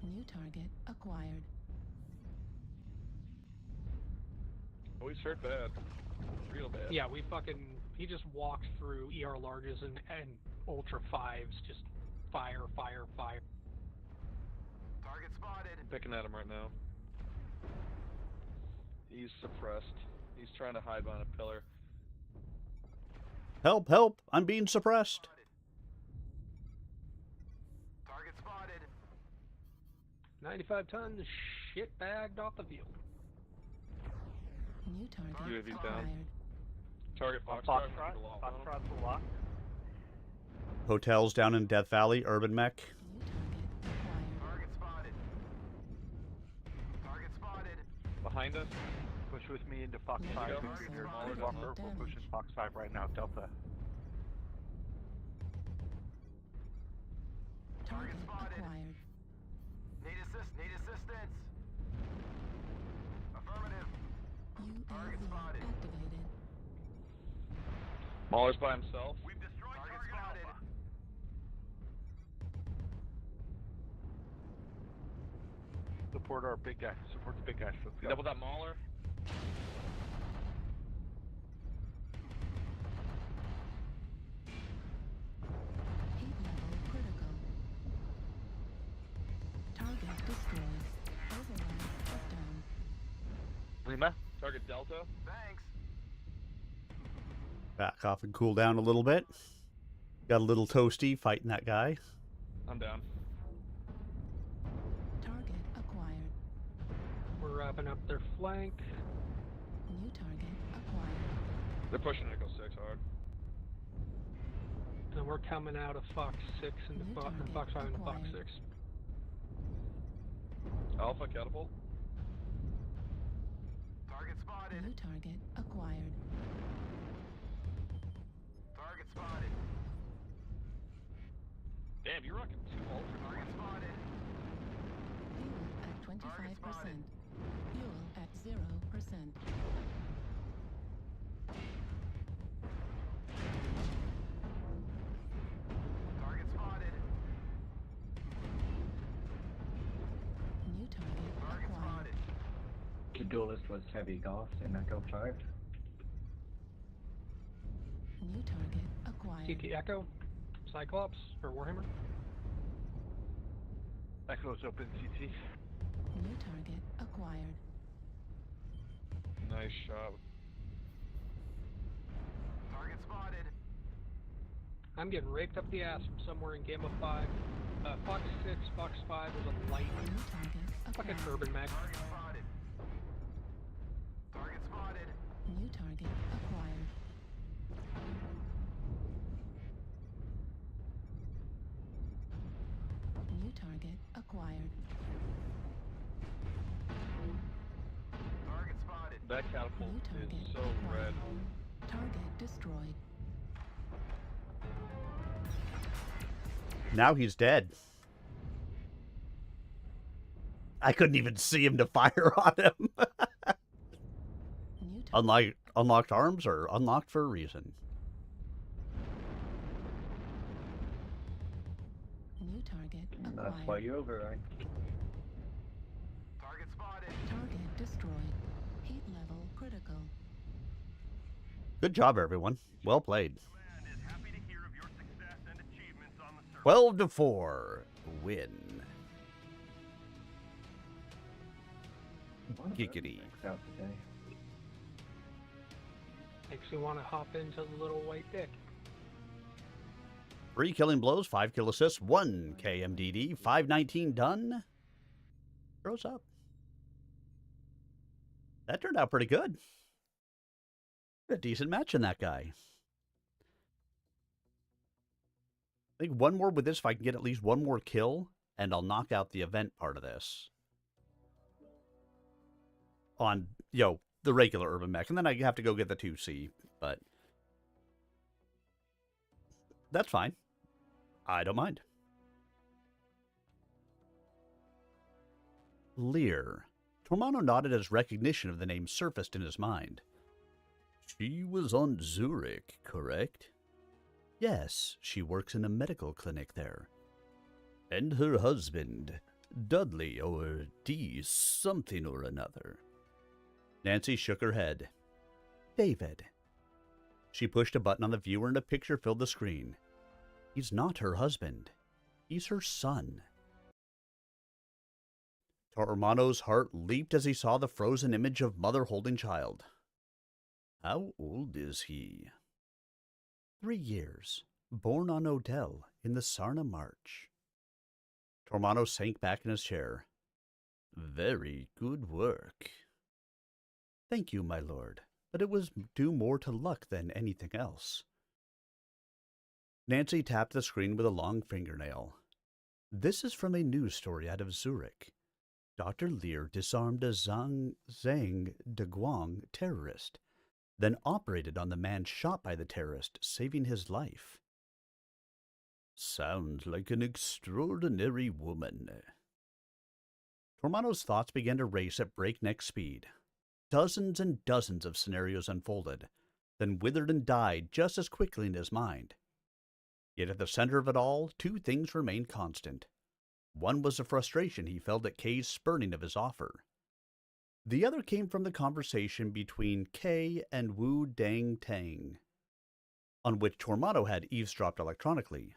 New target acquired. Oh, he's hurt bad. Real bad. Yeah, he just walked through ER larges and Ultra 5s, just fire, fire, fire. Target spotted. I'm picking at him right now. He's suppressed. He's trying to hide behind a pillar. Help, help, I'm being suppressed. Target spotted. 95 tons shit bagged off the field. New target UAV's acquired. down. Target Foxtrot. Foxtrot's locked. Hotels down in Death Valley, Urban Mech. Target spotted. Target spotted. Behind us. Push with me into Fox 5. Walker, we're pushing Fox 5 right now, Delta. Target acquired. Need assistance. Affirmative. Target spotted. Activated. Mauler's by himself. We've destroyed target spotted. Alpha. Support our big guy. Support the big guys. Let's go. Double that Mauler. Heat level critical. Target destroyed. Override shutdown. Lima? Target Delta. Thanks. Back off and cool down a little bit. Got a little toasty fighting that guy. I'm down. Target acquired. We're wrapping up their flank. New target acquired. They're pushing Echo 6 hard. And we're coming out of Fox 6 into New Fox target 5 into Fox acquired. 6. Alpha catapult. Target spotted. New target acquired. Target spotted. Damn, you're rocking 2 ultra. Target spotted. Fuel at 25%. spotted. Fuel at 0%. Target spotted. New target Target acquired. spotted. The duelist was heavy Goth in Echo 5. New target acquired. CT Echo, Cyclops, or Warhammer. Echo's open CT. New target acquired. Nice shot. Target spotted. I'm getting raked up the ass from somewhere in Gamma 5. Fox 6, Fox 5 was a light. New target Fucking acquired. urban mech. Target spotted. Target spotted. New target acquired. New target acquired. Target spotted. That catapult New target is so acquired. red. Target destroyed. Now he's dead. I couldn't even see him to fire on him. New target. Unlocked arms are unlocked for a reason. target That's acquired. why you override. Target spotted. Target destroyed. Heat level critical. Good job, everyone. Well played. Command is happy to hear of your success and achievements on the surface. 12-4. Win. Giggity. Out today. Makes you want to hop into the little white dick. 3 killing blows, 5 kill assists, 1 KMDD, 519 done. Throws up. That turned out pretty good. A decent match in that guy. I think one more with this, if I can get at least one more kill, and I'll knock out the event part of this. On, the regular urban mech. And then I have to go get the 2C, but that's fine. I don't mind. Lear. Tormano nodded as recognition of the name surfaced in his mind. She was on Zurich, correct? Yes, she works in a medical clinic there. And her husband, Dudley or D something or another. Nancy shook her head. David. She pushed a button on the viewer and a picture filled the screen. He's not her husband. He's her son. Tormano's heart leaped as he saw the frozen image of mother holding child. How old is he? 3 years. Born on Odell in the Sarna March. Tormano sank back in his chair. Very good work. Thank you, my lord, but it was due more to luck than anything else. Nancy tapped the screen with a long fingernail. This is from a news story out of Zurich. Dr. Lear disarmed a Zhang de Guang terrorist, then operated on the man shot by the terrorist, saving his life. Sounds like an extraordinary woman. Tormano's thoughts began to race at breakneck speed. Dozens and dozens of scenarios unfolded, then withered and died just as quickly in his mind. Yet at the center of it all, 2 things remained constant. One was the frustration he felt at Kay's spurning of his offer. The other came from the conversation between Kay and Wu Dang Tang, on which Tormano had eavesdropped electronically.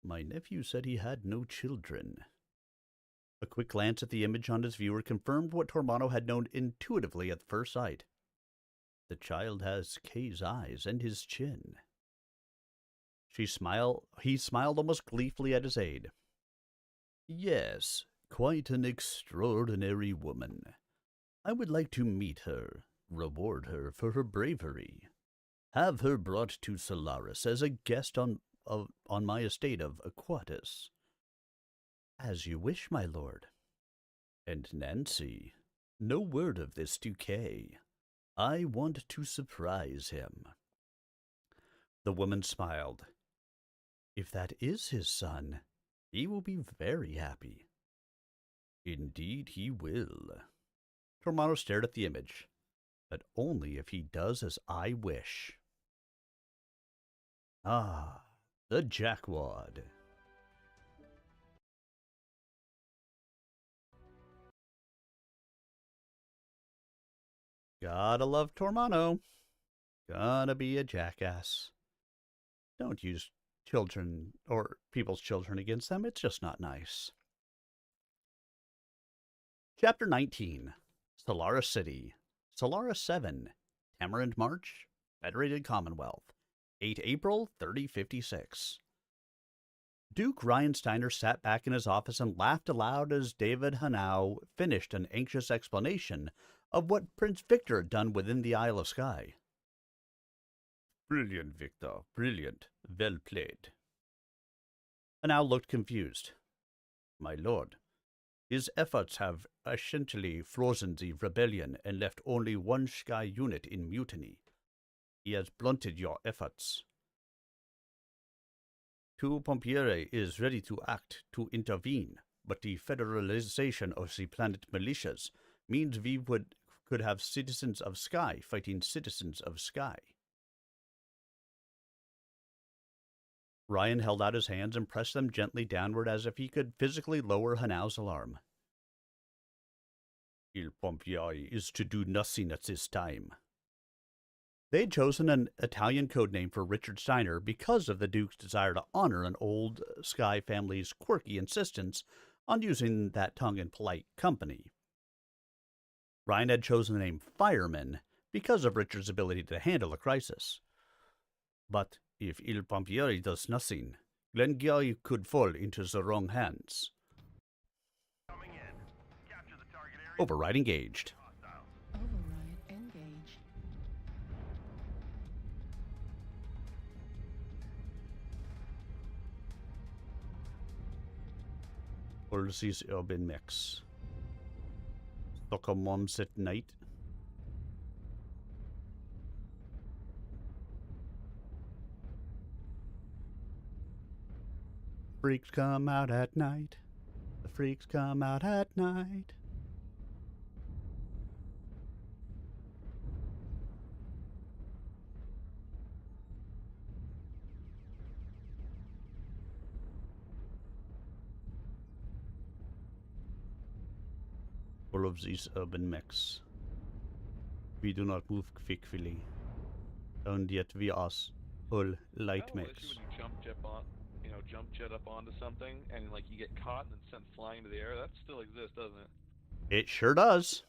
My nephew said he had no children. A quick glance at the image on his viewer confirmed what Tormano had known intuitively at first sight. The child has Kay's eyes and his chin. He smiled almost gleefully at his aide. Yes, quite an extraordinary woman. I would like to meet her, reward her for her bravery. Have her brought to Solaris as a guest on my estate of Aquatis. As you wish, my lord. And Nancy, no word of this to Kay. I want to surprise him. The woman smiled. If that is his son, he will be very happy. Indeed he will. Tormano stared at the image, but only if he does as I wish. Ah, the jackwad. Gotta love Tormano. Gotta be a jackass. Don't use children or people's children against them. It's just not nice. Chapter 19. Solaris City. Solaris 7. Tamarind March. Federated Commonwealth. 8 April 3056. Duke Ryansteiner sat back in his office and laughed aloud as David Hanau finished an anxious explanation of what Prince Victor had done within the Isle of Skye. Brilliant, Victor. Brilliant. Well played. Hanau looked confused. My lord, his efforts have essentially frozen the rebellion and left only one Skye unit in mutiny. He has blunted your efforts. Tu Pompiere is ready to act to intervene, but the federalization of the planet militias means we could have citizens of Skye fighting citizens of Skye. Ryan held out his hands and pressed them gently downward as if he could physically lower Hanau's alarm. Il Pompieri is to do nothing at this time. They had chosen an Italian code name for Richard Steiner because of the Duke's desire to honor an old Sky family's quirky insistence on using that tongue in polite company. Ryan had chosen the name Fireman because of Richard's ability to handle a crisis. But if Il Pompieri does nothing, Glengarry could fall into the wrong hands. Override engaged. Override engaged. Policies urban mix. Soccer moms at night. Freaks come out at night. The freaks come out at night. All of these urban mechs. We do not move quickly. And yet we are all light When mechs. you jump jet up onto something and like you get caught and then sent flying into the air. That still exists, doesn't it? It sure does.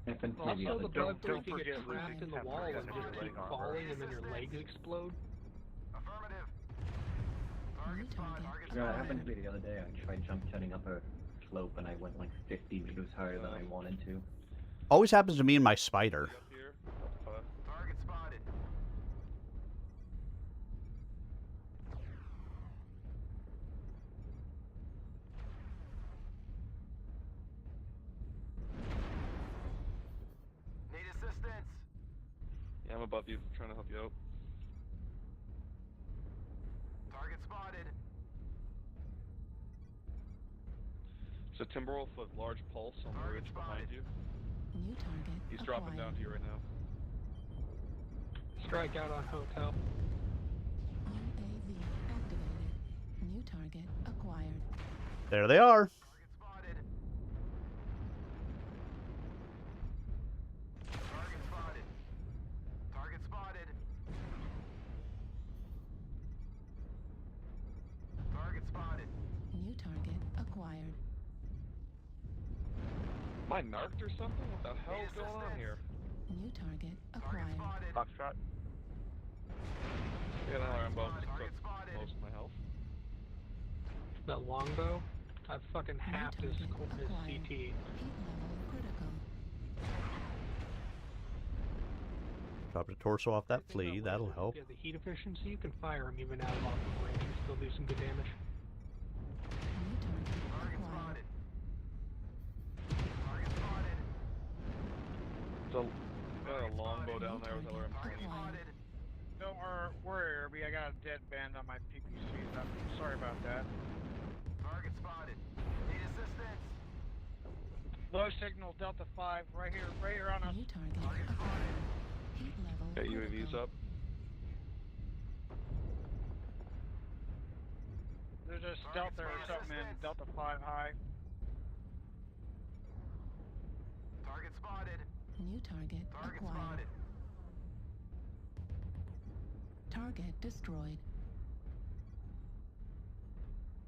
Also, the bug where you can get trapped in the wall and just keep falling and then your legs explode. Yeah, it happened to me the other day. I tried jump jetting up a slope and I went like 50 meters higher than I wanted to. Always happens to me and my spider. Target spotted. Need assistance. Yeah, I'm above you, trying to help you out. Target spotted. So Timberwolf with large pulse on the ridge behind you. New target. He's dropping down to you right now. Strike out on hotel. UAV activated. New target acquired. There they are. Target spotted. Target spotted. Target spotted. New target acquired. Am I narked or something? What the hell is going on here? New target acquired. Foxtrot. Yeah, no, I'm about to took most of my health. That longbow, I've fucking halved his CT. Heat level critical. Drop the torso off that flea. That'll help. Yeah, the heat efficiency, you can fire him even out of off the range and still do some good damage. New target acquired. So, got a longbow down there with LRM. Don't worry, Irby. I got a dead band on my PPCs. I'm sorry about that. Target spotted. Need assistance. Low signal Delta 5 right here on us. New target acquired. Heat level Got UAVs up. There's a stealth there or something in Delta 5 high. Target spotted. New target acquired. Target destroyed.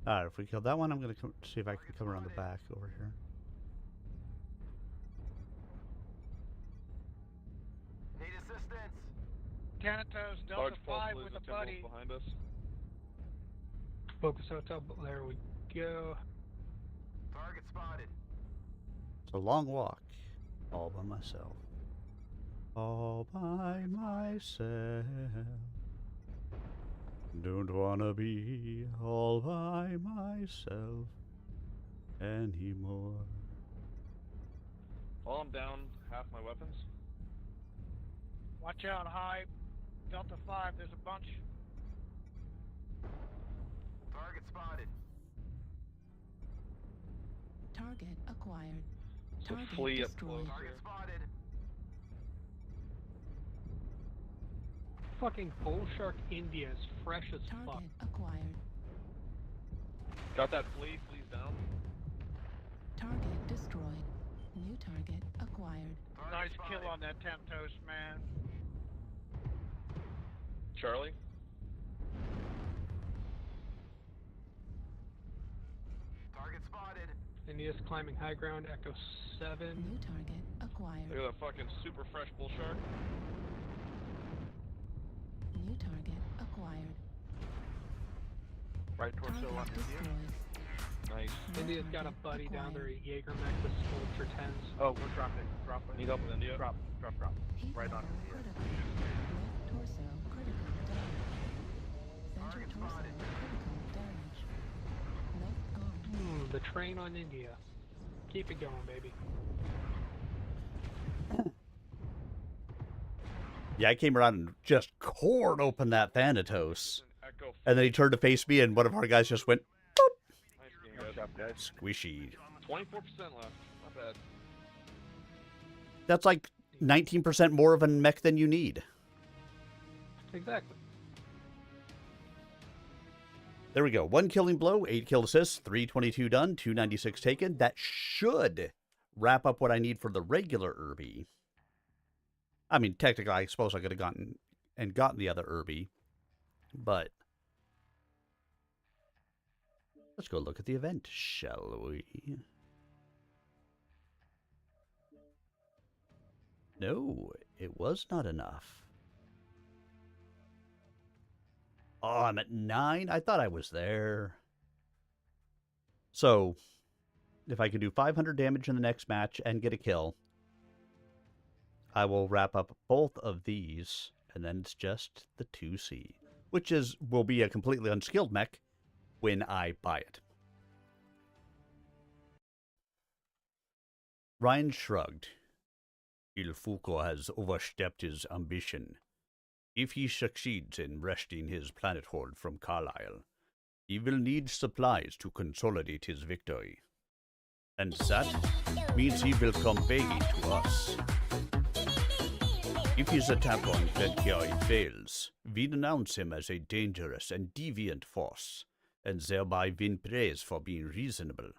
Alright, if we kill that one, I'm going to see if I can come around the back over here. Need assistance. Thanatos Delta Large 5 pulse with a Timberwolf buddy. behind us. Focus hotel, there we go. Target spotted. It's a long walk. All by myself. All by myself. Don't wanna be all by myself anymore. Well, I'm down half my weapons. Watch out high. Delta 5, there's a bunch. Target spotted. Target acquired. So Target flee up destroyed. close Target here. spotted. fucking bull shark India is fresh as fuck. Target acquired. Got that flea? Flea's down. Target destroyed. New target acquired. Nice kill on that Temptoast, man. Charlie? Target spotted. India's climbing high ground, Echo 7. New target acquired. Look at that fucking super fresh bull shark. New target acquired. Right torso Target on India. destroyed. Nice. India's got a buddy down there, Jaeger mech with Ultra 10s. Oh, we're dropping. Dropping. Need help with India? Drop. Heat Right on level India. critical. Left torso critical damage. Center torso critical damage. Left arm. The train on India. Keep it going, baby. Yeah, I came around and just cored open that Thanatos. And then he turned to face me, and one of our guys just went, Nice game, guys. squishy. 24% left. Not bad. That's like 19% more of a mech than you need. Exactly. There we go. 1 killing blow, 8 kill assists, 322 done, 296 taken. That should wrap up what I need for the regular Irby. I mean, technically, I suppose I could have gotten the other Irby, but let's go look at the event, shall we? No, it was not enough. Oh, I'm at 9? I thought I was there. So, if I can do 500 damage in the next match and get a kill, I will wrap up both of these, and then it's just the 2C, which will be a completely unskilled mech when I buy it. Ryan shrugged. Il Foucault has overstepped his ambition. If he succeeds in wresting his planet hold from Carlisle, he will need supplies to consolidate his victory. And that means he will come begging to us. If his attack on Glencoe fails, we denounce him as a dangerous and deviant force, and thereby win praise for being reasonable.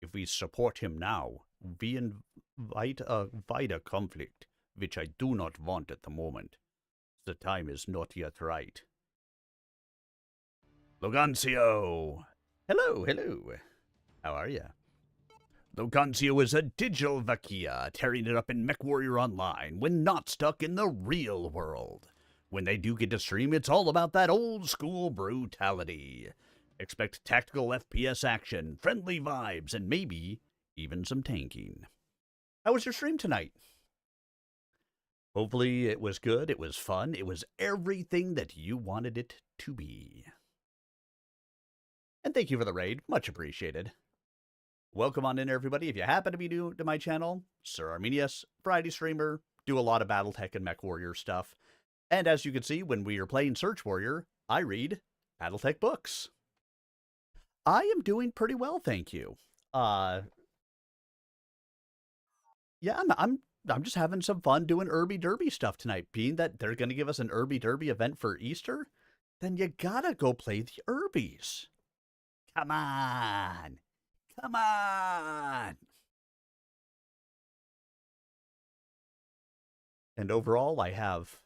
If we support him now, we invite a wider conflict, which I do not want at the moment. The time is not yet right. Logancio! Hello, hello. How are ya? Logancio is a digital Vakia, tearing it up in MechWarrior Online when not stuck in the real world. When they do get to stream, it's all about that old school brutality. Expect tactical FPS action, friendly vibes, and maybe even some tanking. How was your stream tonight? Hopefully it was good, it was fun, it was everything that you wanted it to be. And thank you for the raid, much appreciated. Welcome on in, everybody. If you happen to be new to my channel, Sir Arminius, variety streamer, do a lot of Battletech and MechWarrior stuff. And as you can see, when we are playing Search Warrior, I read Battletech books. I am doing pretty well, thank you. Yeah, I'm just having some fun doing Irby Derby stuff tonight. Being that they're going to give us an Irby Derby event for Easter, then you gotta go play the Irbies. Come on. Come on. And overall, I have,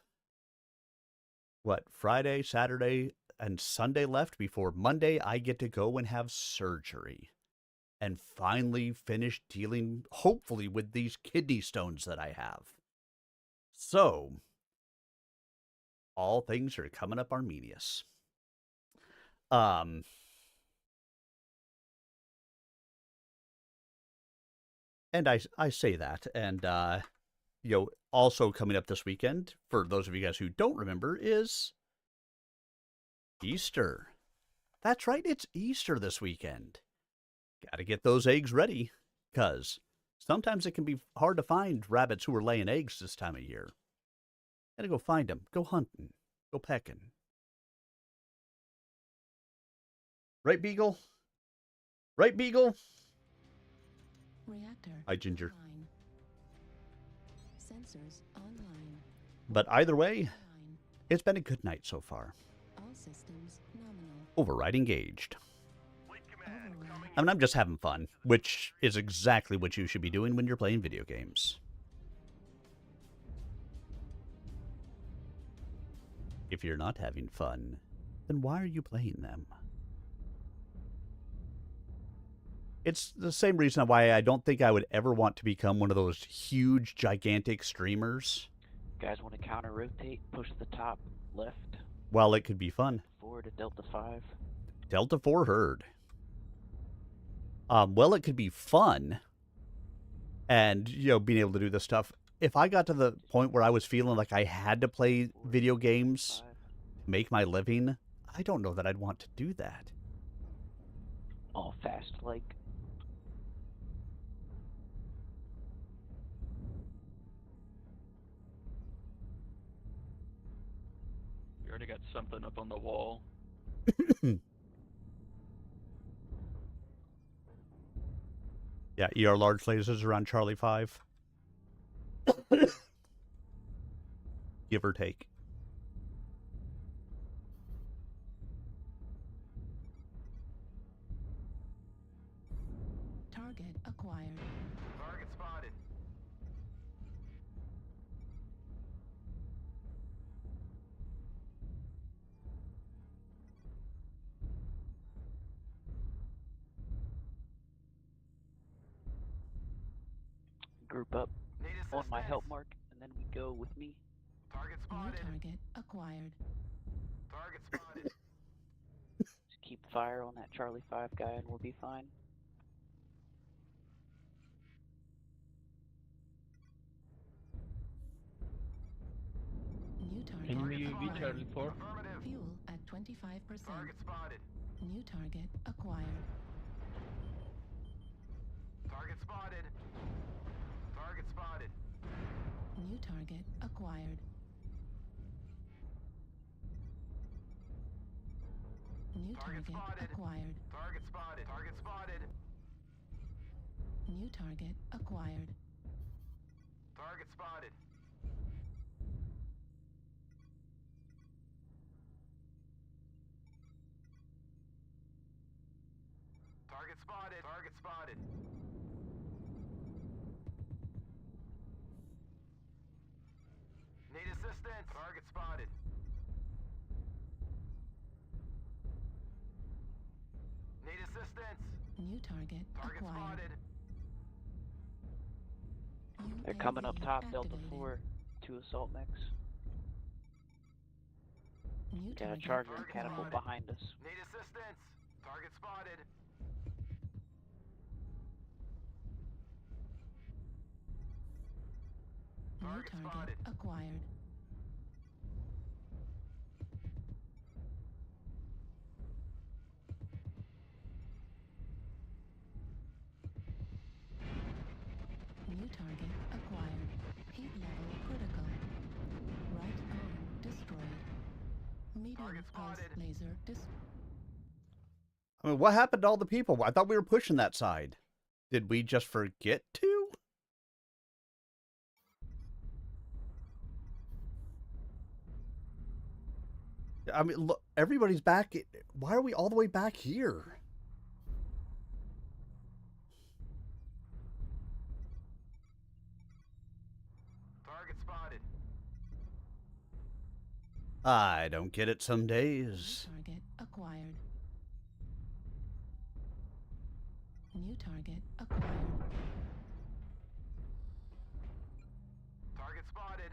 Friday, Saturday, and Sunday left before Monday I get to go and have surgery. And finally finish dealing, hopefully, with these kidney stones that I have. So, all things are coming up Arminius. And I say that, and, also coming up this weekend, for those of you guys who don't remember, is Easter. That's right, it's Easter this weekend. Gotta get those eggs ready, because sometimes it can be hard to find rabbits who are laying eggs this time of year. Gotta go find them, go hunting, go pecking. Right, Beagle? Right, Beagle? Reactor. Hi, Ginger. Online. Sensors online. But either way, It's been a good night so far. All systems nominal. Override engaged. I mean, I'm just having fun, which is exactly what you should be doing when you're playing video games. If you're not having fun, then why are you playing them? It's the same reason why I don't think I would ever want to become one of those huge, gigantic streamers. Guys want to counter rotate, push the top left. Well, it could be fun. 4 to Delta 5. Delta 4 heard. Well, it could be fun. And, you know, being able to do this stuff. If I got to the point where I was feeling like I had to play video games, make my living, I don't know that I'd want to do that. All fast like. You already got something up on the wall. Yeah, ER large lasers around Charlie 5. Give or take. Target acquired. Target spotted. Group up on my help mark, and then we go with me. Target New spotted. target acquired. Target spotted. Just keep fire on that Charlie 5 guy, and we'll be fine. New target. Can you UAV acquired. Charlie 4? Fuel at 25%. Target spotted. New target acquired. Target spotted. Target spotted. New target acquired. New target acquired. Target spotted. Target spotted. New target acquired. Target spotted. Target spotted. Target spotted. Need assistance. Target spotted. Need assistance. New target Target acquired. spotted. They're coming up UAV top, Delta activated. 4, 2 assault mechs. New Got a target charger and acquired. catapult behind us. Need assistance. Target spotted. New Target target spotted. acquired. New target acquired. Heat level critical. Right arm destroyed. Medium pulse laser I mean, what happened to all the people? I thought we were pushing that side. Did we just forget to? I mean, look, everybody's back. Why are we all the way back here? Target spotted. I don't get it some days. target acquired. New target acquired. Target spotted.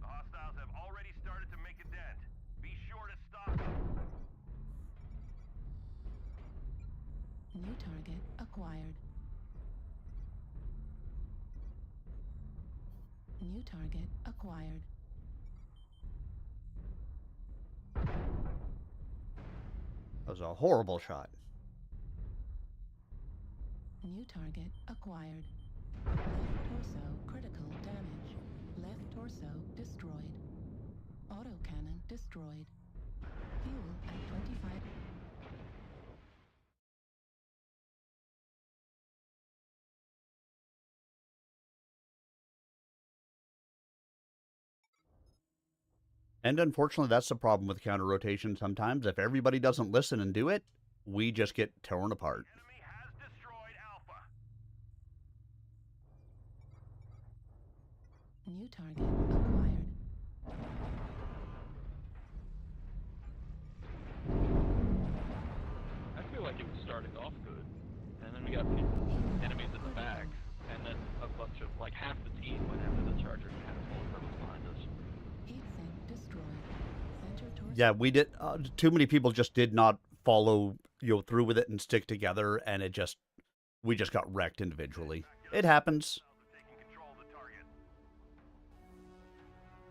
The hostiles have already started to make a dent. Be sure to stop them. New target acquired. New target acquired. That was a horrible shot. New target acquired. Left torso critical damage. Left torso destroyed. Autocannon destroyed. Fuel at 25. And unfortunately, that's the problem with counter rotation sometimes. If everybody doesn't listen and do it, we just get torn apart. New target acquired. I feel like it was starting off good, and then we got enemies in the back, and then a bunch of, like, half the team went after the Charger catapult that was behind us. Heat sink destroyed. Center torso. Yeah, we did. Too many people just did not follow through with it and stick together, and we just got wrecked individually. It happens.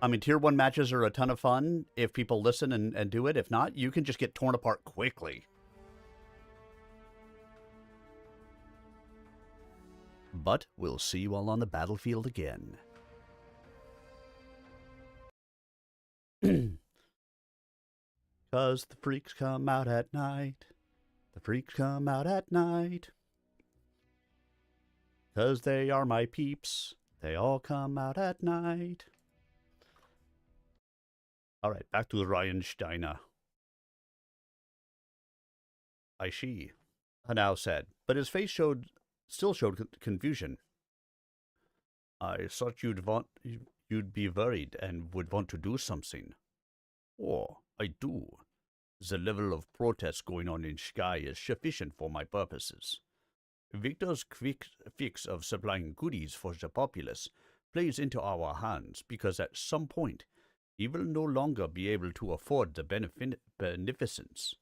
I mean, Tier 1 matches are a ton of fun if people listen and do it. If not, you can just get torn apart quickly. But we'll see you all on the battlefield again. Cause the freaks come out at night. The freaks come out at night. Cause they are my peeps. They all come out at night. Alright, back to Ryan Steiner. I see, Hanau said, but his face still showed confusion. I thought you'd be worried and would want to do something. Oh, I do. The level of protest going on in Sky is sufficient for my purposes. Victor's quick fix of supplying goodies for the populace plays into our hands because at some point he will no longer be able to afford the beneficence.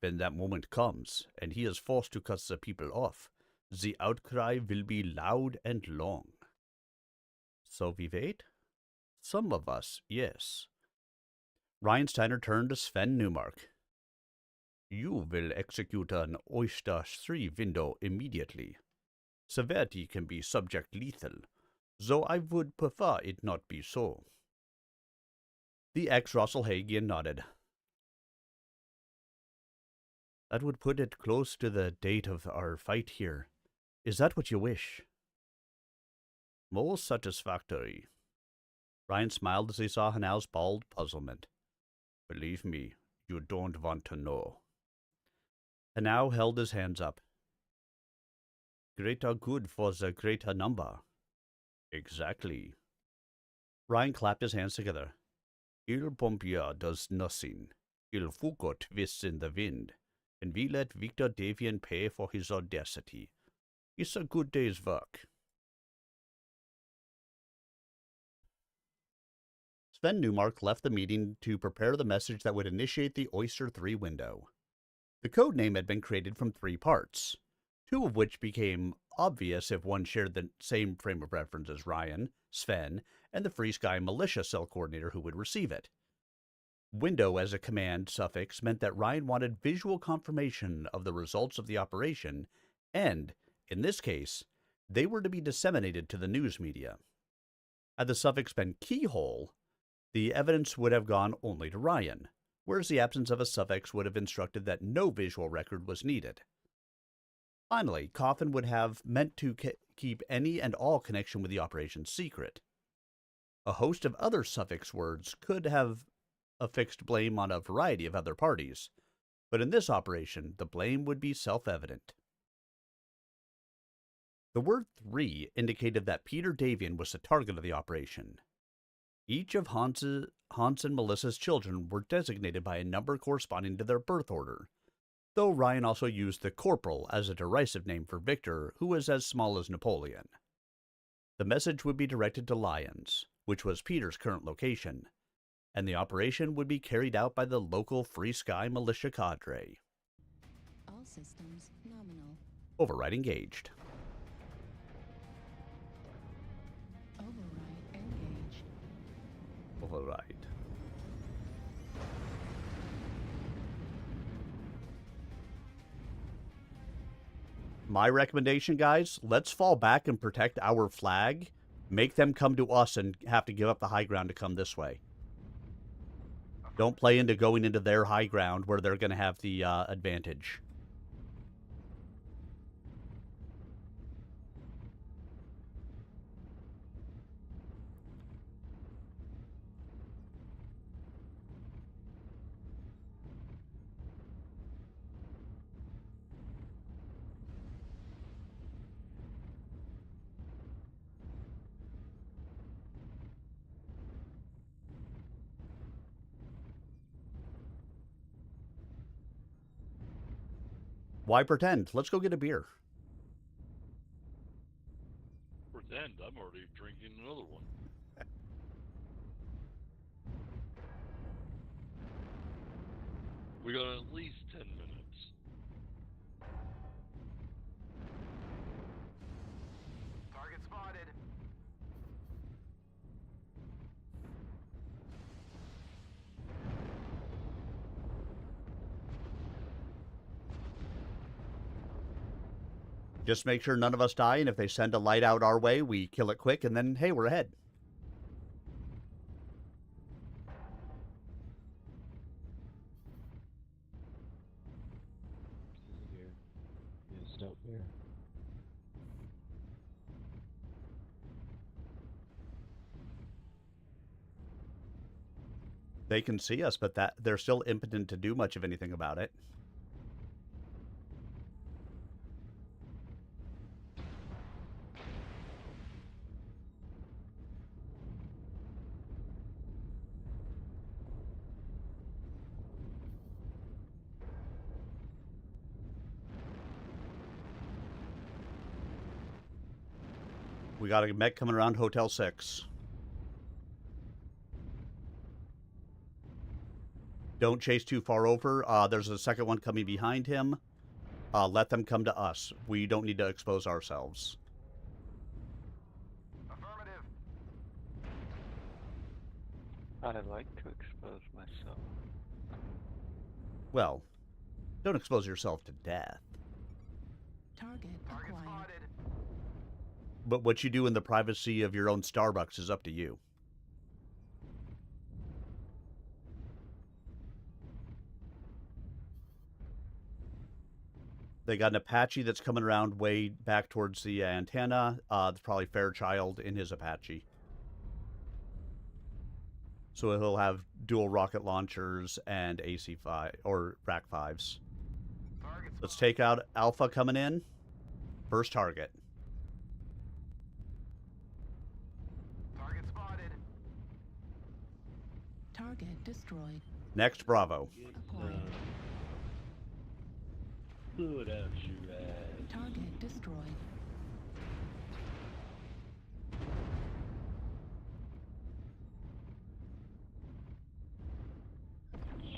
When that moment comes, and he is forced to cut the people off, the outcry will be loud and long. So we wait? Some of us, yes. Ryan Steiner turned to Sven Newmark. You will execute an Oyster 3 window immediately. Severity can be subject lethal, though I would prefer it not be so. The ex-Rosselhagian nodded. That would put it close to the date of our fight here. Is that what you wish? Most satisfactory. Ryan smiled as he saw Hanau's bald puzzlement. Believe me, you don't want to know. Hanau held his hands up. Greater good for the greater number. Exactly. Ryan clapped his hands together. Il Pompier does nothing. Il Foucault twists in the wind, and we let Victor Davian pay for his audacity. It's a good day's work. Sven Newmark left the meeting to prepare the message that would initiate the Oyster 3 window. The code name had been created from 3 parts, 2 of which became obvious if one shared the same frame of reference as Ryan, Sven, and the Free Sky militia cell coordinator who would receive it. Window as a command suffix meant that Ryan wanted visual confirmation of the results of the operation, and, in this case, they were to be disseminated to the news media. Had the suffix been keyhole, the evidence would have gone only to Ryan, whereas the absence of a suffix would have instructed that no visual record was needed. Finally, Coffin would have meant to keep any and all connection with the operation secret. A host of other suffix words could have affixed blame on a variety of other parties, but in this operation, the blame would be self-evident. The word 3 indicated that Peter Davian was the target of the operation. Each of Hans and Melissa's children were designated by a number corresponding to their birth order, though Ryan also used the Corporal as a derisive name for Victor, who was as small as Napoleon. The message would be directed to Lyons, which was Peter's current location, and the operation would be carried out by the local Free Sky militia cadre. All systems nominal. Override engaged. Override engaged. Override. My recommendation, guys, let's fall back and protect our flag. Make them come to us and have to give up the high ground to come this way. Don't play into going into their high ground where they're going to have the advantage. Why pretend? Let's go get a beer. Pretend I'm already drinking another one. We got at least 10 minutes. Target spotted. Just make sure none of us die, and if they send a light out our way, we kill it quick, and then, hey, we're ahead. Stop there. They can see us, but they're still impotent to do much of anything about it. We got a mech coming around Hotel 6. Don't chase too far over. There's a second one coming behind him. Let them come to us. We don't need to expose ourselves. Affirmative. I'd like to expose myself. Well, don't expose yourself to death. Target acquired. Spotted. But what you do in the privacy of your own Starbucks is up to you. They got an Apache that's coming around way back towards the antenna. It's probably Fairchild in his Apache. So he'll have dual rocket launchers and AC-5 or Rack 5s. Let's take out Alpha coming in. First target. Target spotted. Target destroyed. Next, Bravo. Acquired. Good out your ass. Target destroyed.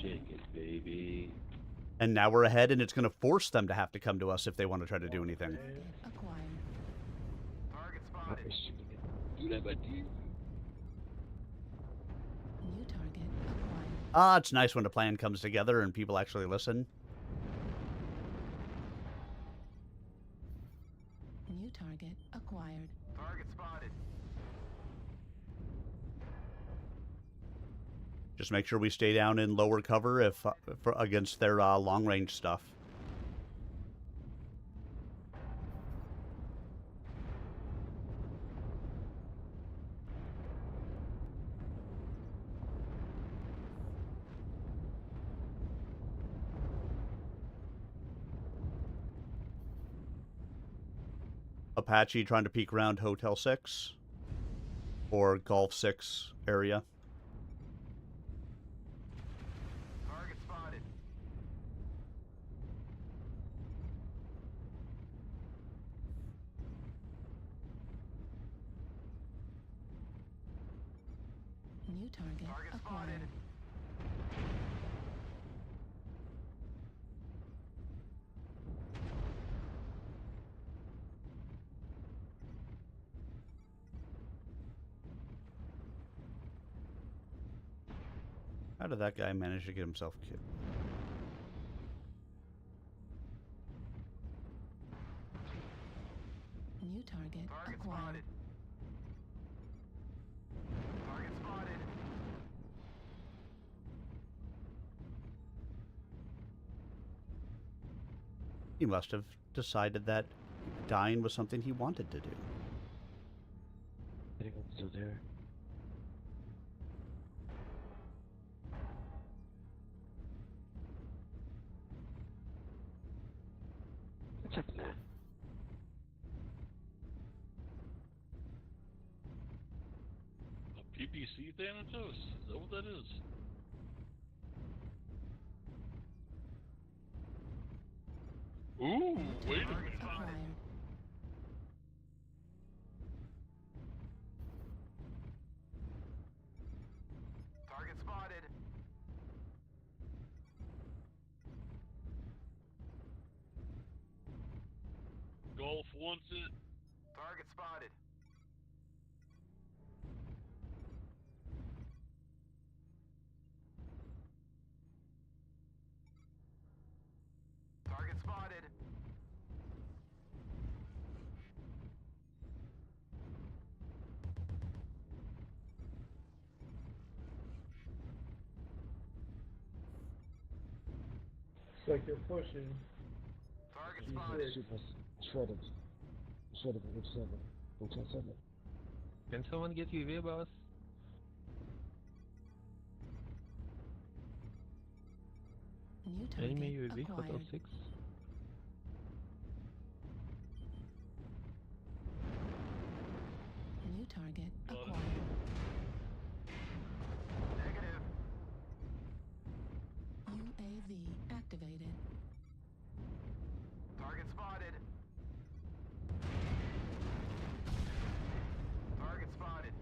Shake it, baby. And now we're ahead, and it's going to force them to have to come to us if they want to try to do anything. Acquired. Target spotted. Do that, but New target acquired. It's nice when a plan comes together and people actually listen. New target acquired. Target spotted. Just make sure we stay down in lower cover if against their long-range stuff. Apache trying to peek around Hotel 6 or Golf 6 area. Target spotted. New target acquired. How did that guy manage to get himself killed? New target acquired. Target spotted. He must have decided that dying was something he wanted to do. Anyone's still there? check that. A PPC Thanatos? Is that what that is? Ooh, wait a minute. Acquired. Target spotted. Golf wants it. Target spotted. Target spotted. It's like they're pushing. Target spotted. Shredded. Shredded. Which server? Which server? Can someone get UV, boss? New target Enemy UV, acquired. Hotel 6. New target acquired. Negative. UAV activated. Target spotted. Target spotted.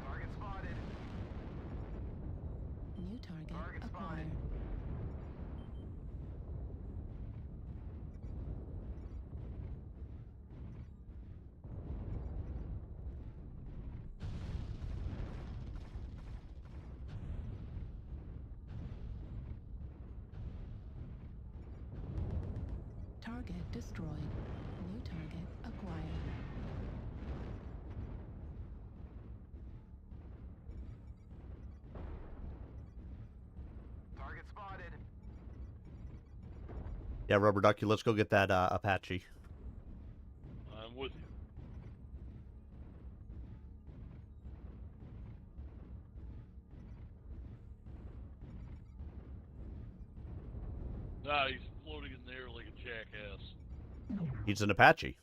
Target spotted. New target Target acquired. spotted. Target destroyed. New target acquired. Target spotted. Yeah, Rubber Ducky, let's go get that Apache. I'm with you. Nah, he's floating in there like a jackass. He's an Apache.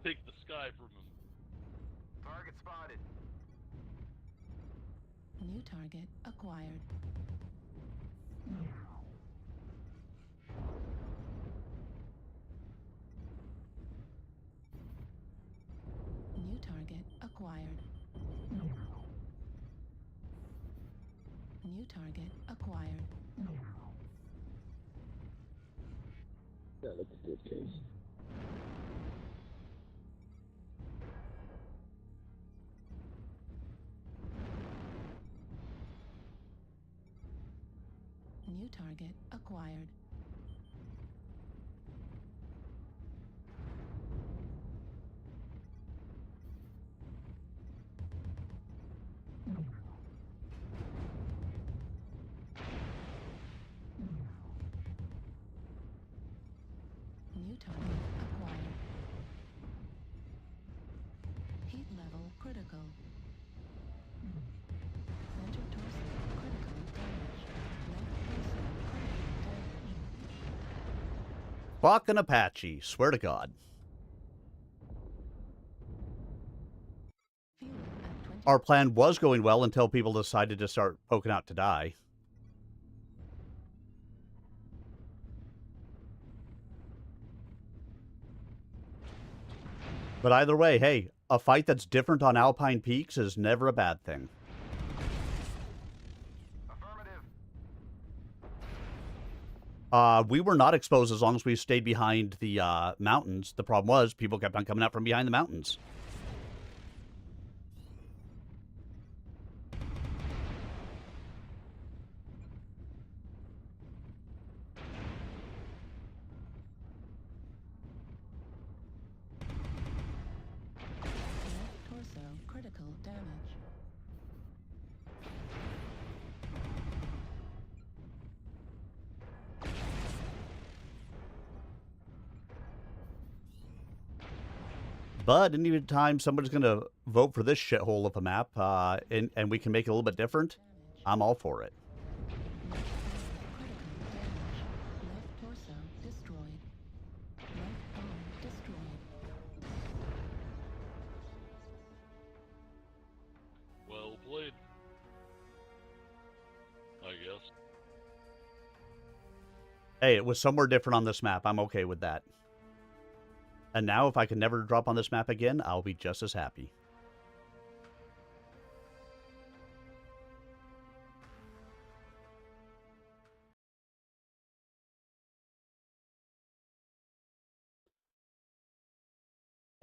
Take the sky from him. Target spotted. New target acquired. New target acquired. New target acquired. Yeah, look at this case. New target acquired. New target acquired. Heat level critical. Center torso critical damage. Left torso critical damage. Fucking Apache. Swear to God. Fuel at 20. Our plan was going well until people decided to start poking out to die. But either way, hey, a fight that's different on Alpine Peaks is never a bad thing. Affirmative. We were not exposed as long as we stayed behind the mountains. The problem was people kept on coming out from behind the mountains. Left torso critical damage. But any time somebody's going to vote for this shithole of a map, and we can make it a little bit different, I'm all for it. Left torso destroyed. Left arm destroyed. Hey, it was somewhere different on this map. I'm okay with that. And now, if I can never drop on this map again, I'll be just as happy.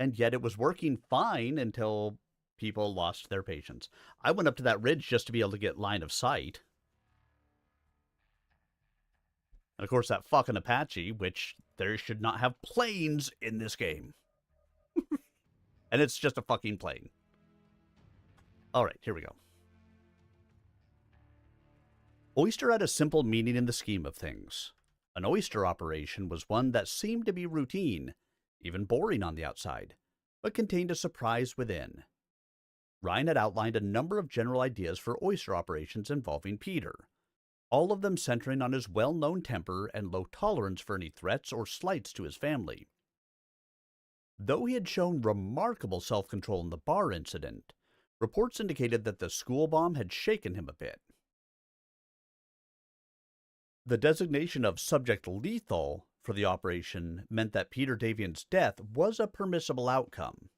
And yet it was working fine until people lost their patience. I went up to that ridge just to be able to get line of sight. And of course, that fucking Apache, which there should not have planes in this game. And it's just a fucking plane. All right, here we go. Oyster had a simple meaning in the scheme of things. An oyster operation was one that seemed to be routine, even boring on the outside, but contained a surprise within. Ryan had outlined a number of general ideas for oyster operations involving Peter, all of them centering on his well-known temper and low tolerance for any threats or slights to his family. Though he had shown remarkable self-control in the bar incident, reports indicated that the school bomb had shaken him a bit. The designation of subject lethal for the operation meant that Peter Davian's death was a permissible outcome.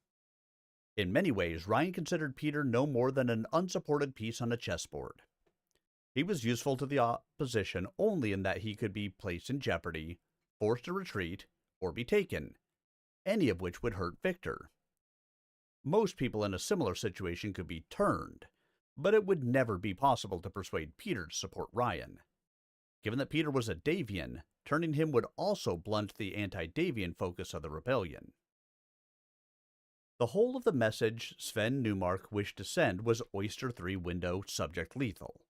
In many ways, Ryan considered Peter no more than an unsupported piece on a chessboard. He was useful to the opposition only in that he could be placed in jeopardy, forced to retreat, or be taken, any of which would hurt Victor. Most people in a similar situation could be turned, but it would never be possible to persuade Peter to support Ryan. Given that Peter was a Davian, turning him would also blunt the anti-Davian focus of the rebellion. The whole of the message Sven Newmark wished to send was Oyster 3 window subject lethal.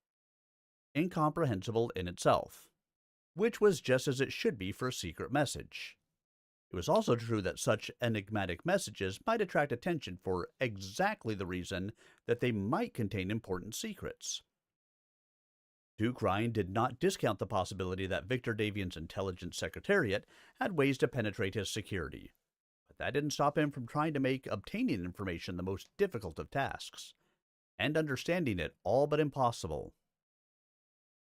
Incomprehensible in itself, which was just as it should be for a secret message. It was also true that such enigmatic messages might attract attention for exactly the reason that they might contain important secrets. Duke Ryan did not discount the possibility that Victor Davian's intelligence secretariat had ways to penetrate his security, but that didn't stop him from trying to make obtaining information the most difficult of tasks, and understanding it all but impossible.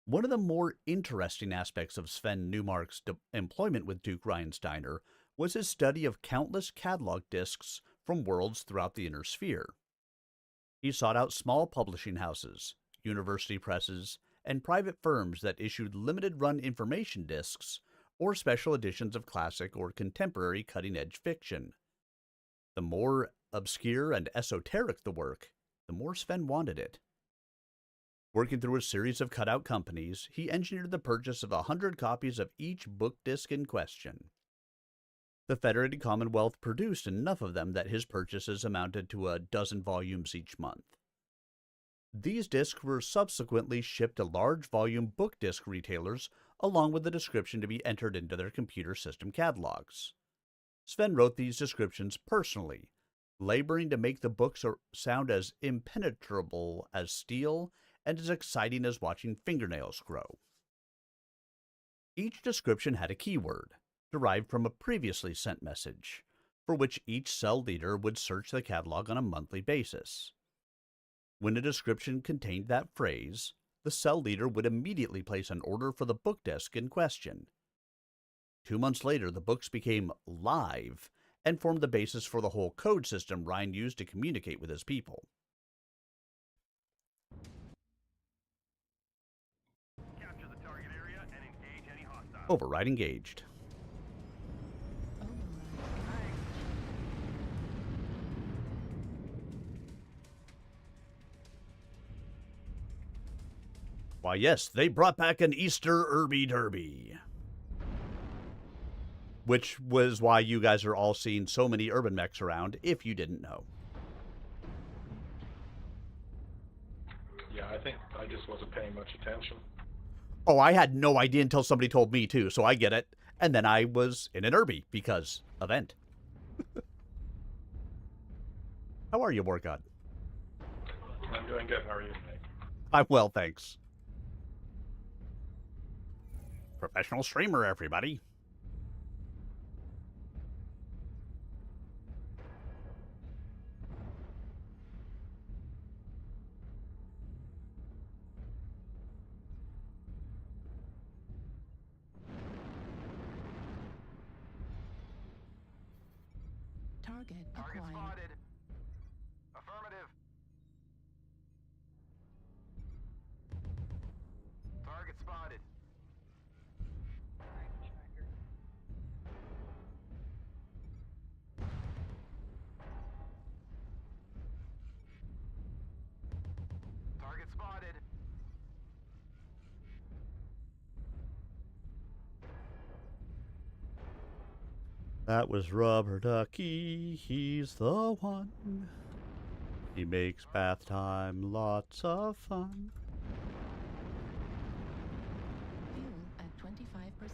One of the more interesting aspects of Sven Newmark's employment with Duke Ryan Steiner was his study of countless catalog discs from worlds throughout the Inner Sphere. He sought out small publishing houses, university presses, and private firms that issued limited-run information discs or special editions of classic or contemporary cutting-edge fiction. The more obscure and esoteric the work, the more Sven wanted it. Working through a series of cutout companies, he engineered the purchase of 100 copies of each book disc in question. The Federated Commonwealth produced enough of them that his purchases amounted to a dozen volumes each month. These discs were subsequently shipped to large volume book disc retailers along with the description to be entered into their computer system catalogs. Sven wrote these descriptions personally, laboring to make the books sound as impenetrable as steel and as exciting as watching fingernails grow. Each description had a keyword, derived from a previously sent message, for which each cell leader would search the catalog on a monthly basis. When a description contained that phrase, the cell leader would immediately place an order for the book disc in question. 2 months later, the books became live and formed the basis for the whole code system Ryan used to communicate with his people. Capture the target area and engage any hostiles. Override engaged. Why, yes, they brought back an Easter Irby Derby. Which was why you guys are all seeing so many urban mechs around, if you didn't know. Yeah, I think I just wasn't paying much attention. Oh, I had no idea until somebody told me too, so I get it. And then I was in an Irby because event. How are you, War God? I'm doing good. How are you? I'm well, thanks. Professional streamer, everybody. Target Target acquired. spotted. Affirmative. Target spotted. Target spotted. That was Rubber Ducky, he's the one. He makes bath time lots of fun. Fuel at 25%.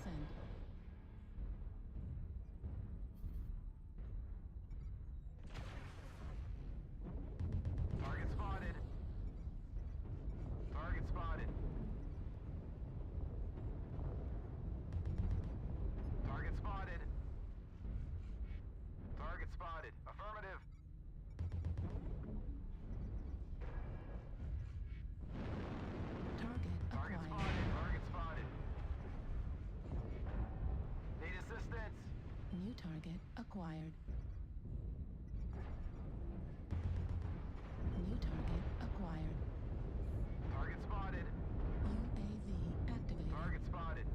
Target spotted. Target spotted. Target spotted. Target spotted. Affirmative. Target Target acquired. spotted. Target spotted. Need assistance. New target acquired. New target acquired. Target spotted. UAV activated. Target spotted.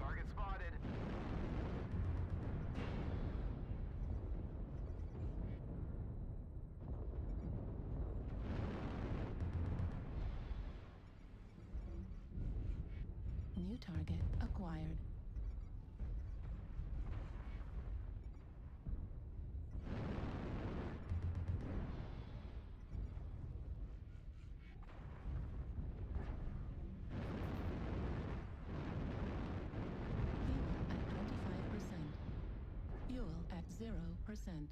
Target spotted. New target acquired. Fuel at 25%. Fuel at 0%.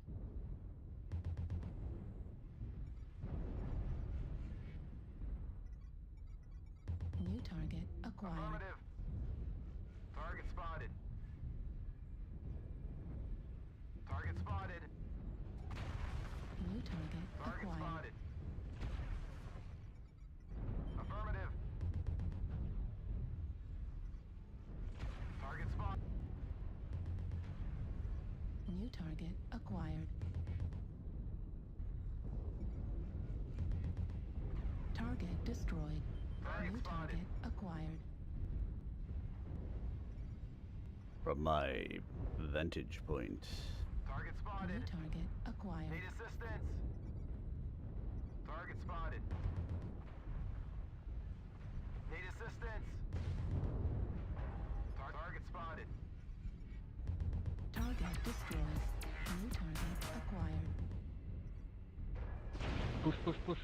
New target acquired. Affirmative. Target spotted. Target spotted. New target Target acquired. spotted. Affirmative. Target spot. New target acquired. Target destroyed. New target acquired. From my vantage point. Target spotted. New target acquired. Need assistance. Target spotted. Need assistance. Target spotted. Target destroyed. New target acquired. Push, push, push.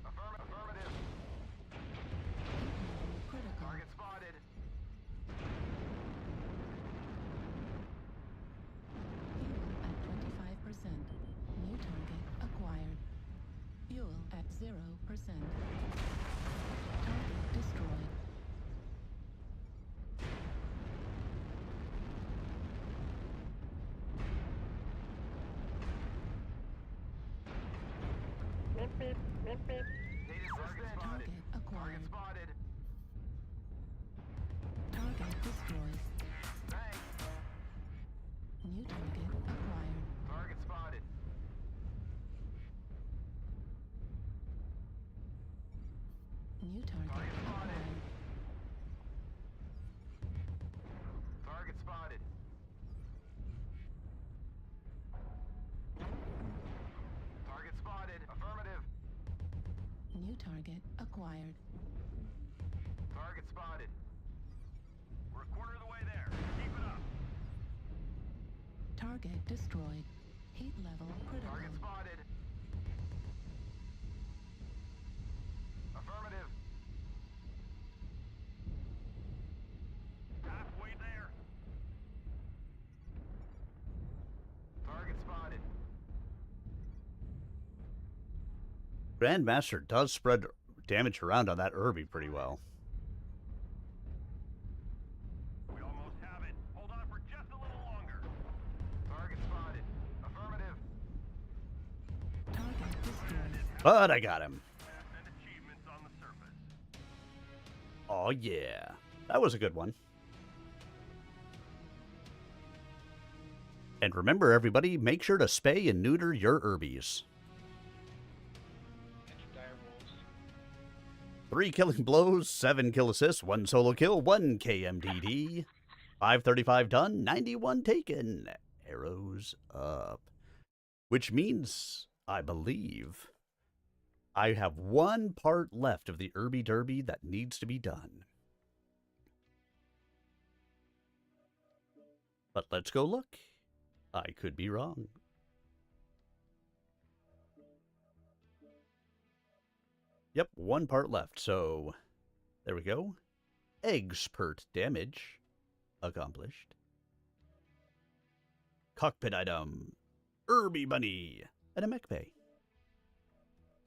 Affirmative. Critical. Target spotted. Fuel at 25%. New target acquired. Fuel at 0%. Target destroyed. Need assistance. Target acquired. Target spotted. Target destroyed. Thanks. New target acquired. Target spotted. New target acquired. Target spotted. Target spotted. Affirmative. New target acquired. Target spotted. We're a quarter of the way there. Keep it up. Target destroyed. Heat level critical. Target spotted. Affirmative. Halfway there. Target spotted. Grandmaster does spread damage around on that Irby pretty well. We almost have it. Hold on for just a little longer. Target spotted. Affirmative. Target destroyed. But I got him. And achievements on the surface. Oh yeah. That was a good one. And remember, everybody, make sure to spay and neuter your Urbies. 3 killing blows, 7 kill assists, 1 solo kill, 1 KMDD, 535 done, 91 taken. Arrows up. Which means, I believe, I have 1 part left of the Urby Derby that needs to be done. But let's go look. I could be wrong. Yep, 1 part left, so there we go. Expert damage accomplished. Cockpit item, Urby Bunny, and a mech bay.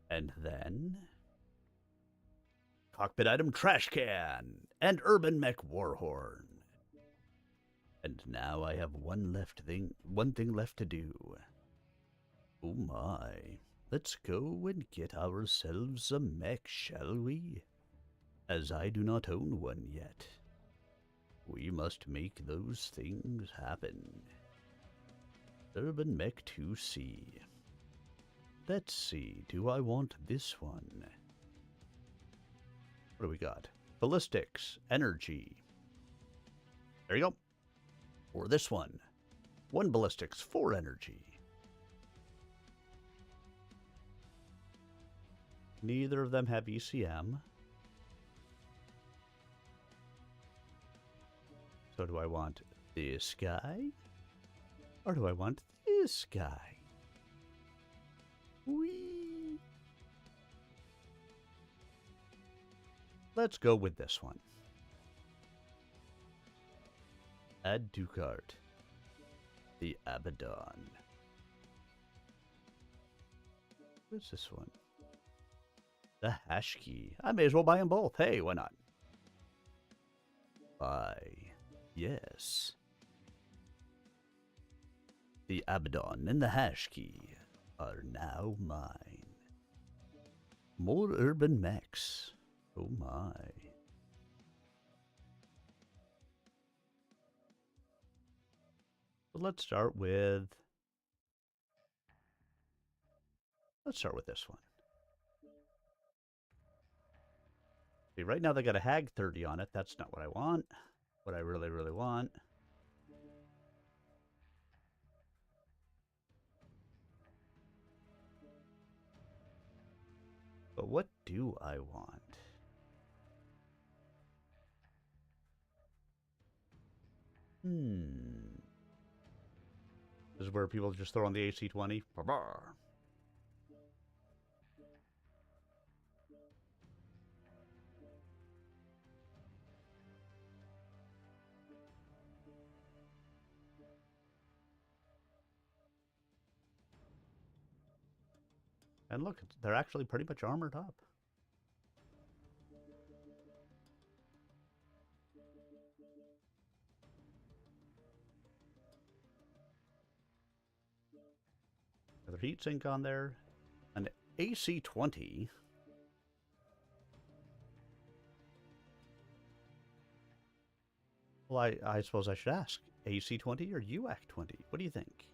And then cockpit item, trash can, and urban mech warhorn. And now I have one thing left to do. Oh my. Let's go and get ourselves a mech, shall we? As I do not own one yet. We must make those things happen. Urban Mech 2C. Let's see, do I want this one? What do we got? Ballistics, energy. There you go. Or this one. 1 ballistics, 4 energy. Neither of them have ECM. So do I want this guy? Or do I want this guy? Whee! Let's go with this one. Add to cart. The Abaddon. What's this one? The hash key. I may as well buy them both. Hey, why not? Buy. Yes. The Abaddon and the hash key are now mine. More urban mechs. Oh my. So let's start with this one. See, right now they got a Hag 30 on it. That's not what I want. What I really, really want. But what do I want? This is where people just throw on the AC-20. And look, they're actually pretty much armored up. Another heatsink on there. An AC-20. Well, I suppose I should ask. AC-20 or UAC-20? What do you think?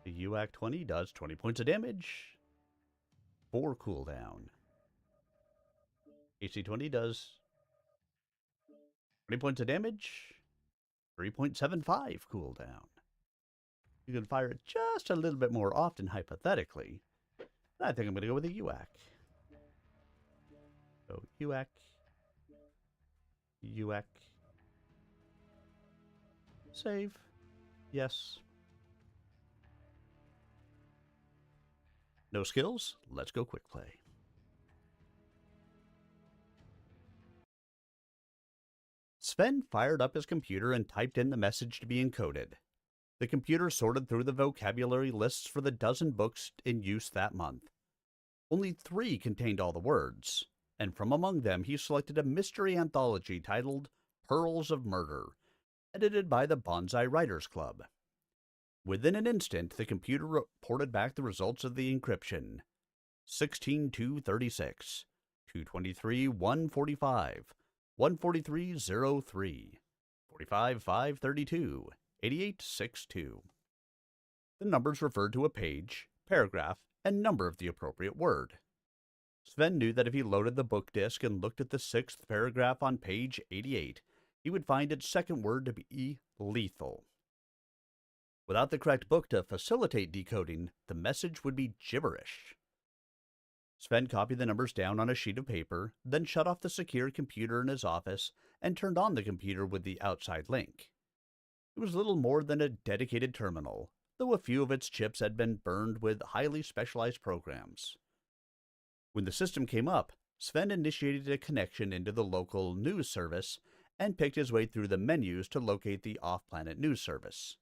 The UAC-20 does 20 points of damage. 4 cooldown. AC-20 does 20 points of damage. 3.75 cooldown. You can fire it just a little bit more often, hypothetically. I think I'm going to go with a UAC. So, UAC. UAC. Save. Yes. No skills? Let's go quick play. Sven fired up his computer and typed in the message to be encoded. The computer sorted through the vocabulary lists for the dozen books in use that month. Only 3 contained all the words, and from among them he selected a mystery anthology titled Pearls of Murder, edited by the Bonsai Writers Club. Within an instant, the computer reported back the results of the encryption. 16236. 223 145, 14303, 45 532, 8862. The numbers referred to a page, paragraph, and number of the appropriate word. Sven knew that if he loaded the book disc and looked at the 6th paragraph on page 88, he would find its second word to be lethal. Without the correct book to facilitate decoding, the message would be gibberish. Sven copied the numbers down on a sheet of paper, then shut off the secure computer in his office and turned on the computer with the outside link. It was little more than a dedicated terminal, though a few of its chips had been burned with highly specialized programs. When the system came up, Sven initiated a connection into the local news service and picked his way through the menus to locate the off-planet news service.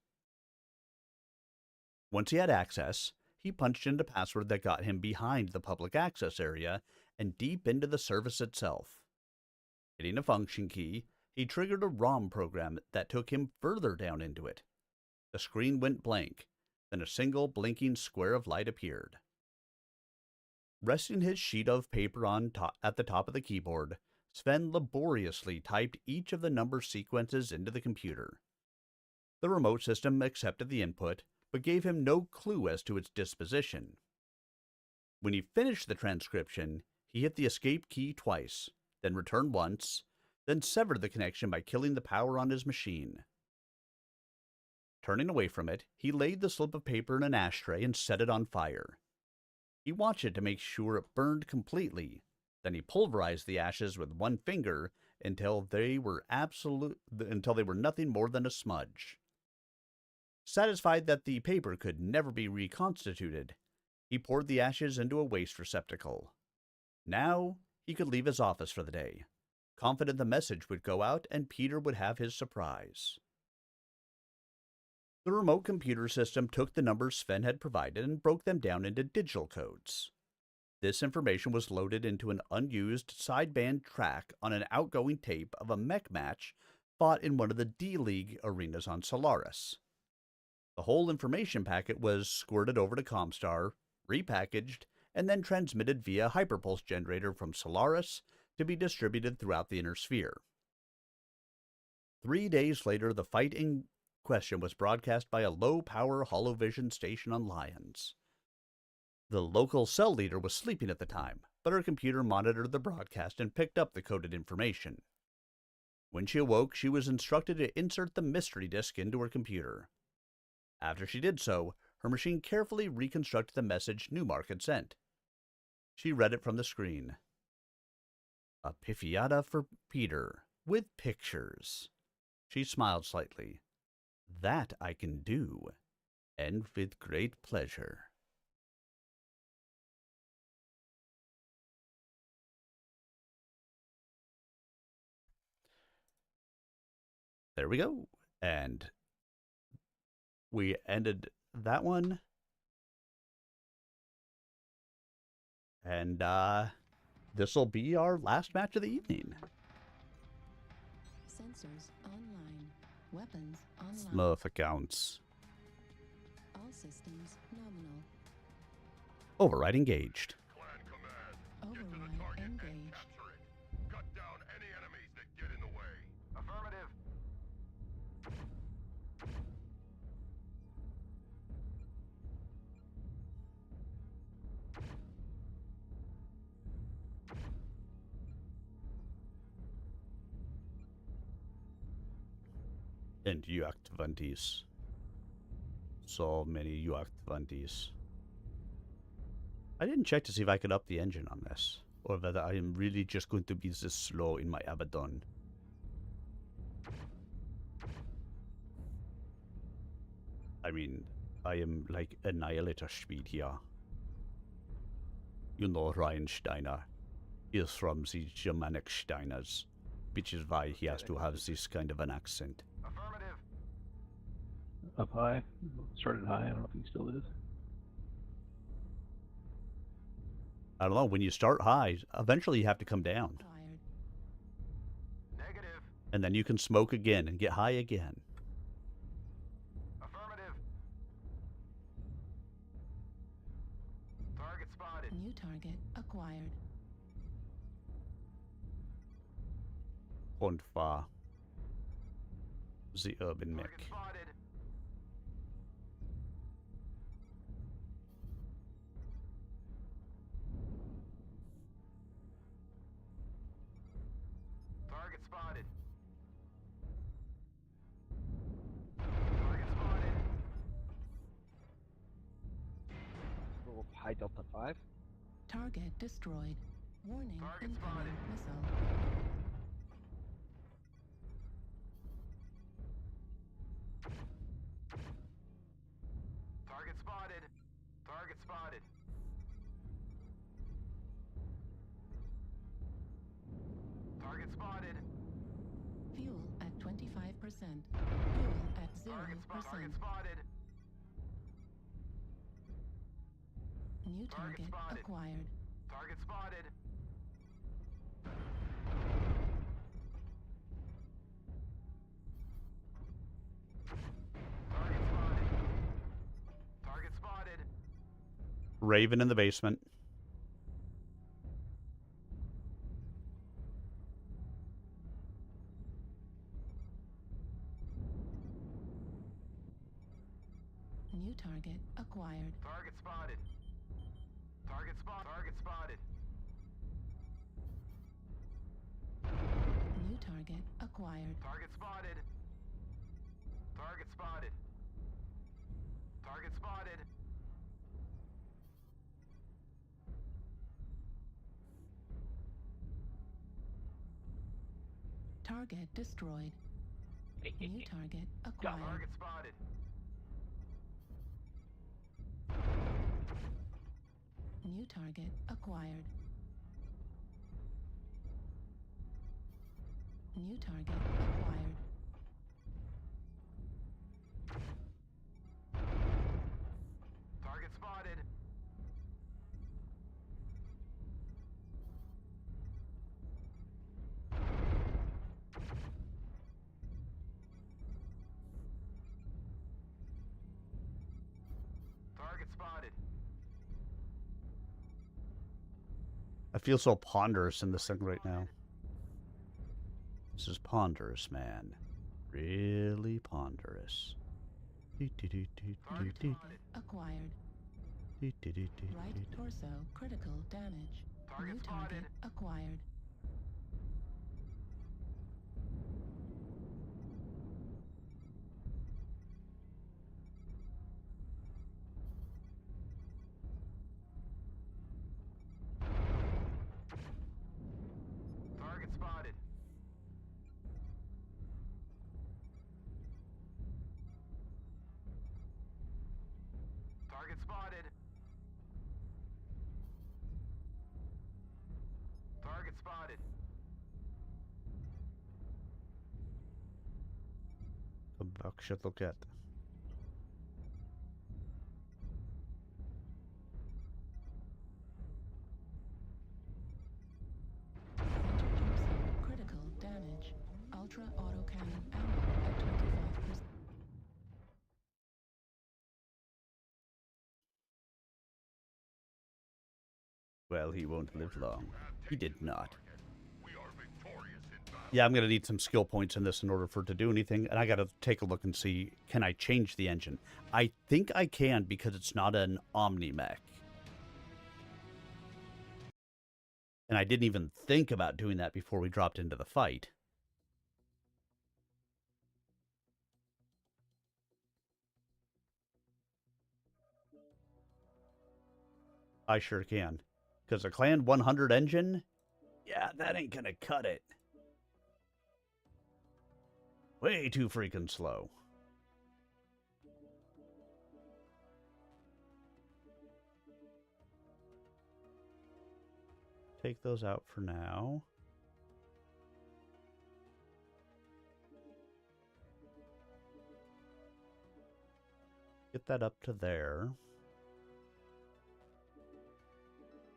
Once he had access, he punched in a password that got him behind the public access area and deep into the service itself. Hitting a function key, he triggered a ROM program that took him further down into it. The screen went blank, then a single blinking square of light appeared. Resting his sheet of paper at the top of the keyboard, Sven laboriously typed each of the number sequences into the computer. The remote system accepted the input, but gave him no clue as to its disposition. When he finished the transcription, he hit the escape key twice, then returned once, then severed the connection by killing the power on his machine. Turning away from it, he laid the slip of paper in an ashtray and set it on fire. He watched it to make sure it burned completely. Then he pulverized the ashes with one finger until they were nothing more than a smudge. Satisfied that the paper could never be reconstituted, he poured the ashes into a waste receptacle. Now he could leave his office for the day, confident the message would go out and Peter would have his surprise. The remote computer system took the numbers Sven had provided and broke them down into digital codes. This information was loaded into an unused sideband track on an outgoing tape of a mech match fought in one of the D-League arenas on Solaris. The whole information packet was squirted over to Comstar, repackaged, and then transmitted via hyperpulse generator from Solaris to be distributed throughout the inner sphere. 3 days later, the fight in question was broadcast by a low-power holovision station on Lyons. The local cell leader was sleeping at the time, but her computer monitored the broadcast and picked up the coded information. When she awoke, she was instructed to insert the mystery disk into her computer. After she did so, her machine carefully reconstructed the message Newmark had sent. She read it from the screen. A piffiata for Peter, with pictures. She smiled slightly. That I can do, and with great pleasure. There we go. And we ended that one. And this will be our last match of the evening. Sensors online. Weapons online. Smurf accounts. All systems nominal. Override engaged. Override engaged. Cut down any enemies that get in the way. Affirmative. And Yacht 20s. So many Yacht 20s. I didn't check to see if I could up the engine on this, or whether I am really just going to be this slow in my Abaddon. I mean, I am like annihilator speed here. You know Ryan Steiner is from the Germanic Steiners, which is why he has to have this kind of an accent. Up high. Started high. I don't know if he still is. I don't know, when you start high, eventually you have to come down. Negative. And then you can smoke again and get high again. Affirmative. Target spotted. New target acquired. Und war the urban mech. Target spotted. Target spotted. Little high Delta 5. Target destroyed. Warning, incoming missile. Target spotted. Target spotted. Target spotted. Fuel at 25%. Fuel at 0%. Target spotted. New target acquired. Target spotted. Target spotted. Target spotted. Raven in the basement. New target acquired. Target spotted. Target spot. Target spotted. New target acquired. Target spotted. Target spotted. Target spotted. Target destroyed. New target acquired. Target spotted. New target acquired. New target acquired. Target spotted. Target spotted. I feel so ponderous in this thing right now. This is ponderous, man. Really ponderous. Acquired. Right torso critical damage. New target acquired. Target spotted. Target spotted. Target spotted. Zobaczcie. Critical damage. Ultra autocannon ammo at 25%. Well, he won't live long. He did not. Yeah, I'm going to need some skill points in this in order for it to do anything. And I got to take a look and see, can I change the engine? I think I can because it's not an Omni mech. And I didn't even think about doing that before we dropped into the fight. I sure can. Because a Clan 100 engine? Yeah, that ain't going to cut it. Way too freaking slow. Take those out for now. Get that up to there.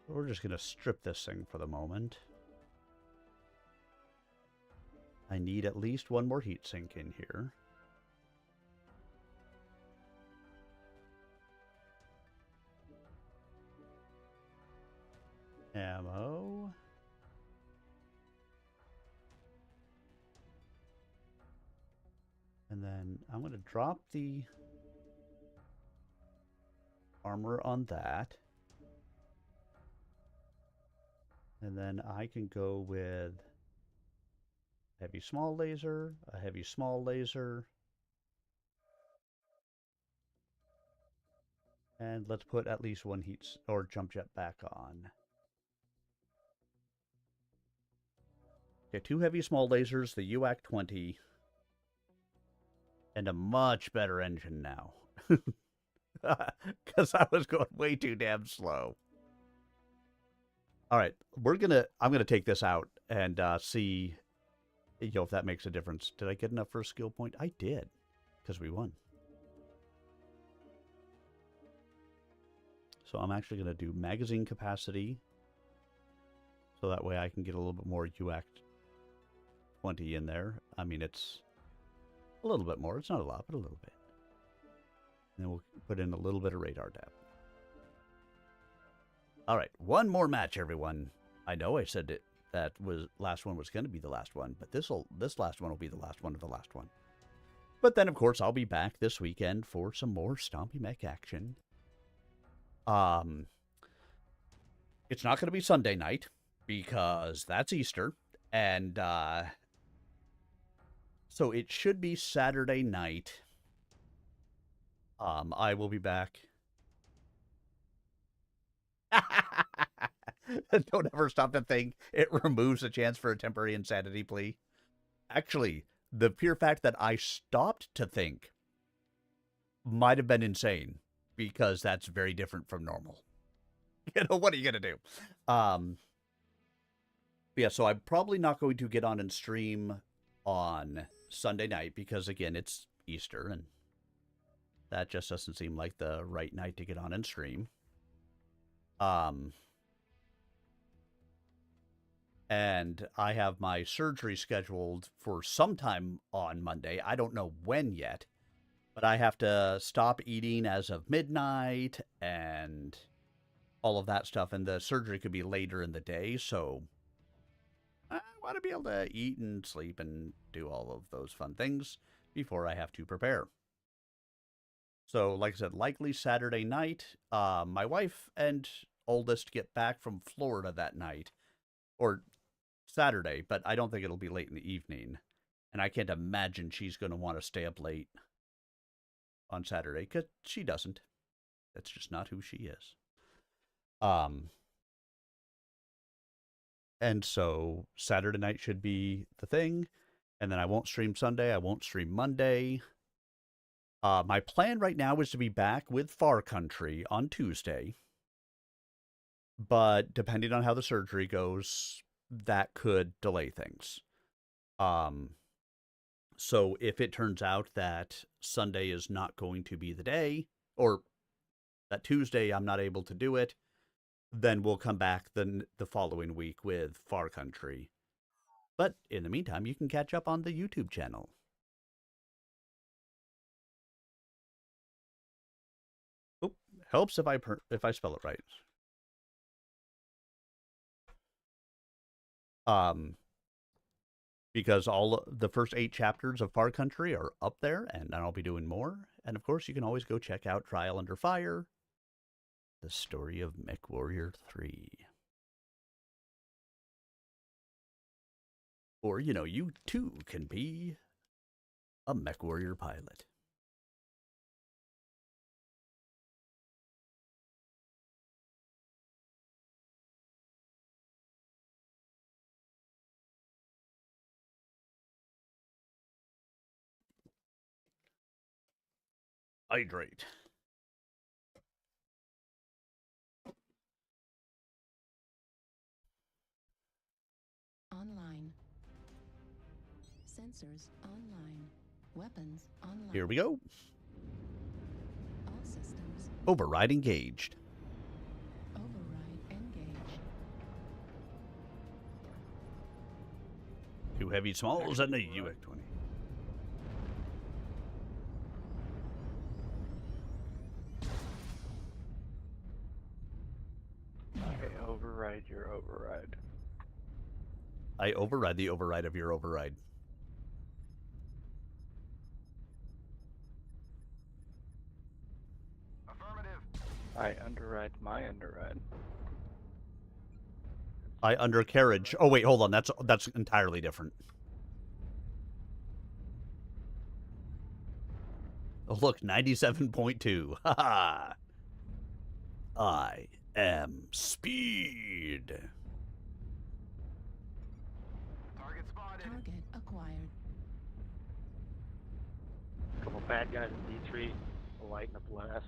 We're just going to strip this thing for the moment. I need at least one more heatsink in here. Ammo. then I'm going to drop the armor on that. And then I can go with heavy small laser, a heavy small laser. And let's put at least one heat or jump jet back on. Okay, 2 heavy small lasers, the UAC 20, and a much better engine now. Because I was going way too damn slow. All right, I'm gonna take this out and see, if that makes a difference. Did I get enough for a skill point? I did, because we won. So I'm actually gonna do magazine capacity, so that way I can get a little bit more UAC 20 in there. I mean, it's a little bit more. It's not a lot, but a little bit. And then we'll put in a little bit of radar depth. All right, one more match, everyone. I know I said that last one was going to be the last one, but this last one will be the last one of the last one. But then, of course, I'll be back this weekend for some more Stompy Mech action. It's not going to be Sunday night because that's Easter, and so it should be Saturday night. I will be back. Don't ever stop to think it removes a chance for a temporary insanity plea. Actually, the pure fact that I stopped to think might have been insane, because that's very different from normal. What are you going to do? Yeah, so I'm probably not going to get on and stream on Sunday night because, again, it's Easter, and that just doesn't seem like the right night to get on and stream. And I have my surgery scheduled for sometime on Monday. I don't know when yet, but I have to stop eating as of midnight and all of that stuff. And the surgery could be later in the day, so I want to be able to eat and sleep and do all of those fun things before I have to prepare. So, like I said, likely Saturday night. My wife and oldest get back from Florida that night, or Saturday, but I don't think it'll be late in the evening. And I can't imagine she's going to want to stay up late on Saturday, because she doesn't. That's just not who she is. And so Saturday night should be the thing, and then I won't stream Sunday, I won't stream Monday. My plan right now is to be back with Far Country on Tuesday, but depending on how the surgery goes, that could delay things. So if it turns out that Sunday is not going to be the day, or that Tuesday I'm not able to do it, then we'll come back the following week with Far Country. But in the meantime, you can catch up on the YouTube channel. Oh, helps if I spell it right. Because all the first 8 chapters of Far Country are up there, and then I'll be doing more. And of course, you can always go check out Trial Under Fire, the story of Mech Warrior 3. Or, you too can be a Mech Warrior pilot. Hydrate. Online. Sensors online. Weapons online. Here we go. All systems. Override engaged. Override engaged. 2 heavy smalls and a UAC 20. Okay, override your override. I override the override of your override. I underride my underride. I undercarriage. Oh wait, hold on. That's entirely different. Oh look, 97.2. Haha. I am speed. Target spotted. Target acquired. Couple bad guys in D3, a light and a blast.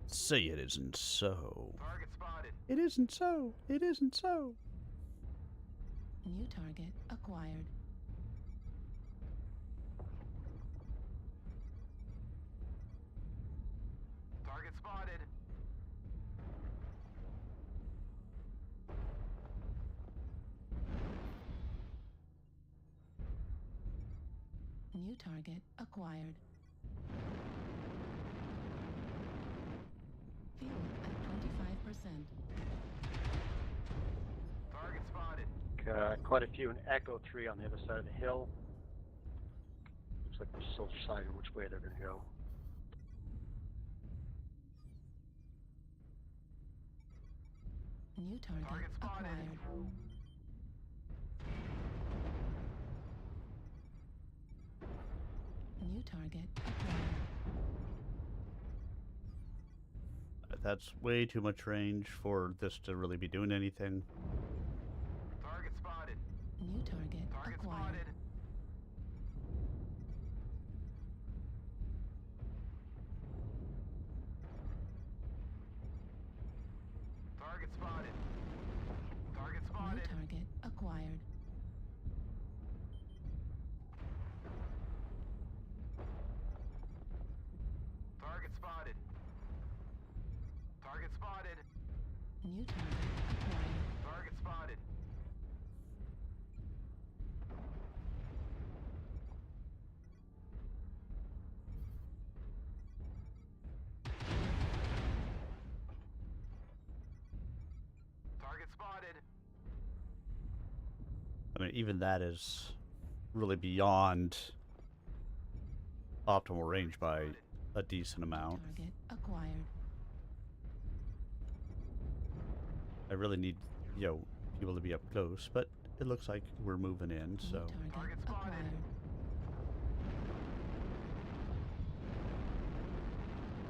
Say it isn't so. Target spotted. It isn't so. It isn't so. New target acquired. Target spotted. New target acquired. Fuel at 25%. Target spotted. Quite a few in Echo 3 on the other side of the hill. Looks like they're still deciding which way they're going to go. New target acquired. New target acquired. That's way too much range for this to really be doing anything. Target spotted. New target acquired. Spotted. Target spotted. Target spotted. New target acquired. Target spotted. Target spotted. New target acquired. Target spotted. Target spotted. I mean, even that is really beyond optimal range by a decent amount. Target acquired. I really need, people to be up close, but it looks like we're moving in, so. Target acquired.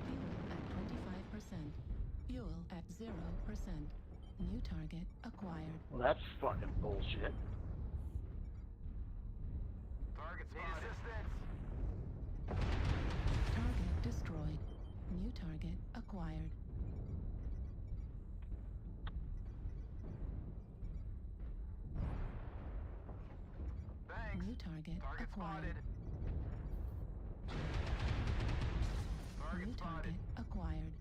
Fuel at 25%. Fuel at 0%. New target acquired. Well, that's fucking bullshit. Target spotted. Target destroyed. New target acquired. Thanks. New target acquired. Spotted. New target acquired.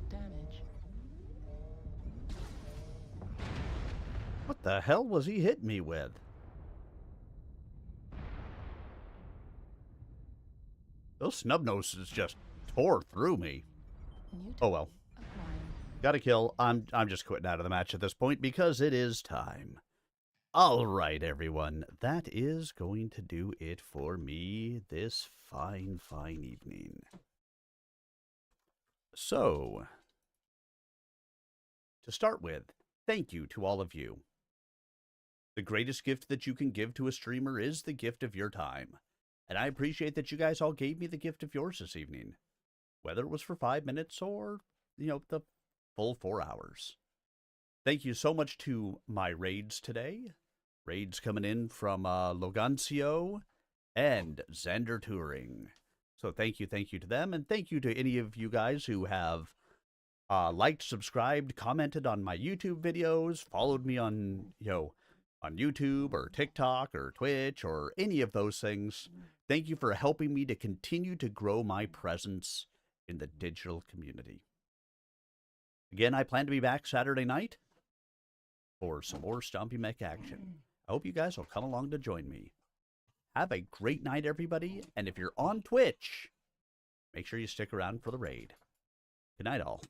Damage. What the hell was he hitting me with? Those snub noses just tore through me. Oh well. Got a kill. I'm just quitting out of the match at this point because it is time. All right, everyone. That is going to do it for me this fine, fine evening. So, to start with, thank you to all of you. The greatest gift that you can give to a streamer is the gift of your time. And I appreciate that you guys all gave me the gift of yours this evening. Whether it was for 5 minutes or, the full 4 hours. Thank you so much to my raids today. Raids coming in from Logancio and Xander Touring. So thank you to them. And thank you to any of you guys who have liked, subscribed, commented on my YouTube videos, followed me on, on YouTube or TikTok or Twitch or any of those things. Thank you for helping me to continue to grow my presence in the digital community. Again, I plan to be back Saturday night for some more Stompy Mech action. I hope you guys will come along to join me. Have a great night, everybody. And if you're on Twitch, make sure you stick around for the raid. Good night, all.